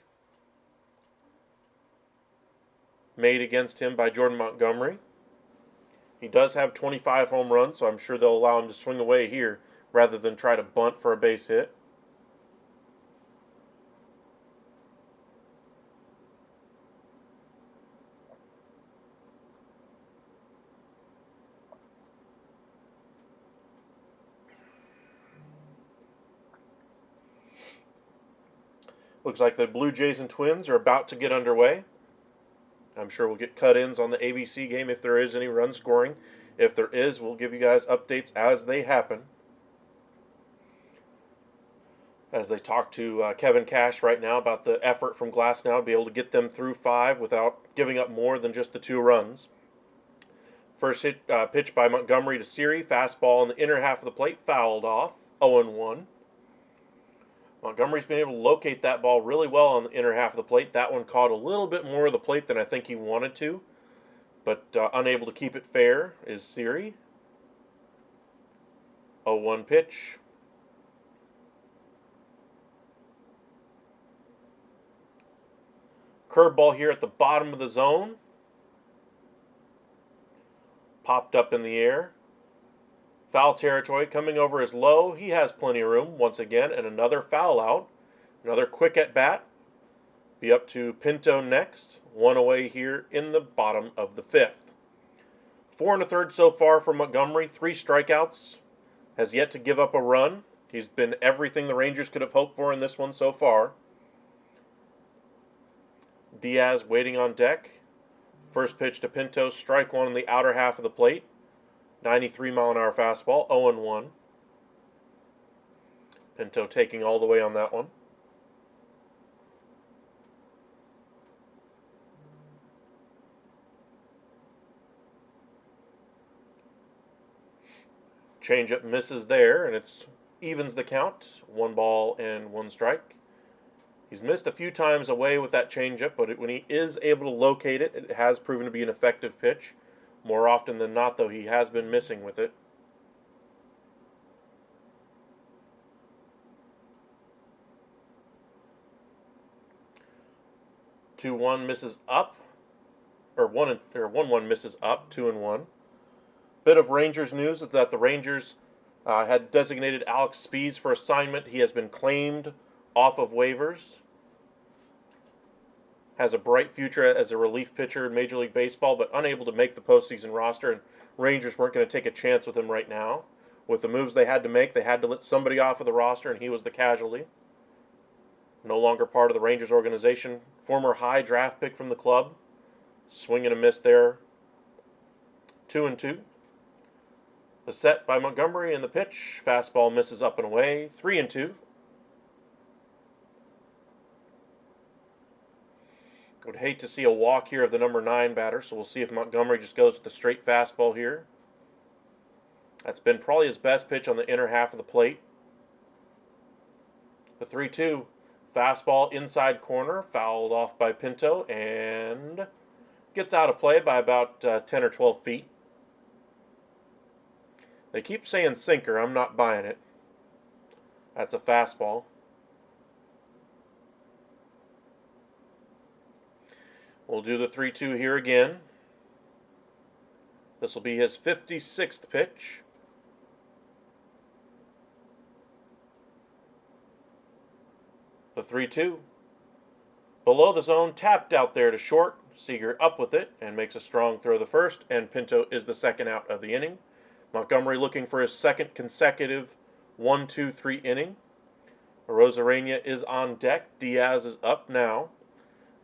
made against him by Jordan Montgomery. He does have 25 home runs, so I'm sure they'll allow him to swing away here rather than try to bunt for a base hit. Looks like the Blue Jays and Twins are about to get underway. I'm sure we'll get cut-ins on the ABC game if there is any run scoring. If there is, we'll give you guys updates as they happen. As they talk to Kevin Cash right now about the effort from Glasnow to be able to get them through 5 without giving up more than just the 2 runs. First pitch by Montgomery to Siri. Fastball in the inner half of the plate. Fouled off. 0-1. Montgomery's been able to locate that ball really well on the inner half of the plate. That one caught a little bit more of the plate than I think he wanted to. But unable to keep it fair is Siri. 0-1 pitch. Curveball here at the bottom of the zone. Popped up in the air. Foul territory coming over is low. He has plenty of room once again, and another foul out. Another quick at bat. Be up to Pinto next. 1 away here in the bottom of the 5th. 4 1/3 so far for Montgomery. 3 strikeouts. Has yet to give up a run. He's been everything the Rangers could have hoped for in this one so far. Diaz waiting on deck. First pitch to Pinto. Strike 1 in the outer half of the plate. 93-mile-an-hour fastball. 0-1. Pinto taking all the way on that one. Changeup misses there, and it evens the count. 1 ball and 1 strike. He's missed a few times away with that changeup, but when he is able to locate it, it has proven to be an effective pitch. More often than not, though, he has been missing with it. Two one misses up, or 1-1 misses up. 2-1. Bit of Rangers news is that the Rangers had designated Alex Spees for assignment. He has been claimed off of waivers. Has a bright future as a relief pitcher in Major League Baseball, but unable to make the postseason roster, and Rangers weren't going to take a chance with him right now. With the moves they had to make, they had to let somebody off of the roster, and he was the casualty. No longer part of the Rangers organization. Former high draft pick from the club. Swing and a miss there. 2-2. The set by Montgomery and the pitch. Fastball misses up and away. 3-2. Would hate to see a walk here of the number 9 batter, so we'll see if Montgomery just goes with the straight fastball here. That's been probably his best pitch on the inner half of the plate. The 3-2 fastball inside corner, fouled off by Pinto, and gets out of play by about 10 or 12 feet. They keep saying sinker. I'm not buying it. That's a fastball. We'll do the 3-2 here again. This will be his 56th pitch. The 3-2. Below the zone, tapped out there to short. Seager up with it and makes a strong throw to first, and Pinto is the second out of the inning. Montgomery looking for his second consecutive 1-2-3 inning. Arozarena is on deck. Diaz is up now.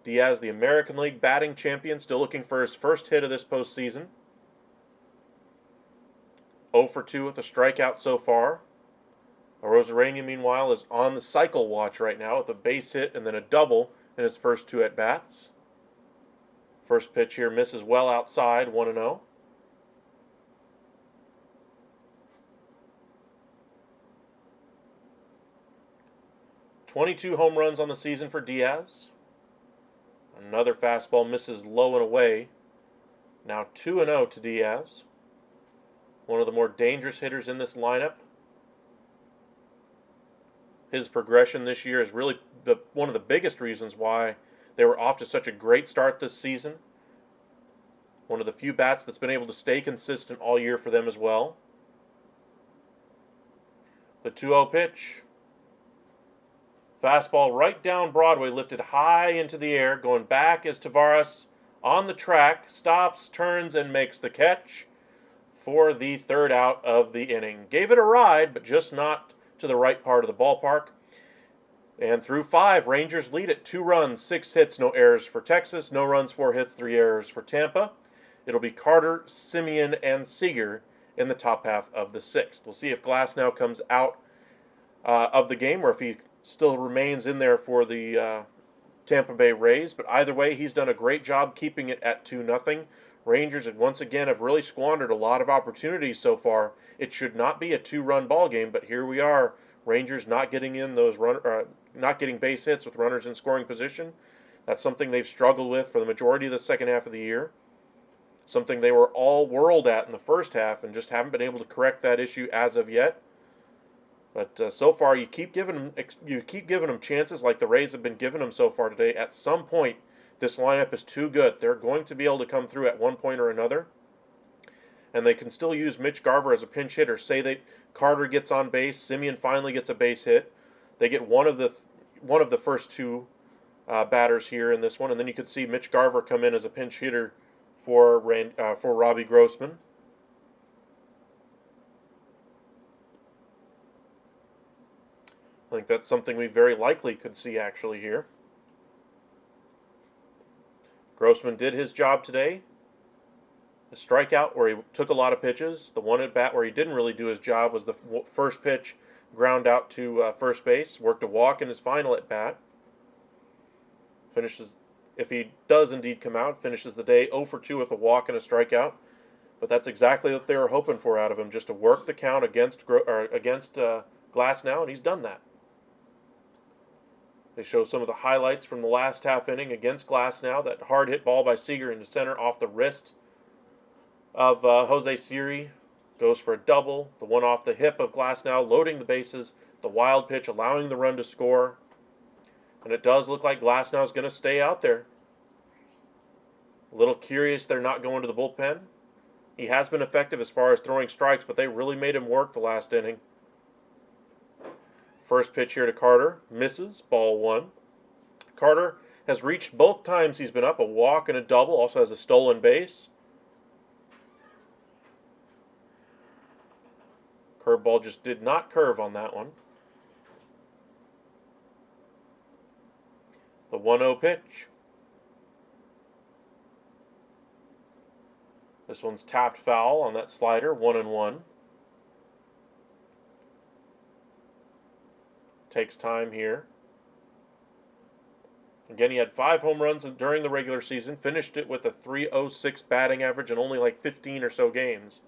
Diaz, the American League batting champion, still looking for his first hit of this postseason. 0 for 2 with a strikeout so far. Arozarena, meanwhile, is on the cycle watch right now with a base hit and then a double in his first 2 at-bats. First pitch here misses well outside, 1-0. "22 home runs on the season for Diaz. Another fastball misses low and away. Now 2-0 to Diaz. One of the more dangerous hitters in this lineup. His progression this year is really one of the biggest reasons why they were off to such a great start this season. One of the few bats that's been able to stay consistent all year for them as well. The 2-0 pitch. Fastball right down Broadway, lifted high into the air. Going back is Tavares on the track. Stops, turns, and makes the catch for the 3rd out of the inning. Gave it a ride, but just not to the right part of the ballpark. And through 5, Rangers lead it 2 runs, 6 hits, no errors for Texas, no runs, 4 hits, 3 errors for Tampa. It'll be Carter, Semien, and Seager in the top half of the 6th. We'll see if Glasnow comes out of the game or if he still remains in there for the Tampa Bay Rays. But either way, he's done a great job keeping it at 2-0. Rangers once again have really squandered a lot of opportunities so far. It should not be a 2-run ball game, but here we are. Rangers not getting in those not getting base hits with runners in scoring position. That's something they've struggled with for the majority of the second half of the year. Something they were all whirled at in the first half and just haven't been able to correct that issue as of yet. But so far, you keep giving them chances like the Rays have been giving them so far today. At some point, this lineup is too good. They're going to be able to come through at one point or another. And they can still use Mitch Garver as a pinch hitter. Say that Carter gets on base, Semien finally gets a base hit. They get one of the first 2 batters here in this one, and then you could see Mitch Garver come in as a pinch hitter for Robbie Grossman. I think that's something we very likely could see actually here. Grossman did his job today. The strikeout where he took a lot of pitches. The one at bat where he didn't really do his job was the first pitch ground out to first base. Worked a walk in his final at bat. Finishes, if he does indeed come out, finishes the day 0 for 2 with a walk and a strikeout. But that's exactly what they were hoping for out of him, just to work the count against Glasnow, and he's done that. They show some of the highlights from the last half inning against Glasnow. That hard hit ball by Seager into center off the wrist of Jose Siri goes for a double. The one off the hip of Glasnow, loading the bases. The wild pitch, allowing the run to score. And it does look like Glasnow is going to stay out there. A little curious they're not going to the bullpen. He has been effective as far as throwing strikes, but they really made him work the last inning. First pitch here to Carter. Misses. Ball 1. Carter has reached both times he's been up, a walk and a double. Also has a stolen base. Curveball just did not curve on that one. The 1-0 pitch. This one's tapped foul on that slider, 1-1. Takes time here. Again, he had 5 home runs during the regular season, finished it with a .306 batting average in only like 15 or so games.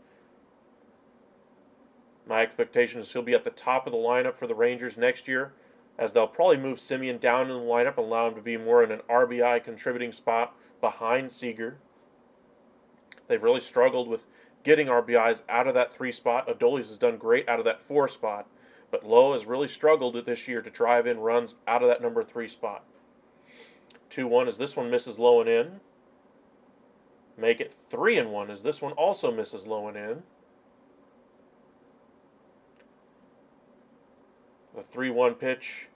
My expectation is he'll be at the top of the lineup for the Rangers next year, as they'll probably move Semien down in the lineup and allow him to be more in an RBI contributing spot behind Seager. They've really struggled with getting RBIs out of that 3 spot. Adolis has done great out of that 4 spot, but Lowe has really struggled this year to drive in runs out of that number 3 spot. 2-1 as this one misses low and in. Make it 3-1 as this one also misses low and in. The 3-1 pitch.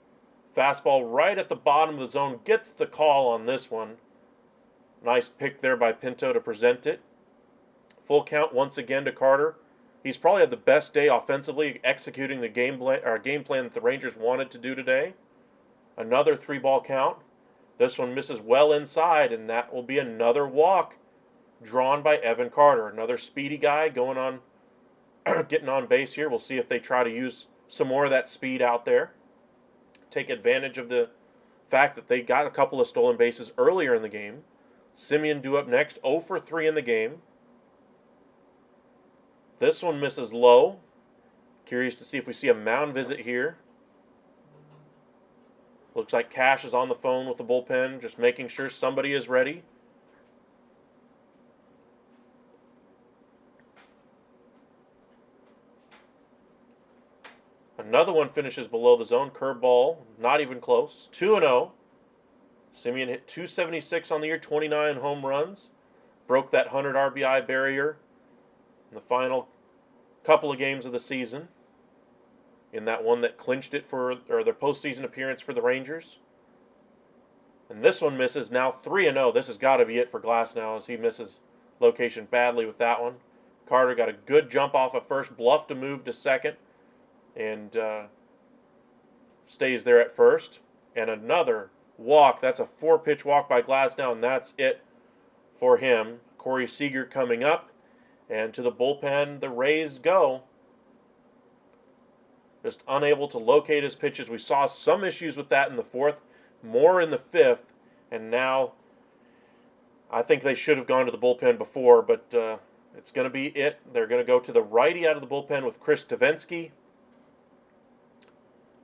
Fastball right at the bottom of the zone. Gets the call on this one. Nice pick there by Pinto to present it. Full count once again to Carter. He's probably had the best day offensively executing the game plan that the Rangers wanted to do today. Another 3-ball count. This one misses well inside, and that will be another walk drawn by Evan Carter. Another speedy guy going on, getting on base here. We'll see if they try to use some more of that speed out there. Take advantage of the fact that they got a couple of stolen bases earlier in the game. Semien due up next, 0 for 3 in the game. This one misses low. Curious to see if we see a mound visit here. Looks like Cash is on the phone with the bullpen, just making sure somebody is ready. Another one finishes below the zone. Curveball, not even close. 2-0. Semien hit .276 on the year, 29 home runs. Broke that 100 RBI barrier in the final couple of games of the season. In that one that clinched it for their postseason appearance for the Rangers. And this one misses. Now 3-0. This has got to be it for Glasnow as he misses location badly with that one. Carter got a good jump off of first, bluffed to move to second, and stays there at first. And another walk. That's a 4-pitch walk by Glasnow, and that's it for him. Corey Seager coming up. And to the bullpen, the Rays go. Just unable to locate his pitches. We saw some issues with that in the 4th, more in the 5th, and now I think they should have gone to the bullpen before, but it's going to be it. They're going to go to the righty out of the bullpen with Chris Davinsky.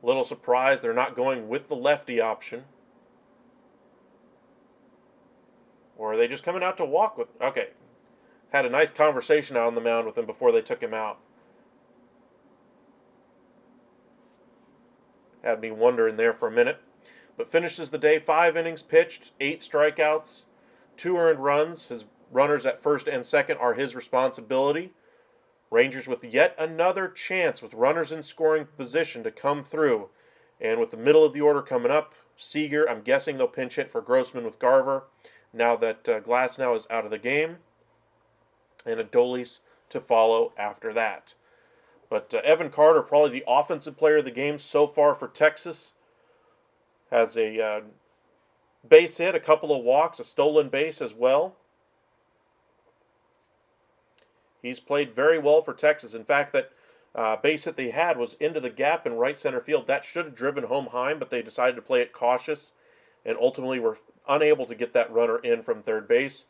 A little surprised they're not going with the lefty option. Or are they just coming out to walk with... Okay. Had a nice conversation out on the mound with him before they took him out. Had me wondering there for a minute. But finishes the day, 5 innings pitched, 8 strikeouts, 2 earned runs. His runners at first and second are his responsibility. Rangers with yet another chance with runners in scoring position to come through. And with the middle of the order coming up, Seager, I'm guessing they'll pinch hit for Grossman with Garver now that Glasnow is out of the game. And Adolis to follow after that. But Evan Carter, probably the offensive player of the game so far for Texas, has a base hit, a couple of walks, a stolen base as well. He's played very well for Texas. In fact, that base hit they had was into the gap in right center field. That should have driven home Heim, but they decided to play it cautious and ultimately were unable to get that runner in from third base.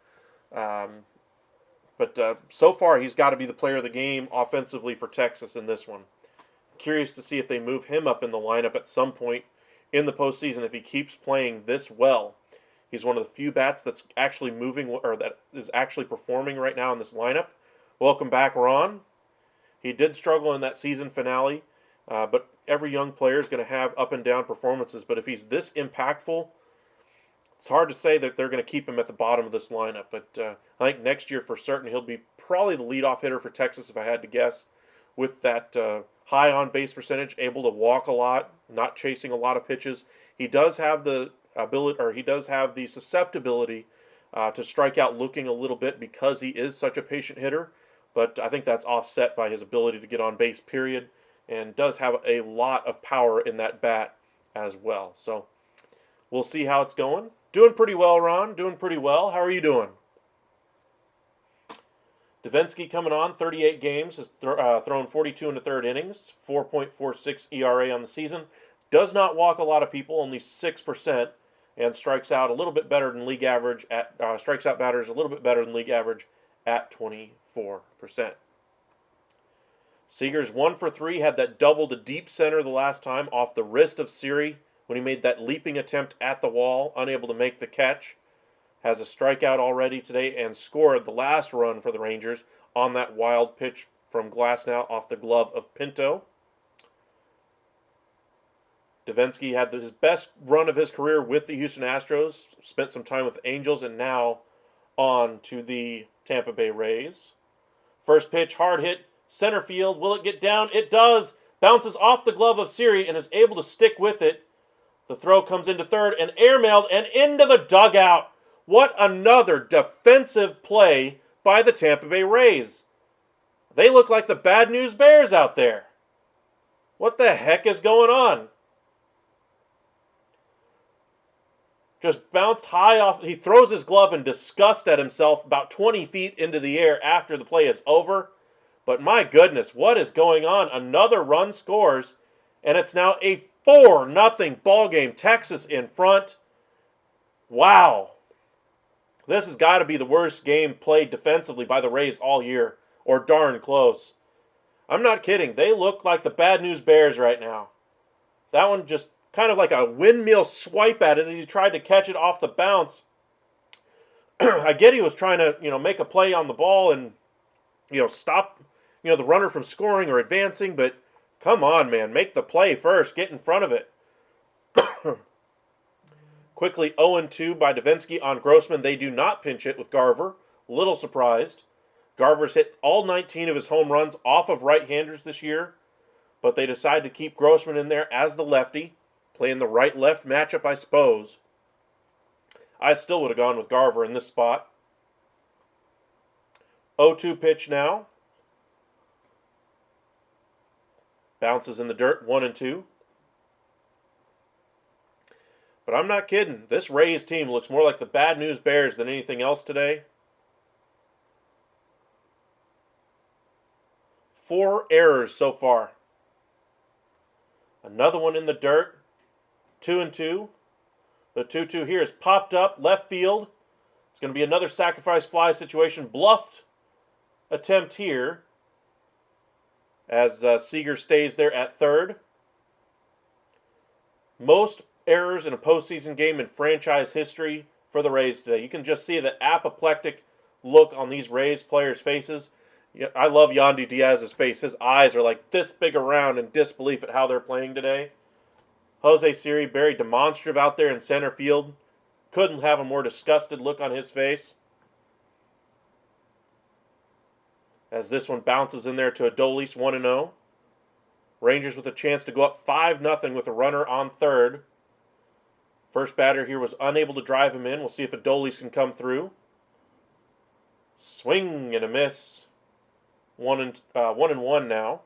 But so far, he's got to be the player of the game offensively for Texas in this one. Curious to see if they move him up in the lineup at some point in the postseason if he keeps playing this well. He's one of the few bats that's actually moving, or that is actually performing right now in this lineup. Welcome back, Ron. He did struggle in that season finale, but every young player is going to have up and down performances. But if he's this impactful, it's hard to say that they're going to keep him at the bottom of this lineup, but I think next year for certain he'll be probably the leadoff hitter for Texas if I had to guess, with that high on-base percentage, able to walk a lot, not chasing a lot of pitches. He does have the ability, or he does have the susceptibility to strike out looking a little bit because he is such a patient hitter, but I think that's offset by his ability to get on base, period, and does have a lot of power in that bat as well. So we'll see how it's going. Doing pretty well, Ron. Doing pretty well. How are you doing? Davinsky coming on, 38 games, has thrown 42 in the 3rd innings, 4.46 ERA on the season. Does not walk a lot of people, only 6%, and strikes out a little bit better than league average at strikes out batters a little bit better than league average at 24%. Seager's 1 for 3, had that double to deep center the last time off the wrist of Siri when he made that leaping attempt at the wall, unable to make the catch. Has a strikeout already today and scored the last run for the Rangers on that wild pitch from Glasnow off the glove of Pinto. Davinsky had his best run of his career with the Houston Astros, spent some time with the Angels, and now on to the Tampa Bay Rays. First pitch, hard hit, center field. Will it get down? It does. Bounces off the glove of Siri and is able to stick with it. The throw comes into third and airmailed and into the dugout. What another defensive play by the Tampa Bay Rays. They look like the Bad News Bears out there. What the heck is going on? Just bounced high off. He throws his glove in disgust at himself about 20 feet into the air after the play is over. But my goodness, what is going on? Another run scores, and it's now a 4-0 ball game. Texas in front. Wow. This has got to be the worst game played defensively by the Rays all year, or darn close. I'm not kidding. They look like the Bad News Bears right now. That one just kind of like a windmill swipe at it as he tried to catch it off the bounce. I get he was trying to, make a play on the ball and, stop, the runner from scoring or advancing, but come on, man, make the play first. Get in front of it. Quickly 0-2 by Davinsky on Grossman. They do not pinch hit with Garver. Little surprised. Garver's hit all 19 of his home runs off of right-handers this year, but they decide to keep Grossman in there as the lefty, playing the right-left matchup, I suppose. I still would have gone with Garver in this spot. 0-2 pitch now. Bounces in the dirt, 1-2. But I'm not kidding. This Rays team looks more like the Bad News Bears than anything else today. 4 errors so far. Another one in the dirt. 2-2. The 2-2 here is popped up left field. It's going to be another sacrifice fly situation. Bluffed attempt here as Seager stays there at third. Most errors in a postseason game in franchise history for the Rays today. You can just see the apoplectic look on these Rays players' faces. I love Yandy Diaz's face. His eyes are like this big around in disbelief at how they're playing today. Jose Siri, very demonstrative out there in center field. Couldn't have a more disgusted look on his face. As this one bounces in there to Adolis, 1-0. Rangers with a chance to go up 5-0 with a runner on third. First batter here was unable to drive him in. We'll see if Adolis can come through. Swing and a miss. 1-1 now.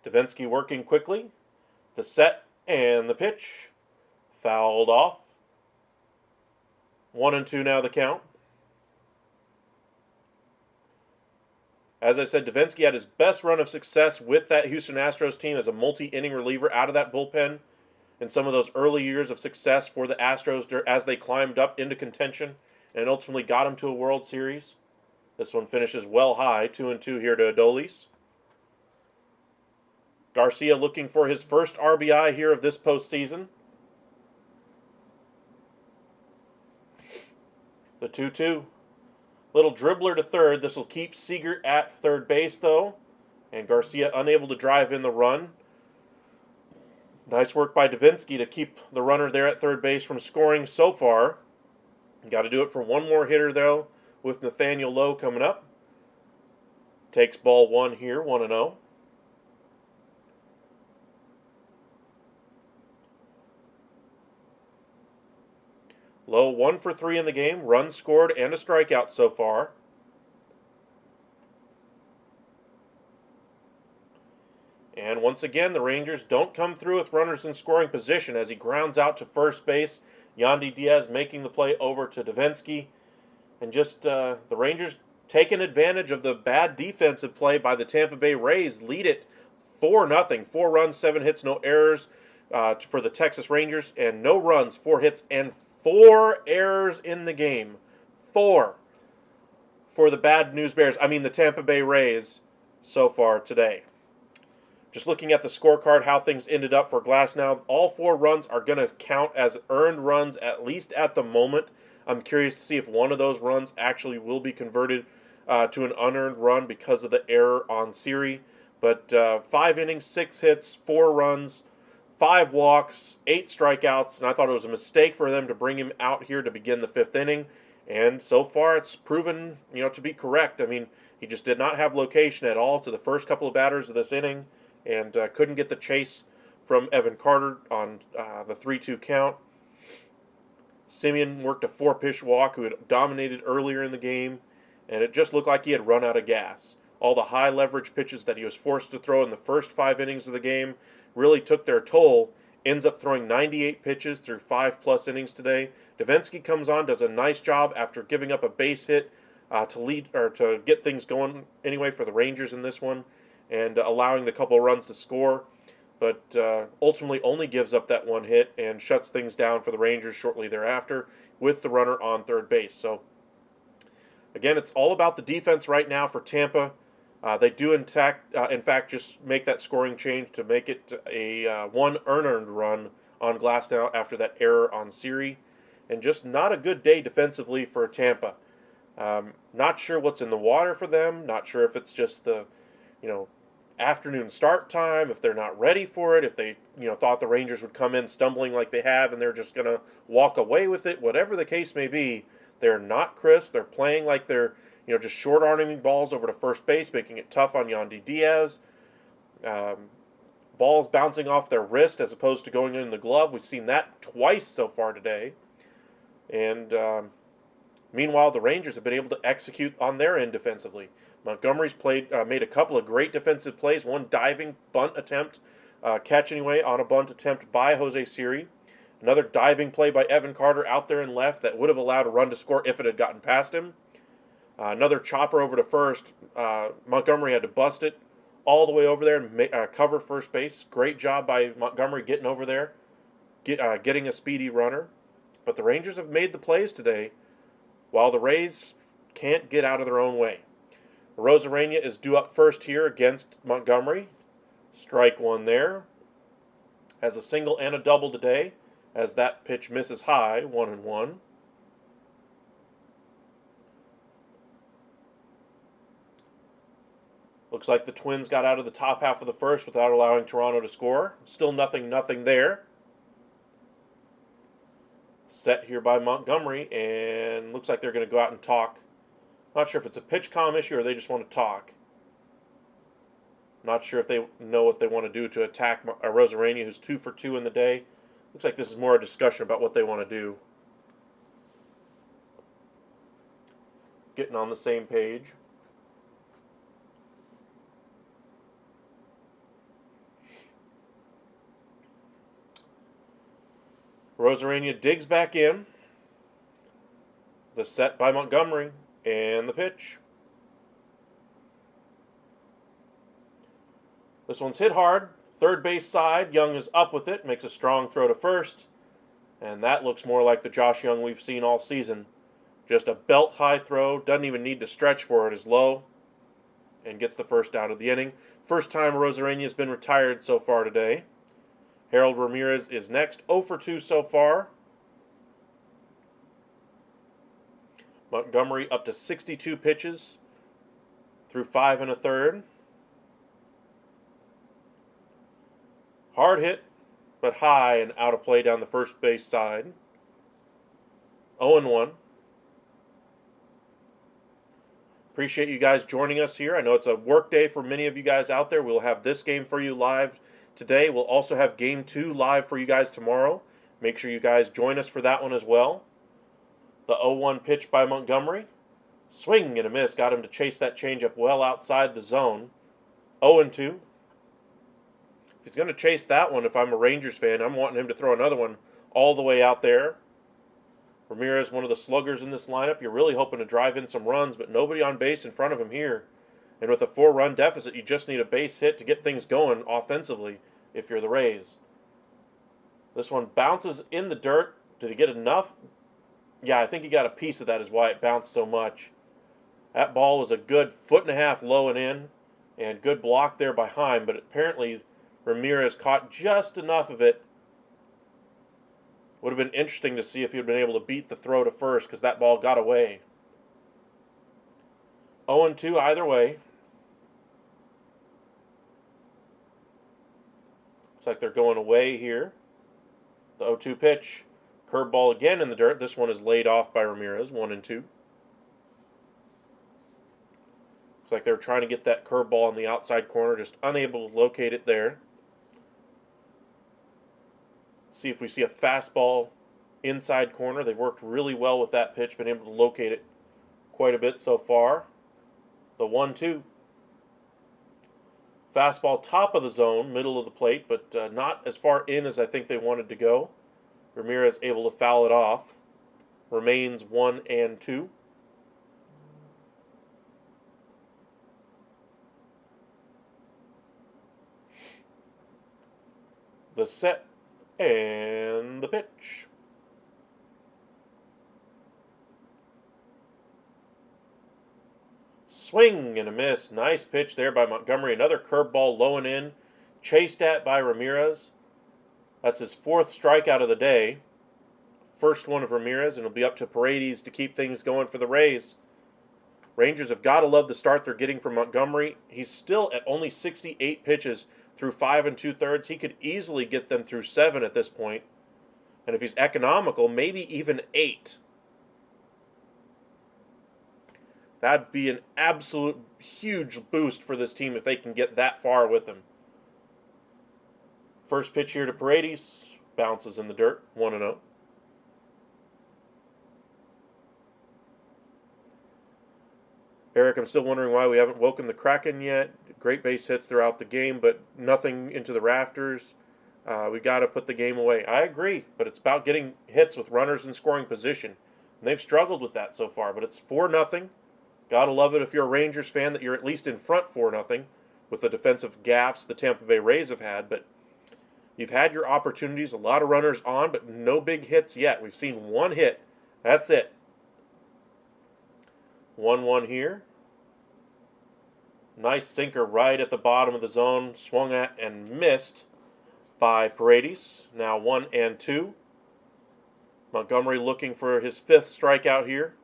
Devenski working quickly. The set and the pitch. Fouled off. 1-2 now the count. As I said, Devenski had his best run of success with that Houston Astros team as a multi-inning reliever out of that bullpen in some of those early years of success for the Astros as they climbed up into contention and ultimately got them to a World Series. This one finishes well high, 2-2 here to Adolis. Garcia looking for his first RBI here of this postseason. The 2-2. Little dribbler to third. This will keep Seager at third base, though. And Garcia unable to drive in the run. Nice work by Devenski to keep the runner there at third base from scoring so far. Got to do it for one more hitter, though, with Nathaniel Lowe coming up. Takes ball one here, 1-0. Lowe 1 for 3 in the game, runs scored and a strikeout so far. And once again, the Rangers don't come through with runners in scoring position as he grounds out to first base. Yandy Diaz making the play over to Devenski. And just the Rangers taking advantage of the bad defensive play by the Tampa Bay Rays. Lead it 4-0. 4 runs, 7 hits, no errors for the Texas Rangers. And no runs, 4 hits, and 4 errors in the game. 4 for the Bad News Bears. I mean the Tampa Bay Rays so far today. Just looking at the scorecard, how things ended up for Glasnow. All 4 runs are going to count as earned runs, at least at the moment. I'm curious to see if one of those runs actually will be converted to an unearned run because of the error on Siri. But 5 innings, 6 hits, 4 runs, 5 walks, 8 strikeouts, and I thought it was a mistake for them to bring him out here to begin the 5th inning. And so far, it's proven, to be correct. I mean, he just did not have location at all to the first couple of batters of this inning, and couldn't get the chase from Evan Carter on the 3-2 count. Simeon worked a 4-pitch walk, who had dominated earlier in the game, and it just looked like he had run out of gas. All the high leverage pitches that he was forced to throw in the first 5 innings of the game really took their toll. Ends up throwing 98 pitches through 5+ innings today. Devenski comes on, does a nice job after giving up a base hit to get things going anyway for the Rangers in this one, and allowing the couple of runs to score. But ultimately only gives up that 1 hit and shuts things down for the Rangers shortly thereafter with the runner on third base. So again, it's all about the defense right now for Tampa. They do, in fact, just make that scoring change to make it a 1 unearned run on Glasnow after that error on Siri. And just not a good day defensively for Tampa. Not sure what's in the water for them. Not sure if it's just the, afternoon start time, if they're not ready for it, if they, thought the Rangers would come in stumbling like they have and they're just going to walk away with it. Whatever the case may be, they're not crisp. They're playing like they're just short-arming balls over to first base, making it tough on Yandy Diaz. Balls bouncing off their wrist as opposed to going in the glove. We've seen that twice so far today. And meanwhile, the Rangers have been able to execute on their end defensively. Montgomery's made a couple of great defensive plays. One diving bunt attempt catch anyway on a bunt attempt by Jose Siri. Another diving play by Evan Carter out there in left that would have allowed a run to score if it had gotten past him. Another chopper over to first. Montgomery had to bust it all the way over there and cover first base. Great job by Montgomery getting over there, getting a speedy runner. But the Rangers have made the plays today, while the Rays can't get out of their own way. Rosarena is due up first here against Montgomery. Strike one there. Has a single and a double today, as that pitch misses high, 1-1. Looks like the Twins got out of the top half of the first without allowing Toronto to score. Still nothing there. Set here by Montgomery, and looks like they're going to go out and talk. Not sure if it's a pitch comm issue or they just want to talk. Not sure if they know what they want to do to attack Rosarena, who's 2 for 2 in the day. Looks like this is more a discussion about what they want to do. Getting on the same page. Rosarena digs back in. The set by Montgomery and the pitch. This one's hit hard. Third base side. Young is up with it. Makes a strong throw to first. And that looks more like the Josh Young we've seen all season. Just a belt-high throw. Doesn't even need to stretch for it. Is low. And gets the first out of the inning. First time Rosarena has been retired so far today. Harold Ramirez is next. 0 for 2 so far. Montgomery up to 62 pitches through 5 1/3. Hard hit, but high and out of play down the first base side. 0-1. Appreciate you guys joining us here. I know it's a work day for many of you guys out there. We'll have this game for you live today. We'll also have Game 2 live for you guys tomorrow. Make sure you guys join us for that one as well. The 0-1 pitch by Montgomery. Swing and a miss. Got him to chase that changeup well outside the zone. 0-2. If he's going to chase that one, if I'm a Rangers fan, I'm wanting him to throw another one all the way out there. Ramirez, one of the sluggers in this lineup. You're really hoping to drive in some runs, but nobody on base in front of him here. And with a 4-run deficit, you just need a base hit to get things going offensively if you're the Rays. This one bounces in the dirt. Did he get enough? Yeah, I think he got a piece of that is why it bounced so much. That ball was a good 1.5 feet low and in, and good block there by Heim, but apparently Ramirez caught just enough of it. Would have been interesting to see if he had been able to beat the throw to first because that ball got away. 0-2 either way. Looks like they're going away here. The 0-2 pitch. Curveball again in the dirt. This one is laid off by Ramirez. 1-2. Looks like they're trying to get that curveball in the outside corner. Just unable to locate it there. See if we see a fastball inside corner. They've worked really well with that pitch. Been able to locate it quite a bit so far. The 1-2. Fastball top of the zone, middle of the plate, but not as far in as I think they wanted to go. Ramirez able to foul it off. Remains 1-2. The set and the pitch. Swing and a miss. Nice pitch there by Montgomery. Another curveball low and in. Chased at by Ramirez. That's his 4th strikeout of the day. First one of Ramirez, and it'll be up to Paredes to keep things going for the Rays. Rangers have got to love the start they're getting from Montgomery. He's still at only 68 pitches through 5 2/3. He could easily get them through 7 at this point. And if he's economical, maybe even 8. That'd be an absolute huge boost for this team if they can get that far with him. First pitch here to Paredes. Bounces in the dirt. 1-0. Eric, I'm still wondering why we haven't woken the Kraken yet. Great base hits throughout the game, but nothing into the rafters. We got to put the game away. I agree, but it's about getting hits with runners in scoring position. And they've struggled with that so far, but it's 4-0. Gotta love it if you're a Rangers fan that you're at least in front 4-0 with the defensive gaffes the Tampa Bay Rays have had, but you've had your opportunities, a lot of runners on, but no big hits yet. We've seen one hit. That's it. 1-1 here. Nice sinker right at the bottom of the zone, swung at and missed by Paredes. Now 1-2. Montgomery looking for his 5th strikeout here.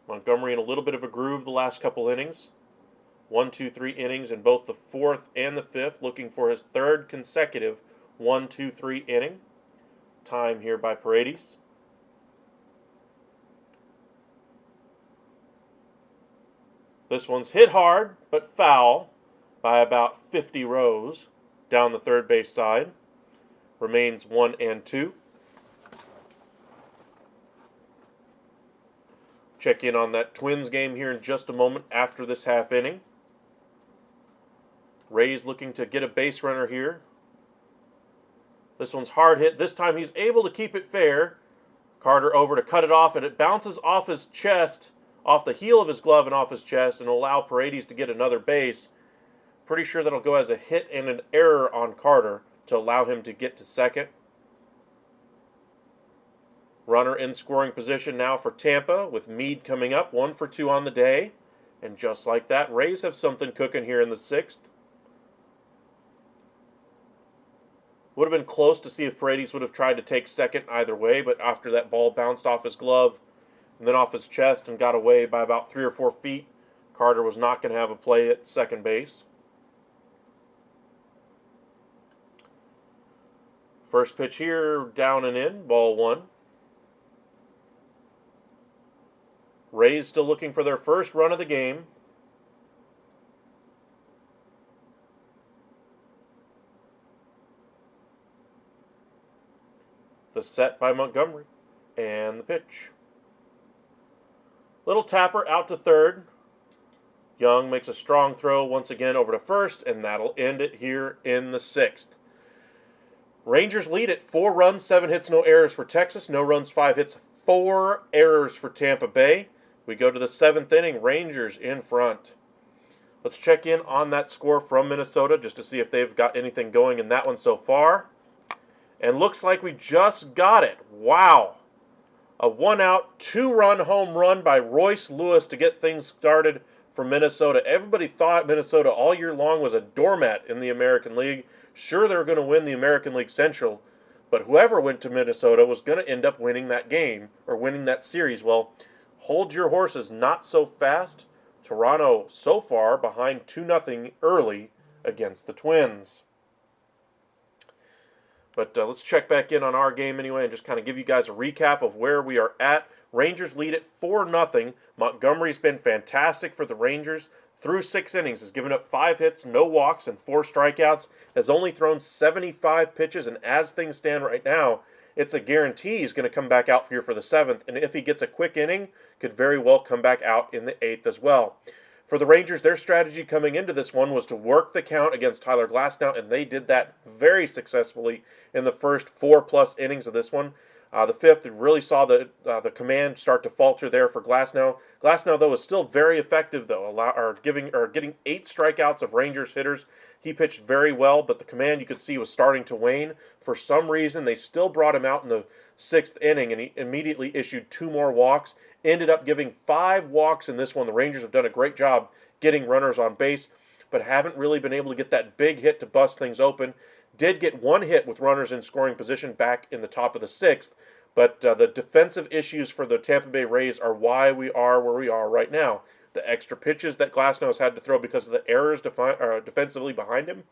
Montgomery in a little bit of a groove the last couple innings. 1, 2, 3 innings in both the 4th and the 5th, looking for his 3rd consecutive 1, 2, 3 inning. Time here by Paredes. This one's hit hard, but foul by about 50 rows down the third base side. Remains 1-2. Check in on that Twins game here in just a moment after this half inning. Rays looking to get a base runner here. This one's hard hit. This time he's able to keep it fair. Carter over to cut it off, and it bounces off his chest, off the heel of his glove and off his chest, and will allow Paredes to get another base. Pretty sure that'll go as a hit and an error on Carter to allow him to get to second. Runner in scoring position now for Tampa with Meade coming up, 1 for 2 on the day. And just like that, Rays have something cooking here in the 6th. Would have been close to see if Paredes would have tried to take second either way, but after that ball bounced off his glove and then off his chest and got away by about 3 or 4 feet, Carter was not going to have a play at second base. First pitch here, down and in, ball 1. Rays still looking for their first run of the game. The set by Montgomery. And the pitch. Little tapper out to third. Young makes a strong throw once again over to first, and that'll end it here in the 6th. Rangers lead it 4 runs, 7 hits, no errors for Texas. No runs, 5 hits, 4 errors for Tampa Bay. We go to the 7th inning, Rangers in front. Let's check in on that score from Minnesota just to see if they've got anything going in that one so far. And looks like we just got it. Wow. A 1-out, 2-run home run by Royce Lewis to get things started for Minnesota. Everybody thought Minnesota all year long was a doormat in the American League. Sure, they were going to win the American League Central, but whoever went to Minnesota was going to end up winning that game or winning that series. Well, hold your horses, not so fast. Toronto so far behind 2-0 early against the Twins. But let's check back in on our game anyway and just kind of give you guys a recap of where we are at. Rangers lead it 4-0. Montgomery's been fantastic for the Rangers. Through 6 innings, has given up 5 hits, no walks, and 4 strikeouts. Has only thrown 75 pitches, and as things stand right now, it's a guarantee he's going to come back out here for the 7th. And if he gets a quick inning, could very well come back out in the 8th as well. For the Rangers, their strategy coming into this one was to work the count against Tyler Glasnow, and they did that very successfully in the first 4+ innings of this one. The 5th, really saw the command start to falter there for Glasnow. Glasnow, though, was still very effective, though, getting 8 strikeouts of Rangers hitters. He pitched very well, but the command you could see was starting to wane. For some reason, they still brought him out in the 6th inning, and he immediately issued 2 more walks. Ended up giving 5 walks in this one. The Rangers have done a great job getting runners on base, but haven't really been able to get that big hit to bust things open. Did get 1 hit with runners in scoring position back in the top of the 6th, but the defensive issues for the Tampa Bay Rays are why we are where we are right now. The extra pitches that Glasnow's had to throw because of the errors defensively behind him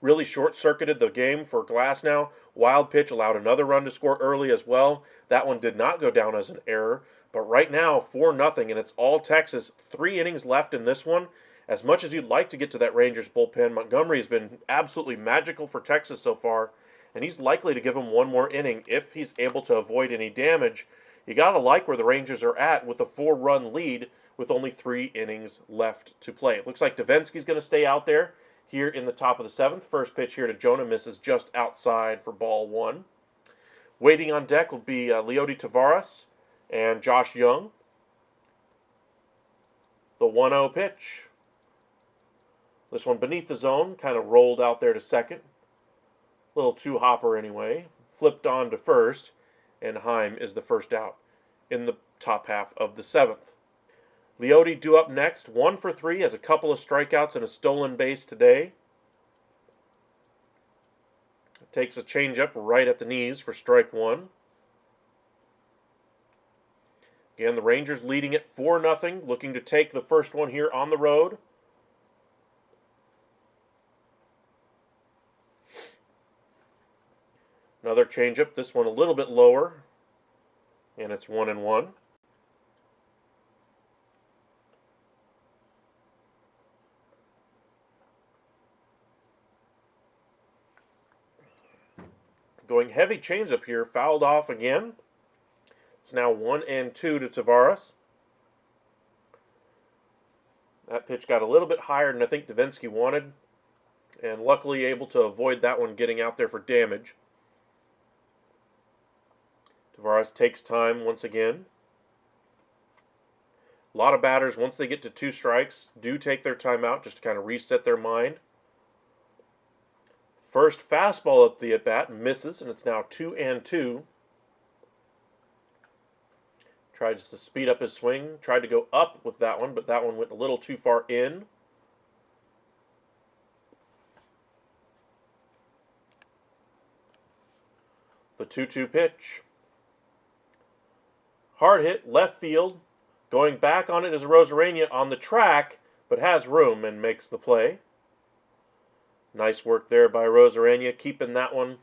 really short-circuited the game for Glasnow. Wild pitch allowed another run to score early as well. That one did not go down as an error. But right now, 4-0, and it's all Texas. 3 innings left in this one. As much as you'd like to get to that Rangers bullpen, Montgomery has been absolutely magical for Texas so far, and he's likely to give him 1 more inning if he's able to avoid any damage. You got to like where the Rangers are at with a 4-run lead with only 3 innings left to play. It looks like Davinsky's going to stay out there here in the top of the 7th. First pitch here to Jonah misses just outside for ball 1. Waiting on deck will be Leody Taveras and Josh Young. The 1-0 pitch. This one beneath the zone, kind of rolled out there to second. A little two-hopper anyway. Flipped on to first, and Heim is the first out in the top half of the 7th. Leody due up next, 1 for 3, has a couple of strikeouts and a stolen base today. Takes a changeup right at the knees for strike 1. Again, the Rangers leading it 4-0, looking to take the first one here on the road. Another changeup, this one a little bit lower, and it's 1-1. Going heavy changeup here, fouled off again. It's now 1-2 to Taveras. That pitch got a little bit higher than I think Davinsky wanted, and luckily able to avoid that one getting out there for damage. Taveras takes time once again. A lot of batters, once they get to 2 strikes, do take their time out just to kind of reset their mind. First fastball up the at-bat, misses, and it's now 2-2. Tried just to speed up his swing. Tried to go up with that one, but that one went a little too far in. The 2-2 pitch. Hard hit, left field. Going back on it is Rosarena on the track, but has room and makes the play. Nice work there by Rosarena, keeping that one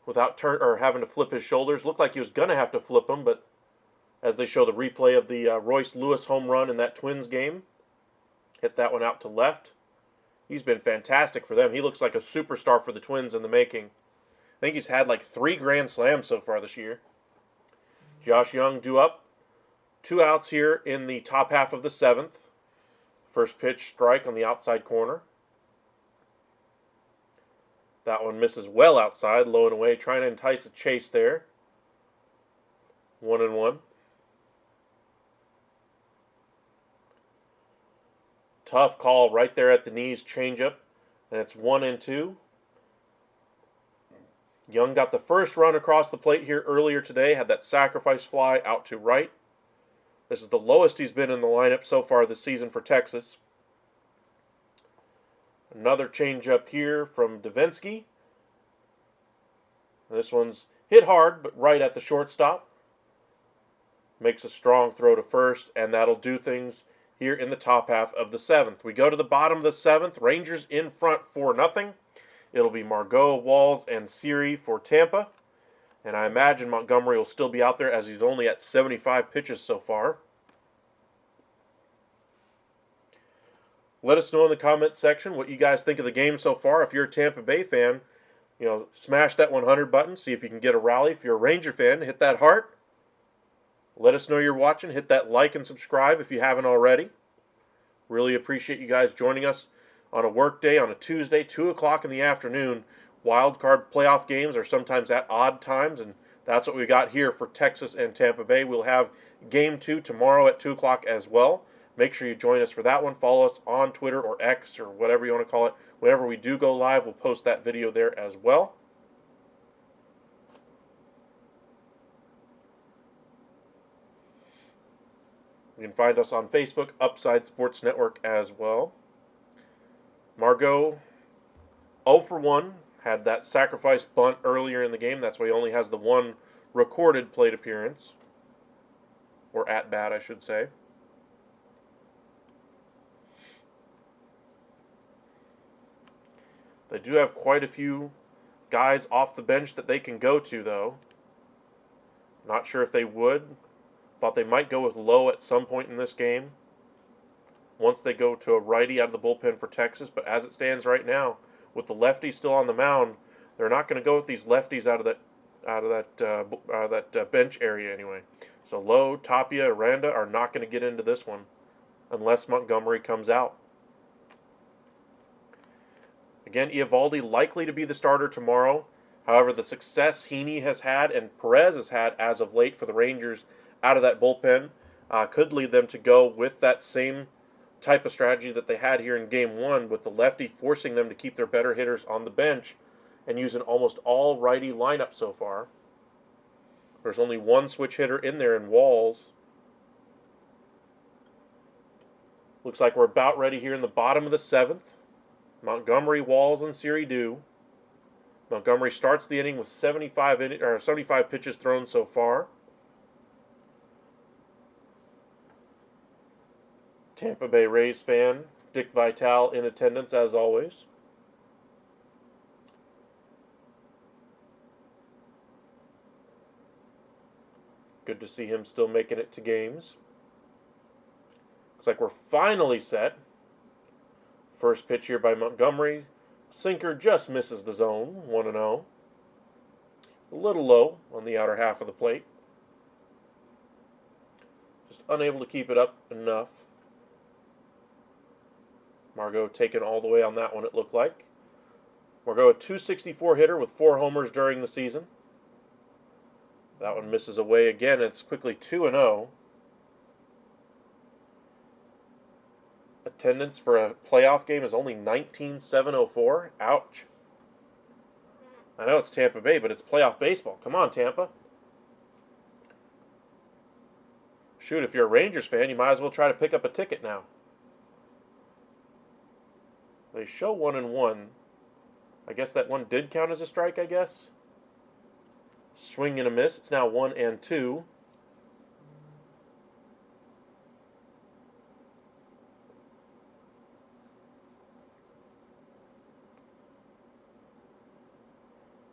without having to flip his shoulders. Looked like he was going to have to flip them, but as they show the replay of the Royce Lewis home run in that Twins game, hit that one out to left. He's been fantastic for them. He looks like a superstar for the Twins in the making. I think he's had like 3 grand slams so far this year. Josh Young due up. 2 outs here in the top half of the 7th. First pitch strike on the outside corner. That one misses well outside, low and away, trying to entice a chase there. 1-1. Tough call right there at the knees, changeup, and it's 1-2. Young got the first run across the plate here earlier today, had that sacrifice fly out to right. This is the lowest he's been in the lineup so far this season for Texas. Another changeup here from Davinsky. This one's hit hard, but right at the shortstop. Makes a strong throw to first, and that'll do things here in the top half of the 7th. We go to the bottom of the 7th. Rangers in front 4-0. It'll be Margot, Walls, and Siri for Tampa. And I imagine Montgomery will still be out there as he's only at 75 pitches so far. Let us know in the comments section what you guys think of the game so far. If you're a Tampa Bay fan, smash that 100 button. See if you can get a rally. If you're a Ranger fan, hit that heart. Let us know you're watching. Hit that like and subscribe if you haven't already. Really appreciate you guys joining us on a work day on a Tuesday, 2 o'clock in the afternoon. Wildcard playoff games are sometimes at odd times, and that's what we got here for Texas and Tampa Bay. We'll have Game 2 tomorrow at 2 o'clock as well. Make sure you join us for that one. Follow us on Twitter or X or whatever you want to call it. Whenever we do go live, we'll post that video there as well. You can find us on Facebook, Upside Sports Network as well. Margot, 0 for 1, had that sacrifice bunt earlier in the game. That's why he only has the 1 recorded plate appearance. Or at bat, I should say. They do have quite a few guys off the bench that they can go to, though. Not sure if they would. Thought they might go with Lowe at some point in this game. Once they go to a righty out of the bullpen for Texas. But as it stands right now, with the lefty still on the mound, they're not going to go with these lefties out of that bench area anyway. So Lowe, Tapia, Aranda are not going to get into this one unless Montgomery comes out. Again, Eovaldi likely to be the starter tomorrow. However, the success Heaney has had and Perez has had as of late for the Rangers out of that bullpen could lead them to go with that same type of strategy that they had here in Game 1, with the lefty forcing them to keep their better hitters on the bench and use an almost all righty lineup so far. There's only one switch hitter in there in Walls. Looks like we're about ready here in the bottom of the 7th. Montgomery, Walls, and Siri-Do. Montgomery starts the inning with 75 pitches thrown so far. Tampa Bay Rays fan Dick Vitale in attendance as always. Good to see him still making it to games. Looks like we're finally set. First pitch here by Montgomery. Sinker just misses the zone, 1-0. A little low on the outer half of the plate. Just unable to keep it up enough. Margot taken all the way on that one, it looked like. Margot, a .264 hitter with 4 homers during the season. That one misses away again. It's quickly 2-0. Attendance for a playoff game is only 19,704. Ouch. I know it's Tampa Bay, but it's playoff baseball. Come on, Tampa. Shoot, if you're a Rangers fan, you might as well try to pick up a ticket now. They show 1-1. I guess that one did count as a strike, I guess. Swing and a miss. It's now 1-2.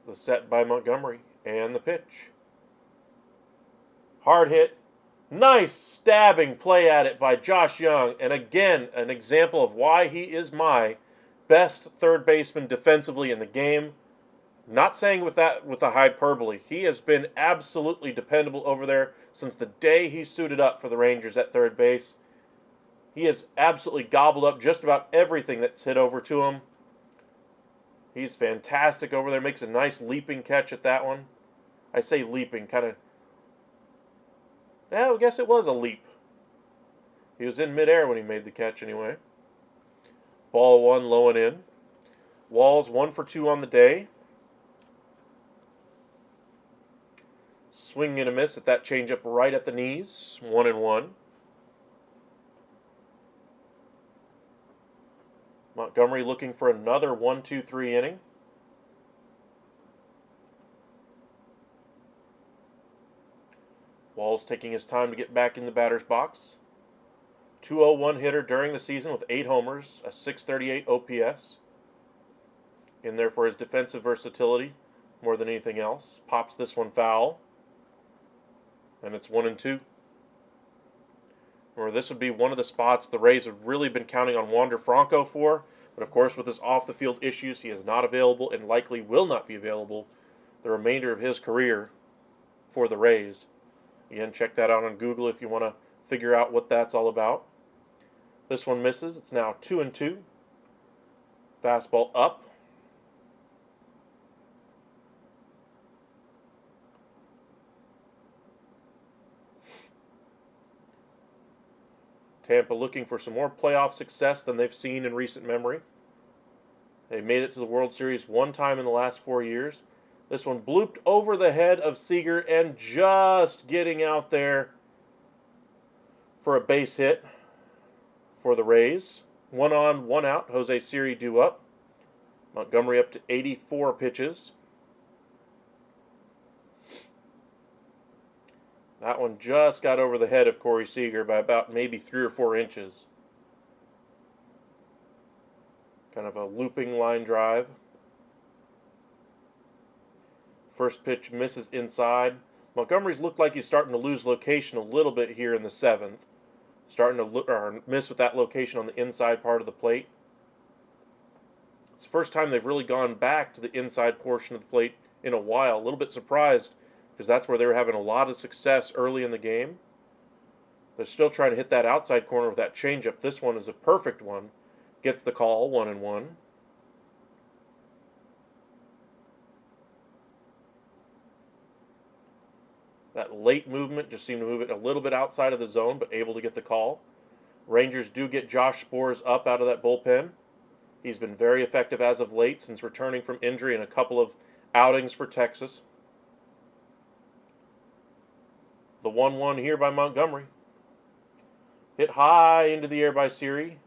The set by Montgomery and the pitch. Hard hit. Nice stabbing play at it by Josh Young. And again, an example of why he is my best third baseman defensively in the game. Not saying with a hyperbole. He has been absolutely dependable over there since the day he suited up for the Rangers at third base. He has absolutely gobbled up just about everything that's hit over to him. He's fantastic over there. Makes a nice leaping catch at that one. I say leaping, kind of. Yeah, I guess it was a leap. He was in midair when he made the catch anyway. Ball 1, low and in. Walls 1 for 2 on the day. Swing and a miss at that changeup right at the knees. 1-1. Montgomery looking for another 1-2-3 inning. Walls taking his time to get back in the batter's box. 201 hitter during the season with 8 homers, a .638 OPS. In there for his defensive versatility more than anything else. Pops this one foul. And it's 1-2. Or this would be one of the spots the Rays have really been counting on Wander Franco for. But of course, with his off-the-field issues, he is not available and likely will not be available the remainder of his career for the Rays. Again, check that out on Google if you want to figure out what that's all about. This one misses. It's now 2-2. Fastball up. Tampa looking for some more playoff success than they've seen in recent memory. They made it to the World Series one time in the last 4 years. This one blooped over the head of Seager and just getting out there for a base hit for the Rays. 1 on, 1 out. Jose Siri-Do up. Montgomery up to 84 pitches. That one just got over the head of Corey Seager by about maybe 3 or 4 inches. Kind of a looping line drive. First pitch misses inside. Montgomery's looked like he's starting to lose location a little bit here in the 7th. Starting to miss with that location on the inside part of the plate. It's the first time they've really gone back to the inside portion of the plate in a while. A little bit surprised because that's where they were having a lot of success early in the game. They're still trying to hit that outside corner with that changeup. This one is a perfect one. Gets the call, 1-1. That late movement just seemed to move it a little bit outside of the zone, but able to get the call. Rangers do get Josh Sborz up out of that bullpen. He's been very effective as of late since returning from injury in a couple of outings for Texas. The 1-1 here by Montgomery. Hit high into the air by Siri.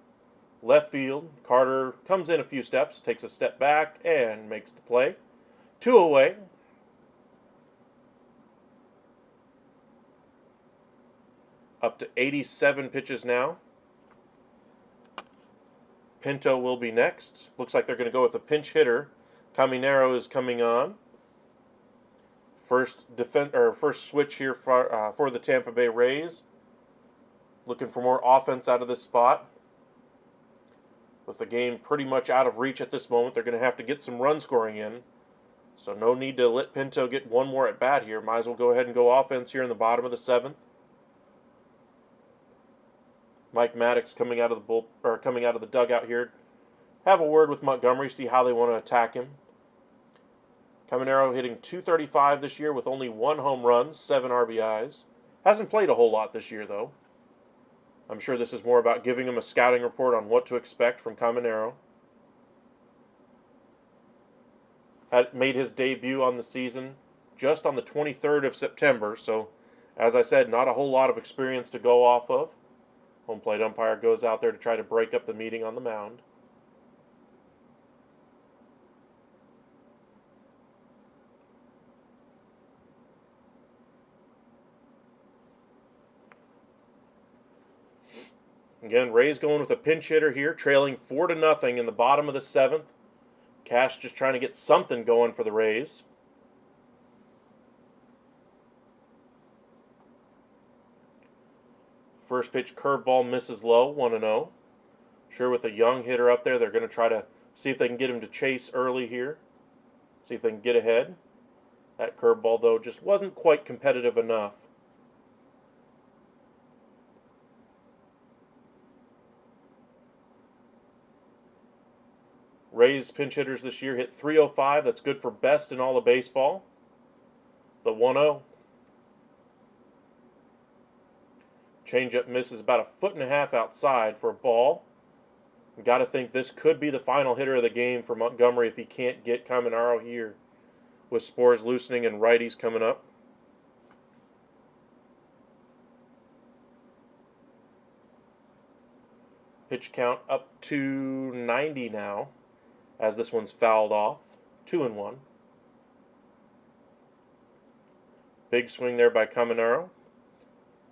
Left field. Carter comes in a few steps, takes a step back, and makes the play. 2 away. Up to 87 pitches now. Pinto will be next. Looks like they're going to go with a pinch hitter. Caminero is coming on. First switch here for the Tampa Bay Rays. Looking for more offense out of this spot. With the game pretty much out of reach at this moment, they're going to have to get some run scoring in. So no need to let Pinto get one more at bat here. Might as well go ahead and go offense here in the bottom of the 7th. Mike Maddox coming out of the dugout here. Have a word with Montgomery, see how they want to attack him. Caminero hitting .235 this year with only 1 home run, 7 RBIs. Hasn't played a whole lot this year though. I'm sure this is more about giving him a scouting report on what to expect from Caminero. Had made his debut on the season just on the 23rd of September, so as I said, not a whole lot of experience to go off of. Home plate umpire goes out there to try to break up the meeting on the mound. Again, Rays going with a pinch hitter here, trailing 4-0 in the bottom of the 7th. Cash just trying to get something going for the Rays. First pitch curveball misses low, 1-0. Sure, with a young hitter up there, they're going to try to see if they can get him to chase early here. See if they can get ahead. That curveball, though, just wasn't quite competitive enough. Rays pinch hitters this year hit .305. That's good for best in all of baseball. The 1-0. Changeup misses about 1.5 feet outside for a ball. Got to think this could be the final hitter of the game for Montgomery if he can't get Caminero here, with Sborz loosening and righties coming up. Pitch count up to 90 now, as this one's fouled off. 2-1. Big swing there by Caminero.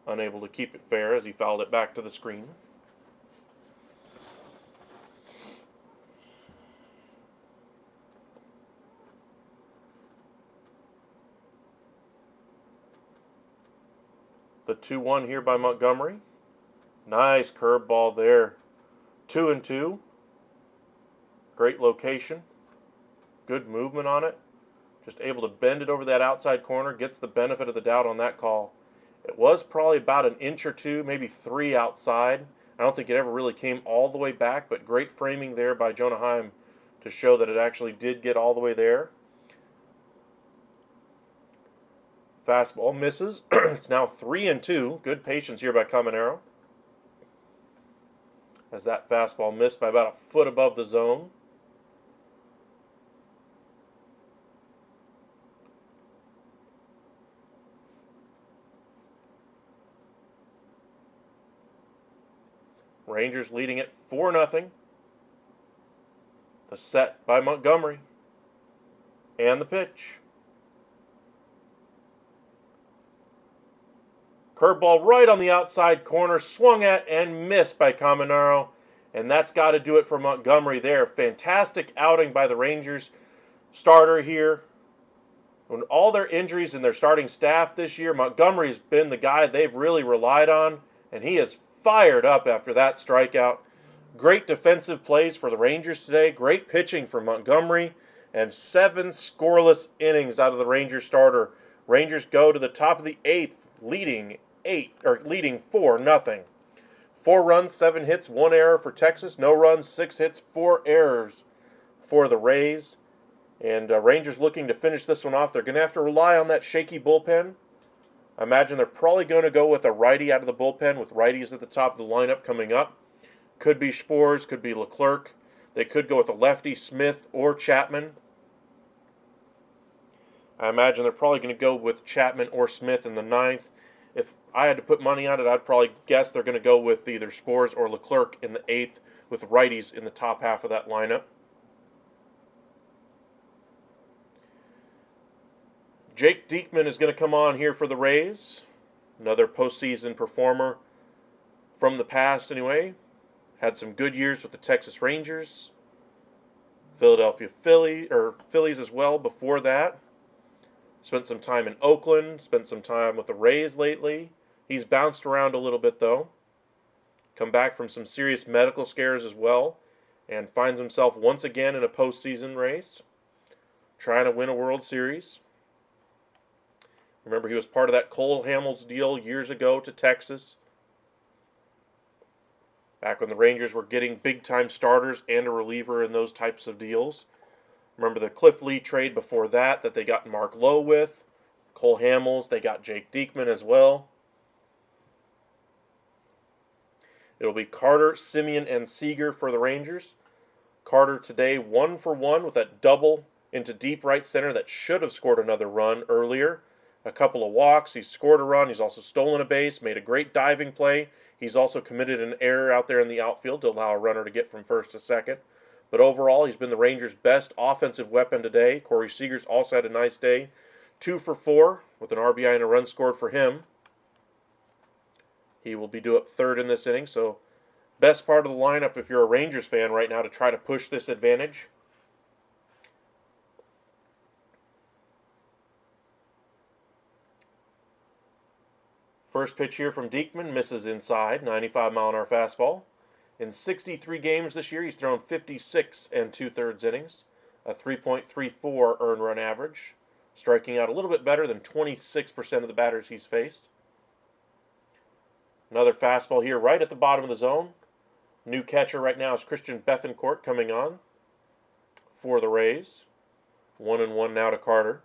Unable to keep it fair as he fouled it back to the screen. The 2-1 here by Montgomery. Nice curveball there. 2-2. Great location. Good movement on it. Just able to bend it over that outside corner. Gets the benefit of the doubt on that call. It was probably about an inch or 2, maybe 3 outside. I don't think it ever really came all the way back, but great framing there by Jonah Heim to show that it actually did get all the way there. Fastball misses. It's now 3-2. Good patience here by Caminero, as that fastball missed by about a foot above the zone. Rangers leading it 4-0. The set by Montgomery. And the pitch. Curveball right on the outside corner, swung at and missed by Caminero. And that's got to do it for Montgomery there. Fantastic outing by the Rangers starter here. When all their injuries and their starting staff this year, Montgomery's been the guy they've really relied on, and he is fired up after that strikeout. Great defensive plays for the Rangers today. Great pitching for Montgomery. and 7 scoreless innings out of the Rangers starter. Rangers go to the top of the 8th, leading 4-0. 4 runs, 7 hits, 1 error for Texas. No runs, 6 hits, 4 errors for the Rays. And Rangers looking to finish this one off. They're going to have to rely on that shaky bullpen. I imagine they're probably going to go with a righty out of the bullpen, with righties at the top of the lineup coming up. Could be Spores, could be Leclerc. They could go with a lefty, Smith or Chapman. I imagine they're probably going to go with Chapman or Smith in the 9th. If I had to put money on it, I'd probably guess they're going to go with either Spores or Leclerc in the 8th, with righties in the top half of that lineup. Jake Diekman is going to come on here for the Rays. Another postseason performer from the past anyway. Had some good years with the Texas Rangers. Philadelphia Phillies as well before that. Spent some time in Oakland. Spent some time with the Rays lately. He's bounced around a little bit though. Come back from some serious medical scares as well. And finds himself once again in a postseason race. Trying to win a World Series. Remember, he was part of that Cole Hamels deal years ago to Texas. Back when the Rangers were getting big-time starters and a reliever in those types of deals. Remember the Cliff Lee trade before that they got Mark Lowe with. Cole Hamels, they got Jake Diekman as well. It'll be Carter, Semien, and Seager for the Rangers. Carter today 1 for 1 with that double into deep right center that should have scored another run earlier. A couple of walks. He's scored a run. He's also stolen a base, made a great diving play. He's also committed an error out there in the outfield to allow a runner to get from first to second. But overall, he's been the Rangers' best offensive weapon today. Corey Seager's also had a nice day. 2 for 4 with an RBI and a run scored for him. He will be due up third in this inning. So best part of the lineup if you're a Rangers fan right now to try to push this advantage. First pitch here from Diekman, misses inside, 95-mile-an-hour fastball. In 63 games this year, he's thrown 56 2/3 innings, a 3.34 earned run average, striking out a little bit better than 26% of the batters he's faced. Another fastball here right at the bottom of the zone. New catcher right now is Christian Bethancourt coming on for the Rays. 1-1 now to Carter.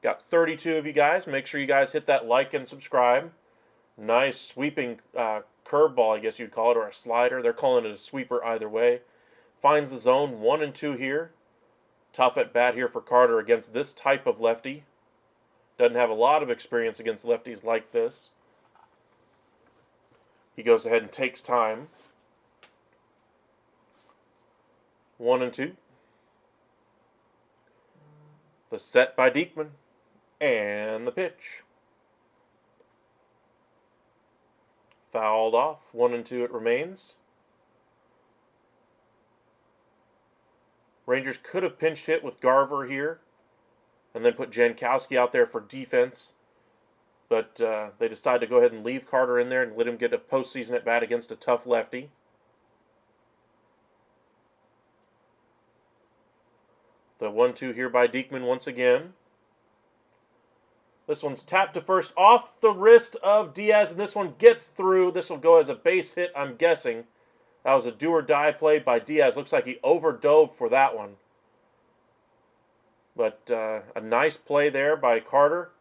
Got 32 of you guys. Make sure you guys hit that like and subscribe. Nice sweeping curveball, I guess you'd call it, or a slider. They're calling it a sweeper either way. Finds the zone, 1-2 here. Tough at bat here for Carter against this type of lefty. Doesn't have a lot of experience against lefties like this. He goes ahead and takes time. 1-2. The set by Diekman. And the pitch. Fouled off. 1-2 it remains. Rangers could have pinch hit with Garver here and then put Jankowski out there for defense. But they decided to go ahead and leave Carter in there and let him get a postseason at bat against a tough lefty. The 1-2 here by Diekman once again. This one's tapped to first off the wrist of Diaz, and this one gets through. This will go as a base hit, I'm guessing. That was a do-or-die play by Diaz. Looks like he overdove for that one. But a nice play there by Carter.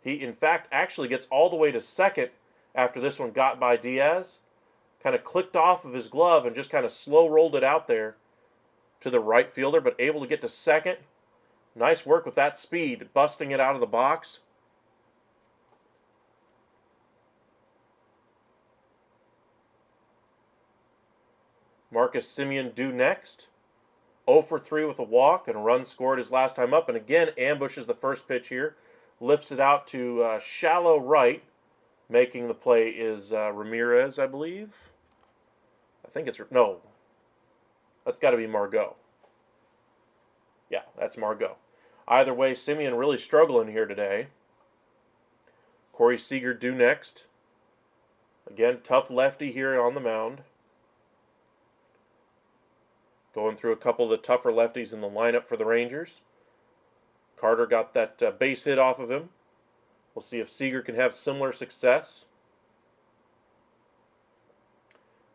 He, in fact, actually gets all the way to second after this one got by Diaz. Kind of clicked off of his glove and just kind of slow rolled it out there to the right fielder, but able to get to second. Nice work with that speed, busting it out of the box. Marcus Semien due next. 0 for 3 with a walk and a run scored his last time up. And again, ambushes the first pitch here. Lifts it out to shallow right. Making the play is Ramirez, I believe. I think it's... No. That's got to be Margot. Yeah, that's Margot. Either way, Semien really struggling here today. Corey Seager due next. Again, tough lefty here on the mound. Going through a couple of the tougher lefties in the lineup for the Rangers. Carter got that base hit off of him. We'll see if Seager can have similar success.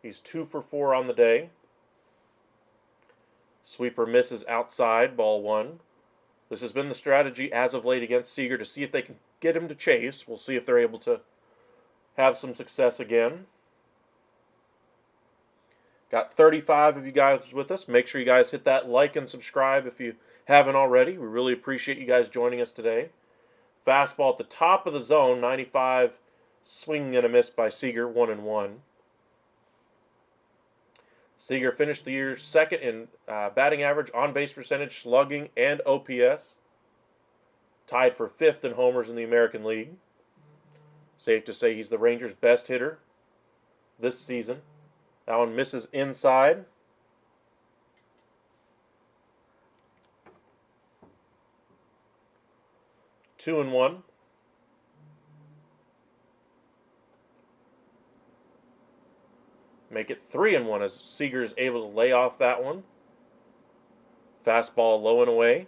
He's 2 for 4 on the day. Sweeper misses outside, ball 1. This has been the strategy as of late against Seager to see if they can get him to chase. We'll see if they're able to have some success again. Got 35 of you guys with us. Make sure you guys hit that like and subscribe if you haven't already. We really appreciate you guys joining us today. Fastball at the top of the zone, 95, swinging and a miss by Seager, 1-1. Seager finished the year second in batting average, on-base percentage, slugging, and OPS. Tied for 5th in homers in the American League. Safe to say he's the Rangers' best hitter this season. That one misses inside. Two and one. Make it 3-1 as Seager is able to lay off that one. Fastball low and away.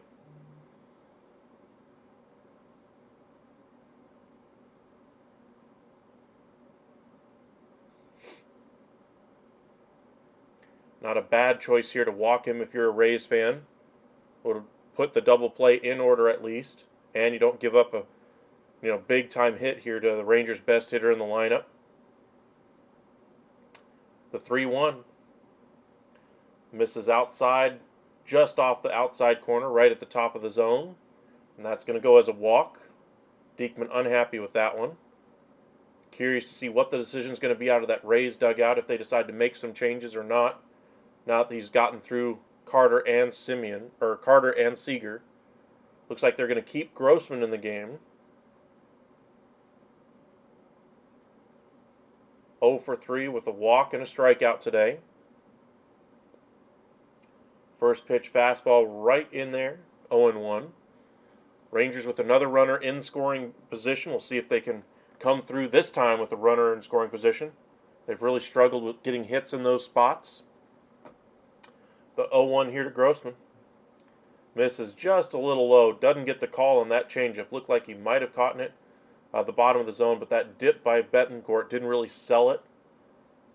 Not a bad choice here to walk him if you're a Rays fan. Would put the double play in order at least, and you don't give up a big time hit here to the Rangers' best hitter in the lineup. The 3-1 misses outside, just off the outside corner, right at the top of the zone, and that's going to go as a walk. Diekman unhappy with that one. Curious to see what the decision is going to be out of that Rays dugout if they decide to make some changes or not. Now that he's gotten through Carter and Seager. Looks like they're going to keep Grossman in the game. 0 for 3 with a walk and a strikeout today. First pitch fastball right in there, 0-1. Rangers with another runner in scoring position. We'll see if they can come through this time with a runner in scoring position. They've really struggled with getting hits in those spots. The 0-1 here to Grossman. Misses just a little low. Doesn't get the call on that changeup. Looked like he might have caught it at the bottom of the zone, but that dip by Betancourt didn't really sell it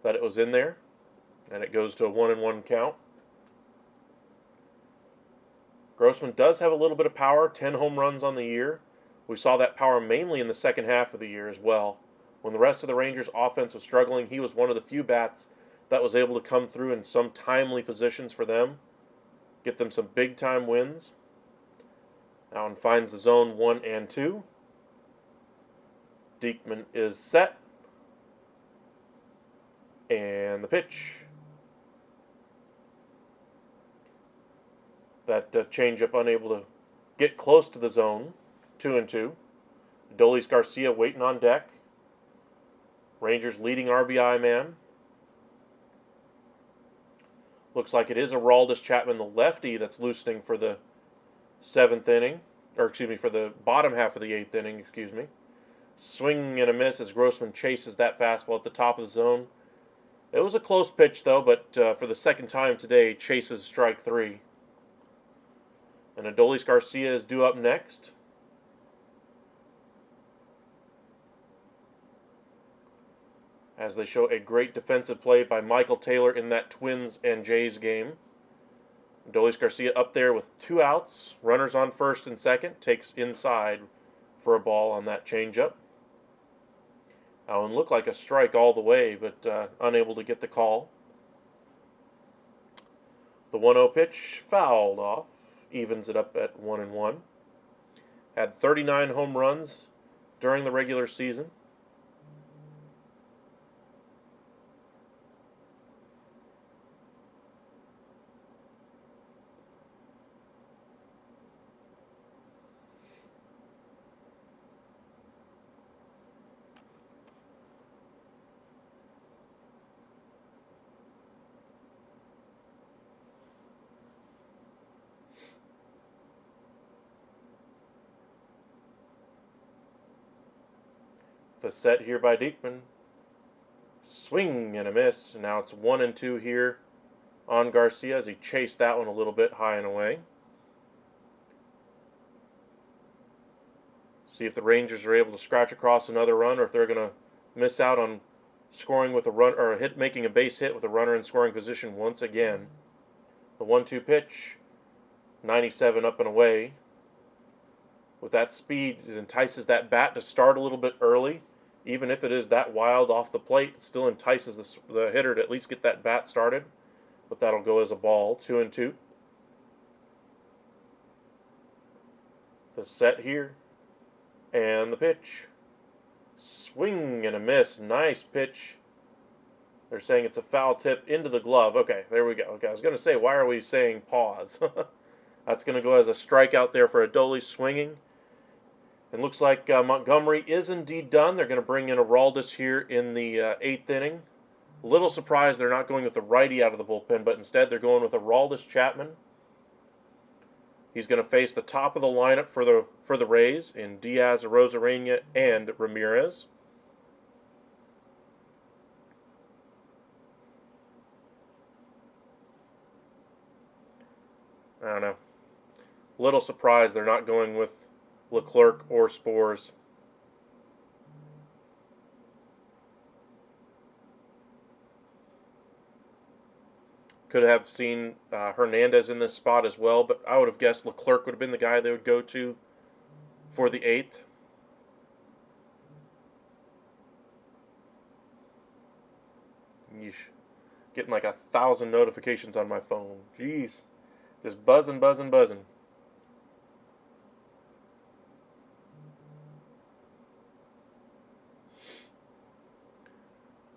that it was in there. And it goes to a 1-1 count. Grossman does have a little bit of power, 10 home runs on the year. We saw that power mainly in the second half of the year as well. When the rest of the Rangers' offense was struggling, he was one of the few bats that was able to come through in some timely positions for them, get them some big-time wins. Now and finds the zone 1 and 2. Diekman is set. And the pitch. That changeup unable to get close to the zone. 2-2. Adolis Garcia waiting on deck. Rangers leading RBI man. Looks like it is Aroldis Chapman, the lefty, that's loosening for the 7th inning. Or, for the bottom half of the 8th inning, Swing and a miss as Grossman chases that fastball at the top of the zone. It was a close pitch, though, but for the second time today, chases strike 3. And Adolis Garcia is due up next. As they show a great defensive play by Michael Taylor in that Twins and Jays game. Adolis Garcia up there with 2 outs. Runners on first and second. Takes inside for a ball on that changeup. That one looked like a strike all the way, but unable to get the call. The 1-0 pitch fouled off. Evens it up at 1-1. Had 39 home runs during the regular season. The set here by Diekman. Swing and a miss. Now it's 1-2 here on Garcia as he chased that one a little bit high and away. See if the Rangers are able to scratch across another run, or if they're going to miss out on scoring with a run, or making a base hit with a runner in scoring position once again. The 1-2 pitch, 97 up and away. With that speed, it entices that bat to start a little bit early. Even if it is that wild off the plate, it still entices the hitter to at least get that bat started. But that'll go as a ball, 2-2. The set here, and the pitch. Swing and a miss. Nice pitch. They're saying it's a foul tip into the glove. Okay, there we go. Okay, I was going to say, why are we saying pause? That's going to go as a strikeout there for Adoli swinging. It looks like Montgomery is indeed done. They're going to bring in Aroldis here in the 8th inning. A little surprised they're not going with the righty out of the bullpen, but instead they're going with Aroldis Chapman. He's going to face the top of the lineup for the Rays in Diaz, Arozarena, and Ramirez. I don't know. Little surprised they're not going with Leclerc or Spores. Could have seen Hernandez in this spot as well, but I would have guessed Leclerc would have been the guy they would go to for the 8th. Yeesh. Getting like 1,000 notifications on my phone. Jeez. Just buzzing, buzzing, buzzing.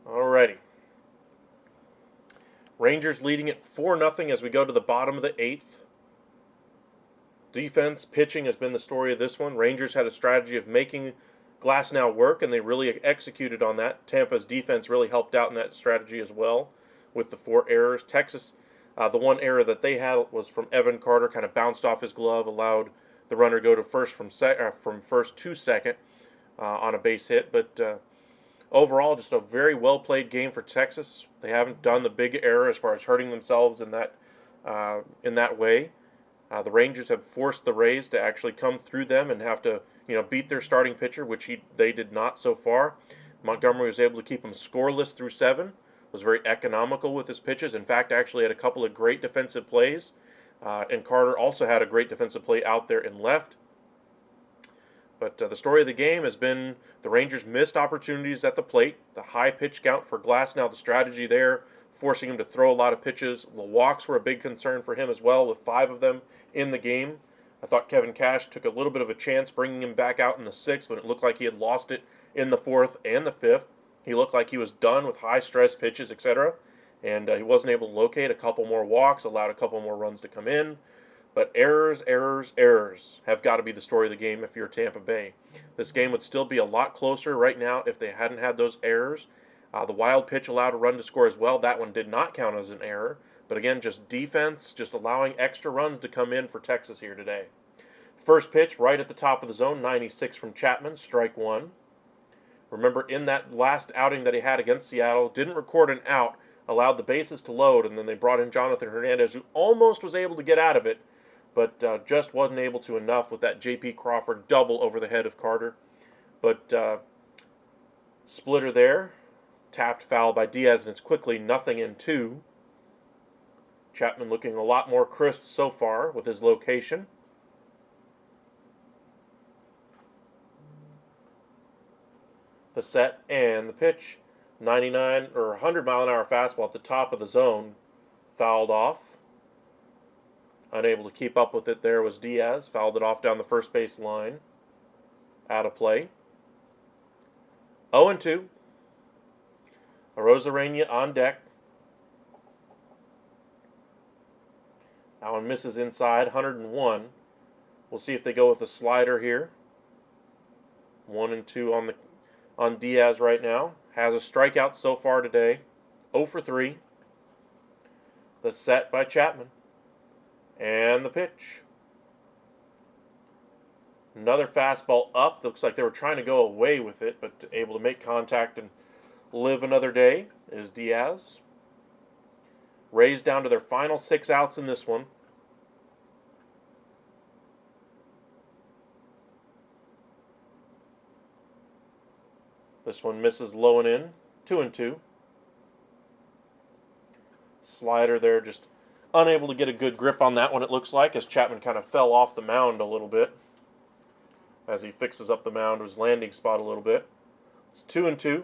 Alrighty. Rangers leading it 4-0 as we go to the bottom of the 8th. Defense, pitching has been the story of this one. Rangers had a strategy of making Glasnow work, and they really executed on that. Tampa's defense really helped out in that strategy as well with the 4 errors. Texas, the one error that they had was from Evan Carter, kind of bounced off his glove, allowed the runner go to first from first to second on a base hit. But overall, just a very well-played game for Texas. They haven't done the big error as far as hurting themselves in that way. The Rangers have forced the Rays to actually come through them and have to, beat their starting pitcher, which they did not so far. Montgomery was able to keep them scoreless through 7. Was very economical with his pitches. In fact, actually had a couple of great defensive plays. And Carter also had a great defensive play out there in left. But the story of the game has been the Rangers missed opportunities at the plate. The high pitch count for Glasnow, the strategy there, forcing him to throw a lot of pitches. The walks were a big concern for him as well, with 5 of them in the game. I thought Kevin Cash took a little bit of a chance bringing him back out in the 6th when it looked like he had lost it in the 4th and the 5th. He looked like he was done with high-stress pitches, etc. And he wasn't able to locate a couple more walks, allowed a couple more runs to come in. But errors, errors, errors have got to be the story of the game if you're Tampa Bay. This game would still be a lot closer right now if they hadn't had those errors. The wild pitch allowed a run to score as well. That one did not count as an error. But again, just defense, just allowing extra runs to come in for Texas here today. First pitch right at the top of the zone, 96 from Chapman, strike 1. Remember, in that last outing that he had against Seattle, didn't record an out, allowed the bases to load, and then they brought in Jonathan Hernandez, who almost was able to get out of it, but just wasn't able to enough with that J.P. Crawford double over the head of Carter. But splitter there, tapped foul by Diaz, and it's quickly 0-2. Chapman looking a lot more crisp so far with his location. The set and the pitch, 99 or 100 mile an hour fastball at the top of the zone, fouled off. Unable to keep up with it there was Diaz, fouled it off down the first base line. Out of play. 0-2. Arozarena on deck. That one misses inside, 101. We'll see if they go with a slider here. 1-2 on Diaz right now. Has a strikeout so far today. 0 for 3. The set by Chapman. And the pitch. Another fastball up. Looks like they were trying to go away with it, but able to make contact and live another day is Diaz. Rays down to their final 6 outs in this one. This one misses low and in. 2-2. Slider there, just unable to get a good grip on that one, it looks like, as Chapman kind of fell off the mound a little bit as he fixes up the mound, his landing spot a little bit. It's 2-2.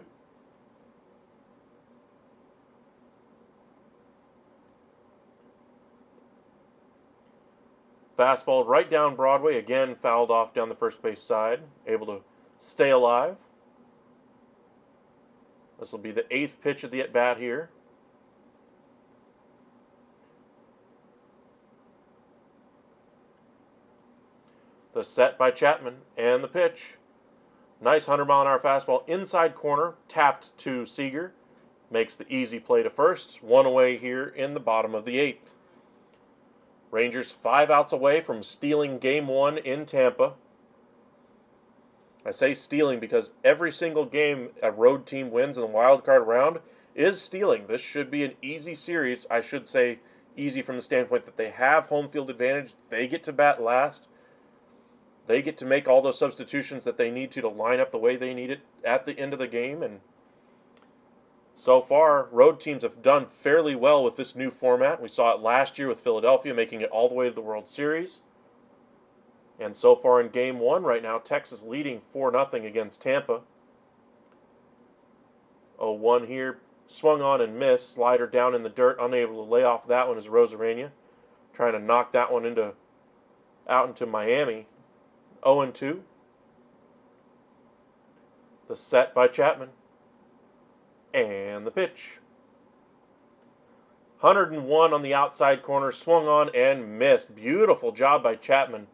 Fastball right down Broadway, again fouled off down the first base side, able to stay alive. This will be the 8th pitch of the at-bat here. The set by Chapman and the pitch. Nice 100-mile-an-hour fastball inside corner, tapped to Seager. Makes the easy play to first. 1 away here in the bottom of the 8th. Rangers 5 outs away from stealing Game 1 in Tampa. I say stealing because every single game a road team wins in the wild card round is stealing. This should be an easy series. I should say easy from the standpoint that they have home field advantage. They get to bat last. They get to make all those substitutions that they need to line up the way they need it at the end of the game. And so far, road teams have done fairly well with this new format. We saw it last year with Philadelphia, making it all the way to the World Series. And so far in Game 1 right now, Texas leading 4-0 against Tampa. 0-1 here. Swung on and missed. Slider down in the dirt. Unable to lay off that one is Rosarena. Trying to knock that one out into Miami. 0-2. The set by Chapman. And the pitch. 101 on the outside corner. Swung on and missed. Beautiful job by Chapman.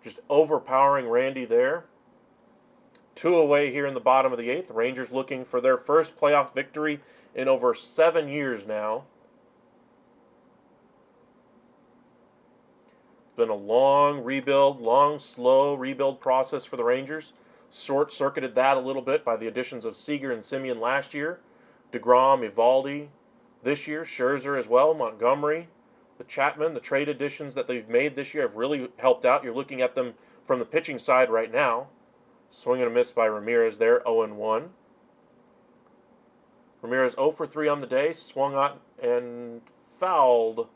Just overpowering Randy there. 2 away here in the bottom of the 8th. Rangers looking for their first playoff victory in over 7 years now. It's been a long rebuild, slow rebuild process for the Rangers. Short-circuited that a little bit by the additions of Seager and Semien last year. DeGrom, Eovaldi this year. Scherzer as well, Montgomery. The Chapman, the trade additions that they've made this year have really helped out. You're looking at them from the pitching side right now. Swing and a miss by Ramirez there, 0-1. Ramirez 0 for 3 on the day. Swung out and fouled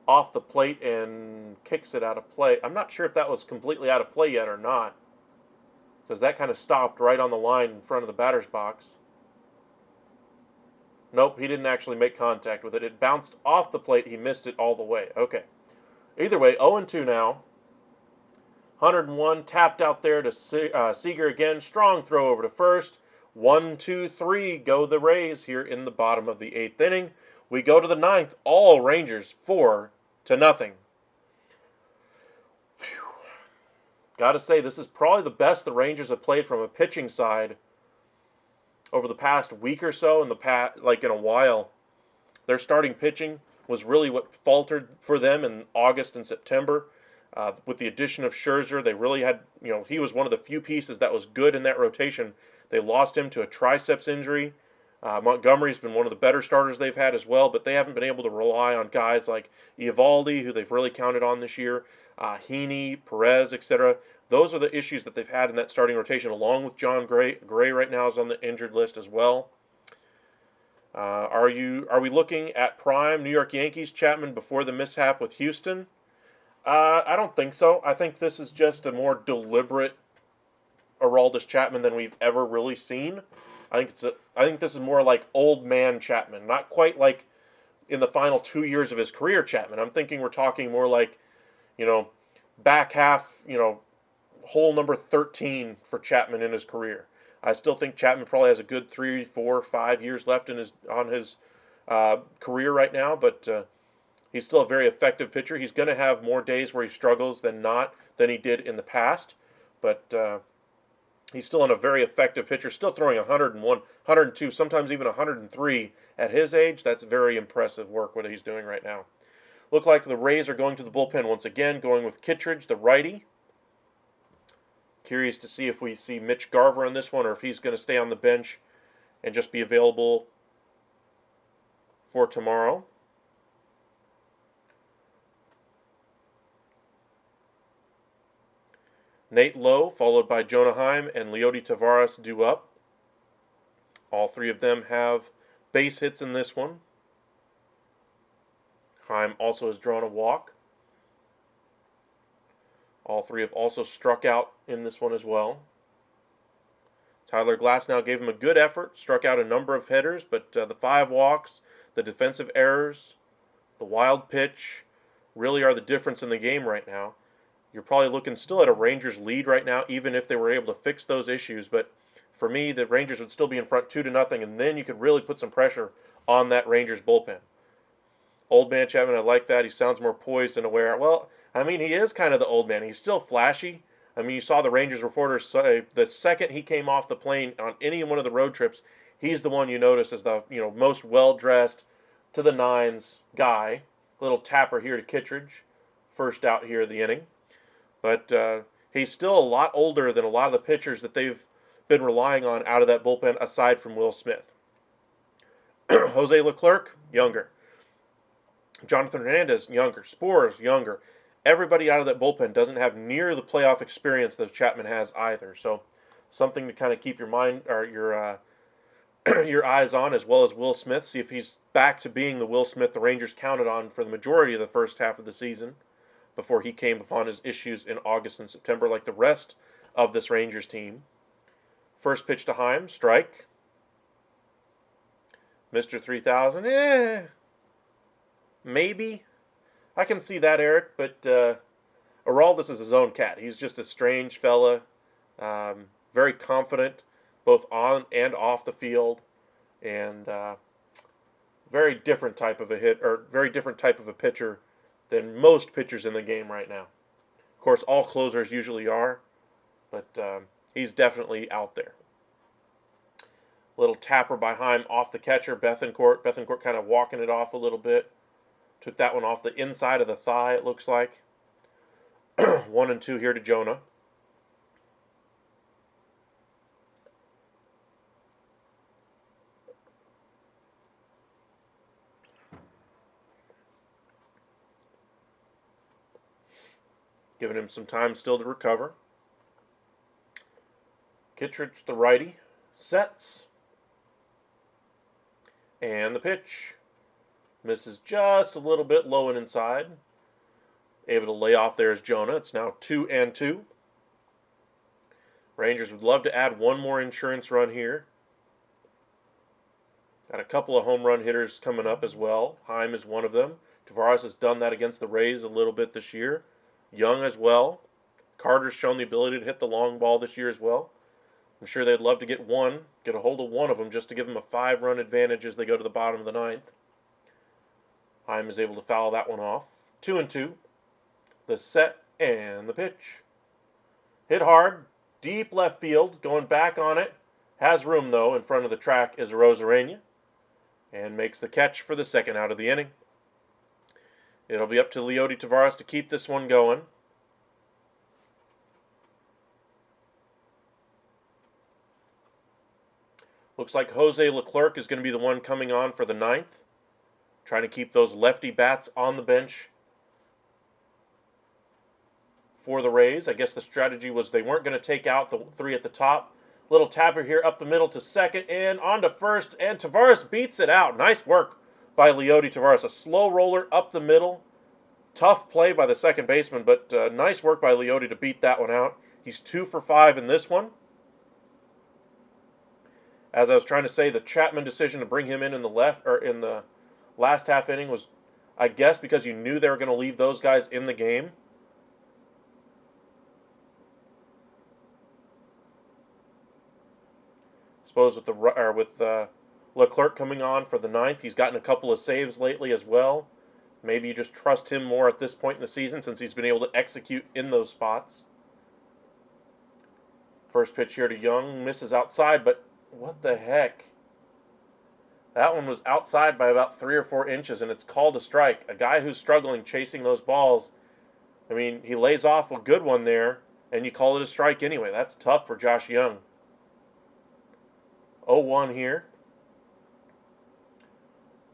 off the plate and kicks it out of play. I'm not sure if that was completely out of play yet or not, because that kind of stopped right on the line in front of the batter's box. Nope, he didn't actually make contact with it. It bounced off the plate. He missed it all the way. Okay. Either way, 0-2 now. 101 tapped out there to Seager again. Strong throw over to first. 1-2-3 go the Rays here in the bottom of the 8th inning. We go to the 9th. All Rangers 4-0. Got to say, this is probably the best the Rangers have played from a pitching side over the past week or so, in a while. Their starting pitching was really what faltered for them in August and September. With the addition of Scherzer, they really had, he was one of the few pieces that was good in that rotation. They lost him to a triceps injury. Montgomery's been one of the better starters they've had as well, but they haven't been able to rely on guys like Eovaldi, who they've really counted on this year, Heaney, Perez, etc. Those are the issues that they've had in that starting rotation, along with John Gray. Gray right now is on the injured list as well. Are we looking at prime New York Yankees Chapman before the mishap with Houston? I don't think so. I think this is just a more deliberate Aroldis Chapman than we've ever really seen. I think this is more like old man Chapman, not quite like in the final 2 years of his career Chapman. I'm thinking we're talking more like, back half, hole number 13 for Chapman in his career. I still think Chapman probably has a good 3, 4, 5 years left on his career right now, but he's still a very effective pitcher. He's going to have more days where he struggles than he did in the past, but he's still a very effective pitcher, still throwing 101, 102, sometimes even 103 at his age. That's very impressive work what he's doing right now. Look like the Rays are going to the bullpen once again, going with Kittredge, the righty. Curious to see if we see Mitch Garver on this one, or if he's going to stay on the bench and just be available for tomorrow. Nate Lowe, followed by Jonah Heim and Leody Taveras due up. All three of them have base hits in this one. Heim also has drawn a walk. All three have also struck out in this one as well. Tyler Glasnow gave him a good effort, struck out a number of hitters, but the 5 walks, the defensive errors, the wild pitch really are the difference in the game right now. You're probably looking still at a Rangers lead right now, even if they were able to fix those issues. But for me, the Rangers would still be in front 2-0, and then you could really put some pressure on that Rangers bullpen. Old man Chapman, I like that. He sounds more poised and aware. Well, I mean, he is kind of the old man. He's still flashy. I mean, you saw the Rangers reporters say the second he came off the plane on any one of the road trips, he's the one you notice as the most well-dressed, to the nines guy. Little tapper here to Kittredge, first out here of the inning. But he's still a lot older than a lot of the pitchers that they've been relying on out of that bullpen, aside from Will Smith. Jose Leclerc, younger. Jonathan Hernandez, younger. Spores, younger. Everybody out of that bullpen doesn't have near the playoff experience that Chapman has either. So something to kind of keep your mind or your your eyes on, as well as Will Smith. See if he's back to being the Will Smith the Rangers counted on for the majority of the first half of the season, before he came upon his issues in August and September like the rest of this Rangers team. First pitch to Heim, strike. Mr. 3000, maybe. I can see that, Eric, but Aroldis is his own cat. He's just a strange fella, very confident, both on and off the field, and very different type of a hit, or very different type of a pitcher than most pitchers in the game right now. Of course, all closers usually are, but he's definitely out there. Little tapper by Heim off the catcher, Bethancourt. Bethancourt kind of walking it off a little bit. Took that one off the inside of the thigh, it looks like. 1-2 here to Jonah. Giving him some time still to recover. Kittredge, the righty, sets. And the pitch. Misses just a little bit low and inside. Able to lay off there is Jonah. It's now 2-2. Rangers would love to add one more insurance run here. Got a couple of home run hitters coming up as well. Heim is one of them. Taveras has done that against the Rays a little bit this year. Young as well. Carter's shown the ability to hit the long ball this year as well. I'm sure they'd love to get a hold of one of them just to give them a 5-run advantage as they go to the bottom of the 9th. Heim is able to foul that one off. 2-2. The set and the pitch. Hit hard, deep left field, going back on it. Has room, though. In front of the track is Rosarena, and makes the catch for the second out of the inning. It'll be up to Leody Taveras to keep this one going. Looks like Jose Leclerc is going to be the one coming on for the 9th. Trying to keep those lefty bats on the bench for the Rays. I guess the strategy was they weren't going to take out the 3 at the top. Little tapper here up the middle to second and on to first, and Taveras beats it out. Nice work by Leody Taveras. A slow roller up the middle. Tough play by the second baseman, but nice work by Leody to beat that one out. He's 2 for 5 in this one. As I was trying to say, the Chapman decision to bring him in the last half inning was, I guess, because you knew they were going to leave those guys in the game. I suppose with Leclerc coming on for the 9th, he's gotten a couple of saves lately as well. Maybe you just trust him more at this point in the season since he's been able to execute in those spots. First pitch here to Young, misses outside, but what the heck? That one was outside by about 3 or 4 inches, and it's called a strike. A guy who's struggling chasing those balls, I mean, he lays off a good one there, and you call it a strike anyway. That's tough for Josh Young. 0-1 here.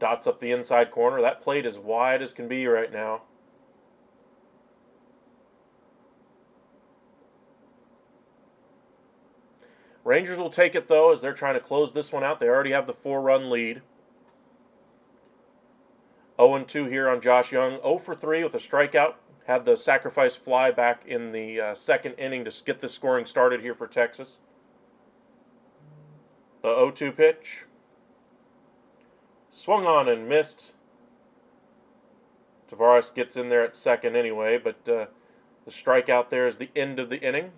Dots up the inside corner. That plate is wide as can be right now. Rangers will take it, though, as they're trying to close this one out. They already have the 4-run lead. 0-2 here on Josh Young. 0 for 3 with a strikeout. Had the sacrifice fly back in the second inning to get the scoring started here for Texas. The 0-2 pitch. Swung on and missed. Tavares gets in there at second anyway, but the strikeout there is the end of the inning.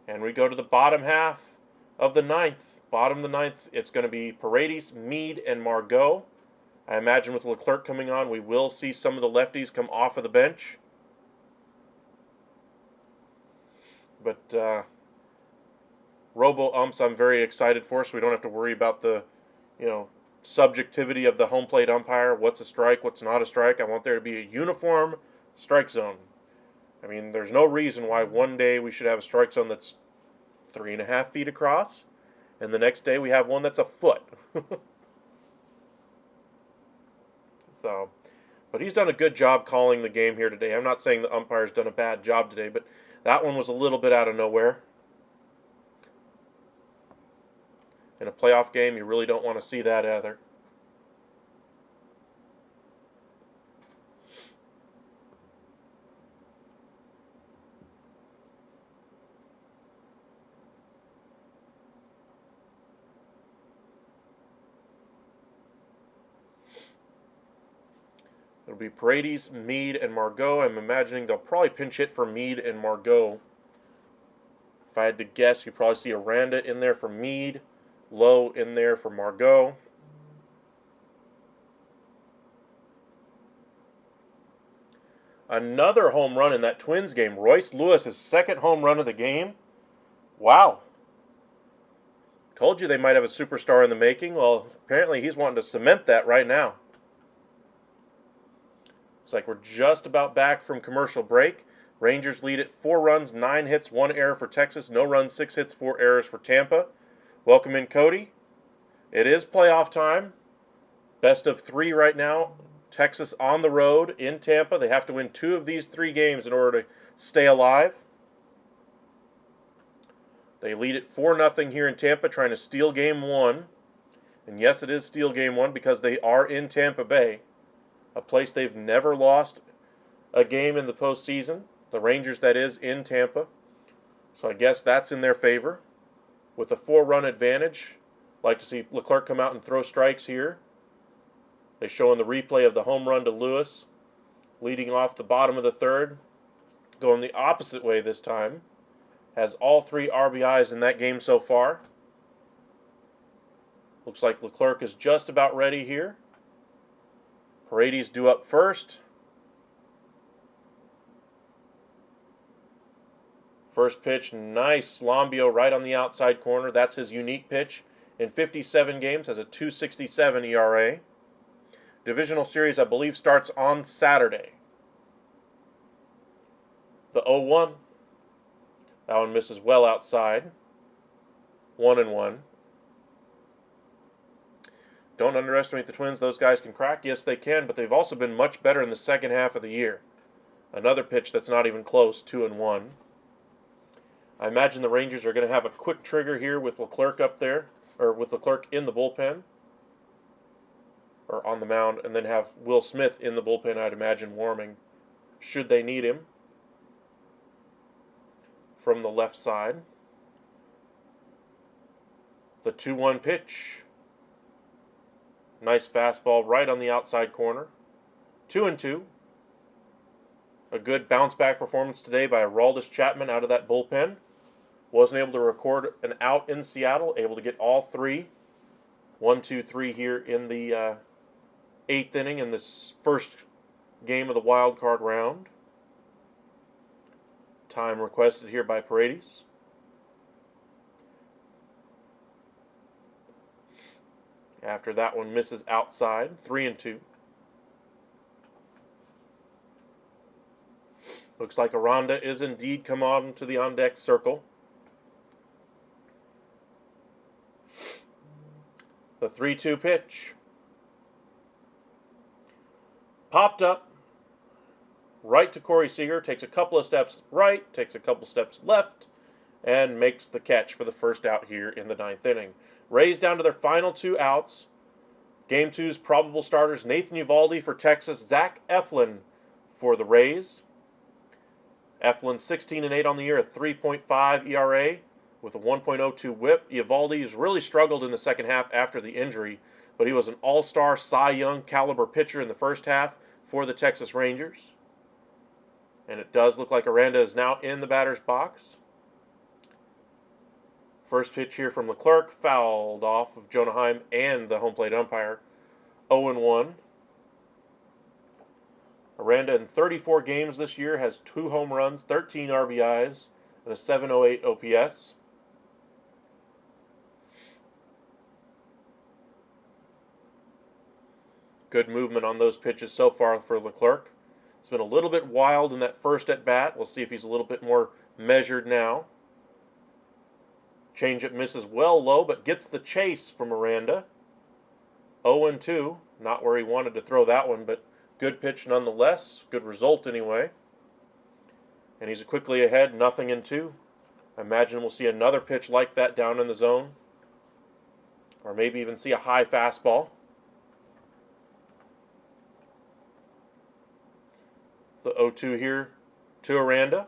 And we go to the bottom half of the ninth. Bottom of the ninth, it's going to be Paredes, Meade, and Margot. I imagine with Leclerc coming on, we will see some of the lefties come off of the bench. But robo-umps I'm very excited for, so we don't have to worry about the, subjectivity of the home plate umpire. What's a strike, what's not a strike. I want there to be a uniform strike zone. I mean, there's no reason why one day we should have a strike zone that's 3.5 feet across, and the next day we have one that's a foot. But he's done a good job calling the game here today. I'm not saying the umpire's done a bad job today, but that one was a little bit out of nowhere. In a playoff game, you really don't want to see that either. It'll be Paredes, Meade, and Margot. I'm imagining they'll probably pinch hit for Meade and Margot. If I had to guess, you probably see Aranda in there for Meade, Lowe in there for Margot. Another home run in that Twins game. Royce Lewis' second home run of the game. Wow. Told you they might have a superstar in the making. Well, apparently he's wanting to cement that right now. Looks like we're just about back from commercial break. Rangers lead at 4 runs, 9 hits, 1 error for Texas. No runs, 6 hits, 4 errors for Tampa. Welcome in, Cody. It is playoff time. Best of 3 right now. Texas on the road in Tampa. They have to win 2 of these 3 games in order to stay alive. They lead at 4-0 here in Tampa, trying to steal game 1. And yes, it is steal game 1 because they are in Tampa Bay, a place they've never lost a game in the postseason. The Rangers, that is, in Tampa. So I guess that's in their favor. With a 4-run advantage, like to see Leclerc come out and throw strikes here. They show in the replay of the home run to Lewis, leading off the bottom of the third, going the opposite way this time. Has all 3 RBIs in that game so far. Looks like Leclerc is just about ready here. Paredes due up first. First pitch, nice Slombio right on the outside corner. That's his unique pitch. In 57 games, has a 2.67 ERA. Divisional series, I believe, starts on Saturday. The 0-1. That one misses well outside. 1-1. Don't underestimate the Twins. Those guys can crack. Yes, they can, but they've also been much better in the second half of the year. Another pitch that's not even close, 2-1. I imagine the Rangers are going to have a quick trigger here with Leclerc up there, or with Leclerc in the bullpen, or on the mound, and then have Will Smith in the bullpen, I'd imagine, warming, should they need him, from the left side. The 2-1 pitch. Nice fastball right on the outside corner. 2-2. A good bounce-back performance today by Aroldis Chapman out of that bullpen. Wasn't able to record an out in Seattle. Able to get all 3. 1, 2, 3 here in the 8th inning in this first game of the wild card round. Time requested here by Paredes. After that one misses outside. 3-2. Looks like Aranda is indeed come on to the on-deck circle. The 3-2 pitch. Popped up. Right to Corey Seager. Takes a couple of steps right. Takes a couple steps left. and makes the catch for the first out here in the 9th inning. Rays down to their final 2 outs. Game 2's probable starters, Nathan Eovaldi for Texas, Zach Eflin for the Rays. Eflin 16-8 on the year, a 3.5 ERA with a 1.02 whip. Eovaldi has really struggled in the second half after the injury, but he was an all-star Cy Young caliber pitcher in the first half for the Texas Rangers. And it does look like Aranda is now in the batter's box. First pitch here from Leclerc, fouled off of Jonah Heim and the home plate umpire. 0-1. Aranda in 34 games this year has 2 home runs, 13 RBIs, and a 708 OPS. Good movement on those pitches so far for Leclerc. It's been a little bit wild in that first at-bat. We'll see if he's a little bit more measured now. Changeup misses well low, but gets the chase from Aranda. 0-2. Not where he wanted to throw that one, but good pitch nonetheless. Good result anyway. And he's quickly ahead, 0-2. I imagine we'll see another pitch like that down in the zone. Or maybe even see a high fastball. The 0-2 here to Aranda.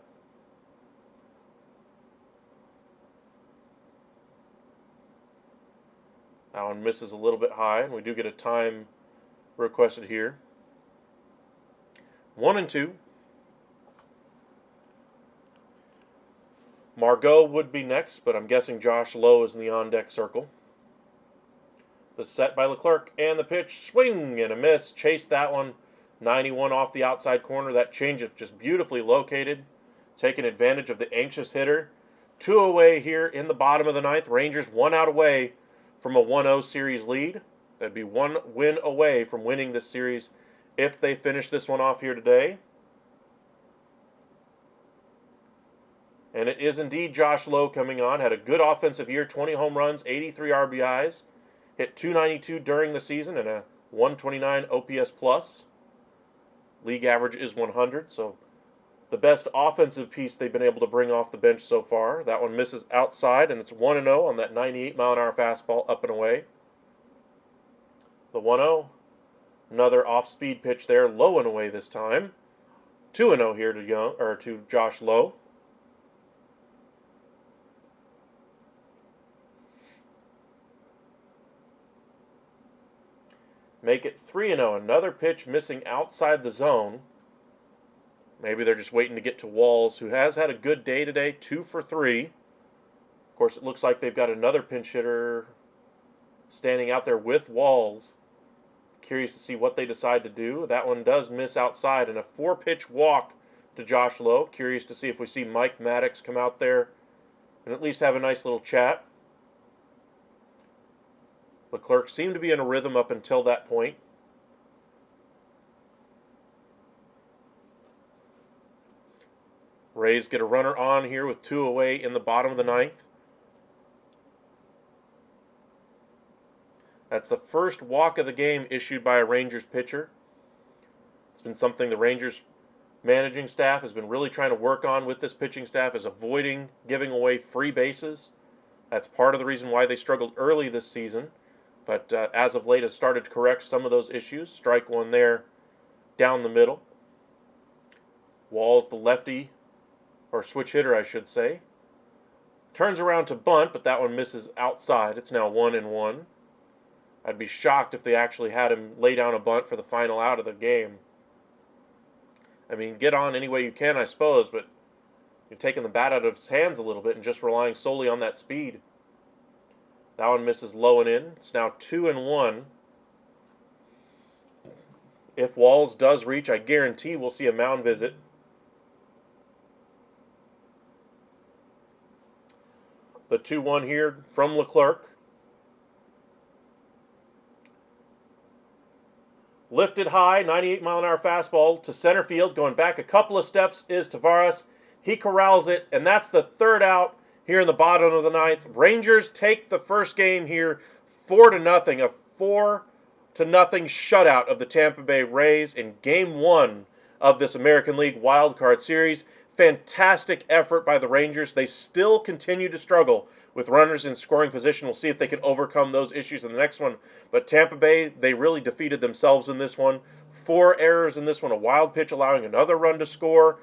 That one misses a little bit high, and we do get a time requested here. 1-2. Margot would be next, but I'm guessing Josh Lowe is in the on-deck circle. The set by Leclerc, and the pitch, swing and a miss. Chased that one, 91 off the outside corner. That changeup just beautifully located, taking advantage of the anxious hitter. 2 away here in the bottom of the 9th. Rangers 1 out away from a 1-0 series lead. That'd be 1 win away from winning this series if they finish this one off here today. And it is indeed Josh Lowe coming on. Had a good offensive year, 20 home runs, 83 RBIs. Hit .292 during the season and a 129 OPS plus. League average is 100, so the best offensive piece they've been able to bring off the bench so far. That one misses outside, and it's 1-0 on that 98-mile-an-hour fastball up and away. The 1-0, another off-speed pitch there, low and away this time. 2-0 here to Josh Lowe. Make it 3-0. Another pitch missing outside the zone. Maybe they're just waiting to get to Walls, who has had a good day today, 2 for 3. Of course, it looks like they've got another pinch hitter standing out there with Walls. Curious to see what they decide to do. That one does miss outside, and a 4-pitch walk to Josh Lowe. Curious to see if we see Mike Maddox come out there and at least have a nice little chat. Leclerc seemed to be in a rhythm up until that point. Rays get a runner on here with 2 away in the bottom of the 9th. That's the first walk of the game issued by a Rangers pitcher. It's been something the Rangers managing staff has been really trying to work on with this pitching staff, is avoiding giving away free bases. That's part of the reason why they struggled early this season. But as of late has started to correct some of those issues. Strike one there down the middle. Walls, the lefty, or switch hitter, I should say. Turns around to bunt, but that one misses outside. It's now 1-1. I'd be shocked if they actually had him lay down a bunt for the final out of the game. I mean, get on any way you can, I suppose, but you're taking the bat out of his hands a little bit and just relying solely on that speed. That one misses low and in. It's now 2-1. If Walls does reach, I guarantee we'll see a mound visit. The 2-1 here from Leclerc. Lifted high, 98-mile-an-hour fastball to center field. Going back a couple of steps is Tavares. He corrals it, and that's the 3rd out here in the bottom of the 9th. Rangers take the first game here 4-0. A 4-0 shutout of the Tampa Bay Rays in Game 1 of this American League Wildcard Series. fantastic effort by the Rangers. They still continue to struggle with runners in scoring position. We'll see if they can overcome those issues in the next one. But Tampa Bay, they really defeated themselves in this one. 4 errors in this one, a wild pitch allowing another run to score.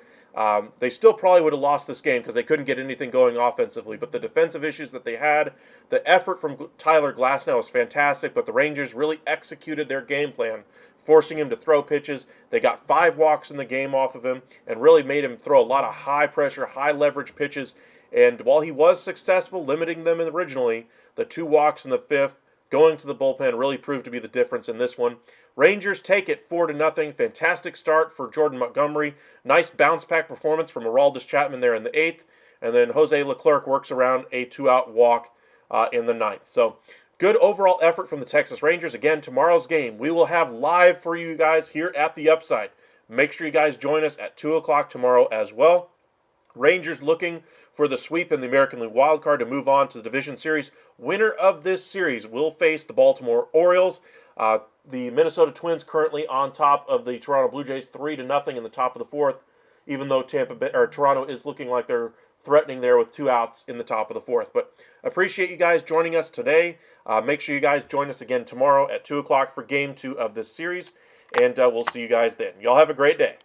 They still probably would have lost this game because they couldn't get anything going offensively. But the defensive issues that they had, the effort from Tyler Glasnow was fantastic. But the Rangers really executed their game plan, forcing him to throw pitches. They got 5 walks in the game off of him and really made him throw a lot of high-pressure, high-leverage pitches. And while he was successful limiting them originally, the 2 walks in the 5th, going to the bullpen, really proved to be the difference in this one. Rangers take it 4-0. Fantastic start for Jordan Montgomery. Nice bounce-back performance from Aroldis Chapman there in the 8th. And then Jose Leclerc works around a 2-out walk in the 9th. So good overall effort from the Texas Rangers. Again, tomorrow's game we will have live for you guys here at the Upside. Make sure you guys join us at 2 o'clock tomorrow as well. Rangers looking for the sweep in the American League Wildcard to move on to the Division Series. Winner of this series will face the Baltimore Orioles. The Minnesota Twins currently on top of the Toronto Blue Jays 3-0 in the top of the 4th, even though Toronto is looking like they're threatening there with 2 outs in the top of the 4th. But appreciate you guys joining us today. Make sure you guys join us again tomorrow at 2 o'clock for Game 2 of this series, and we'll see you guys then. Y'all have a great day.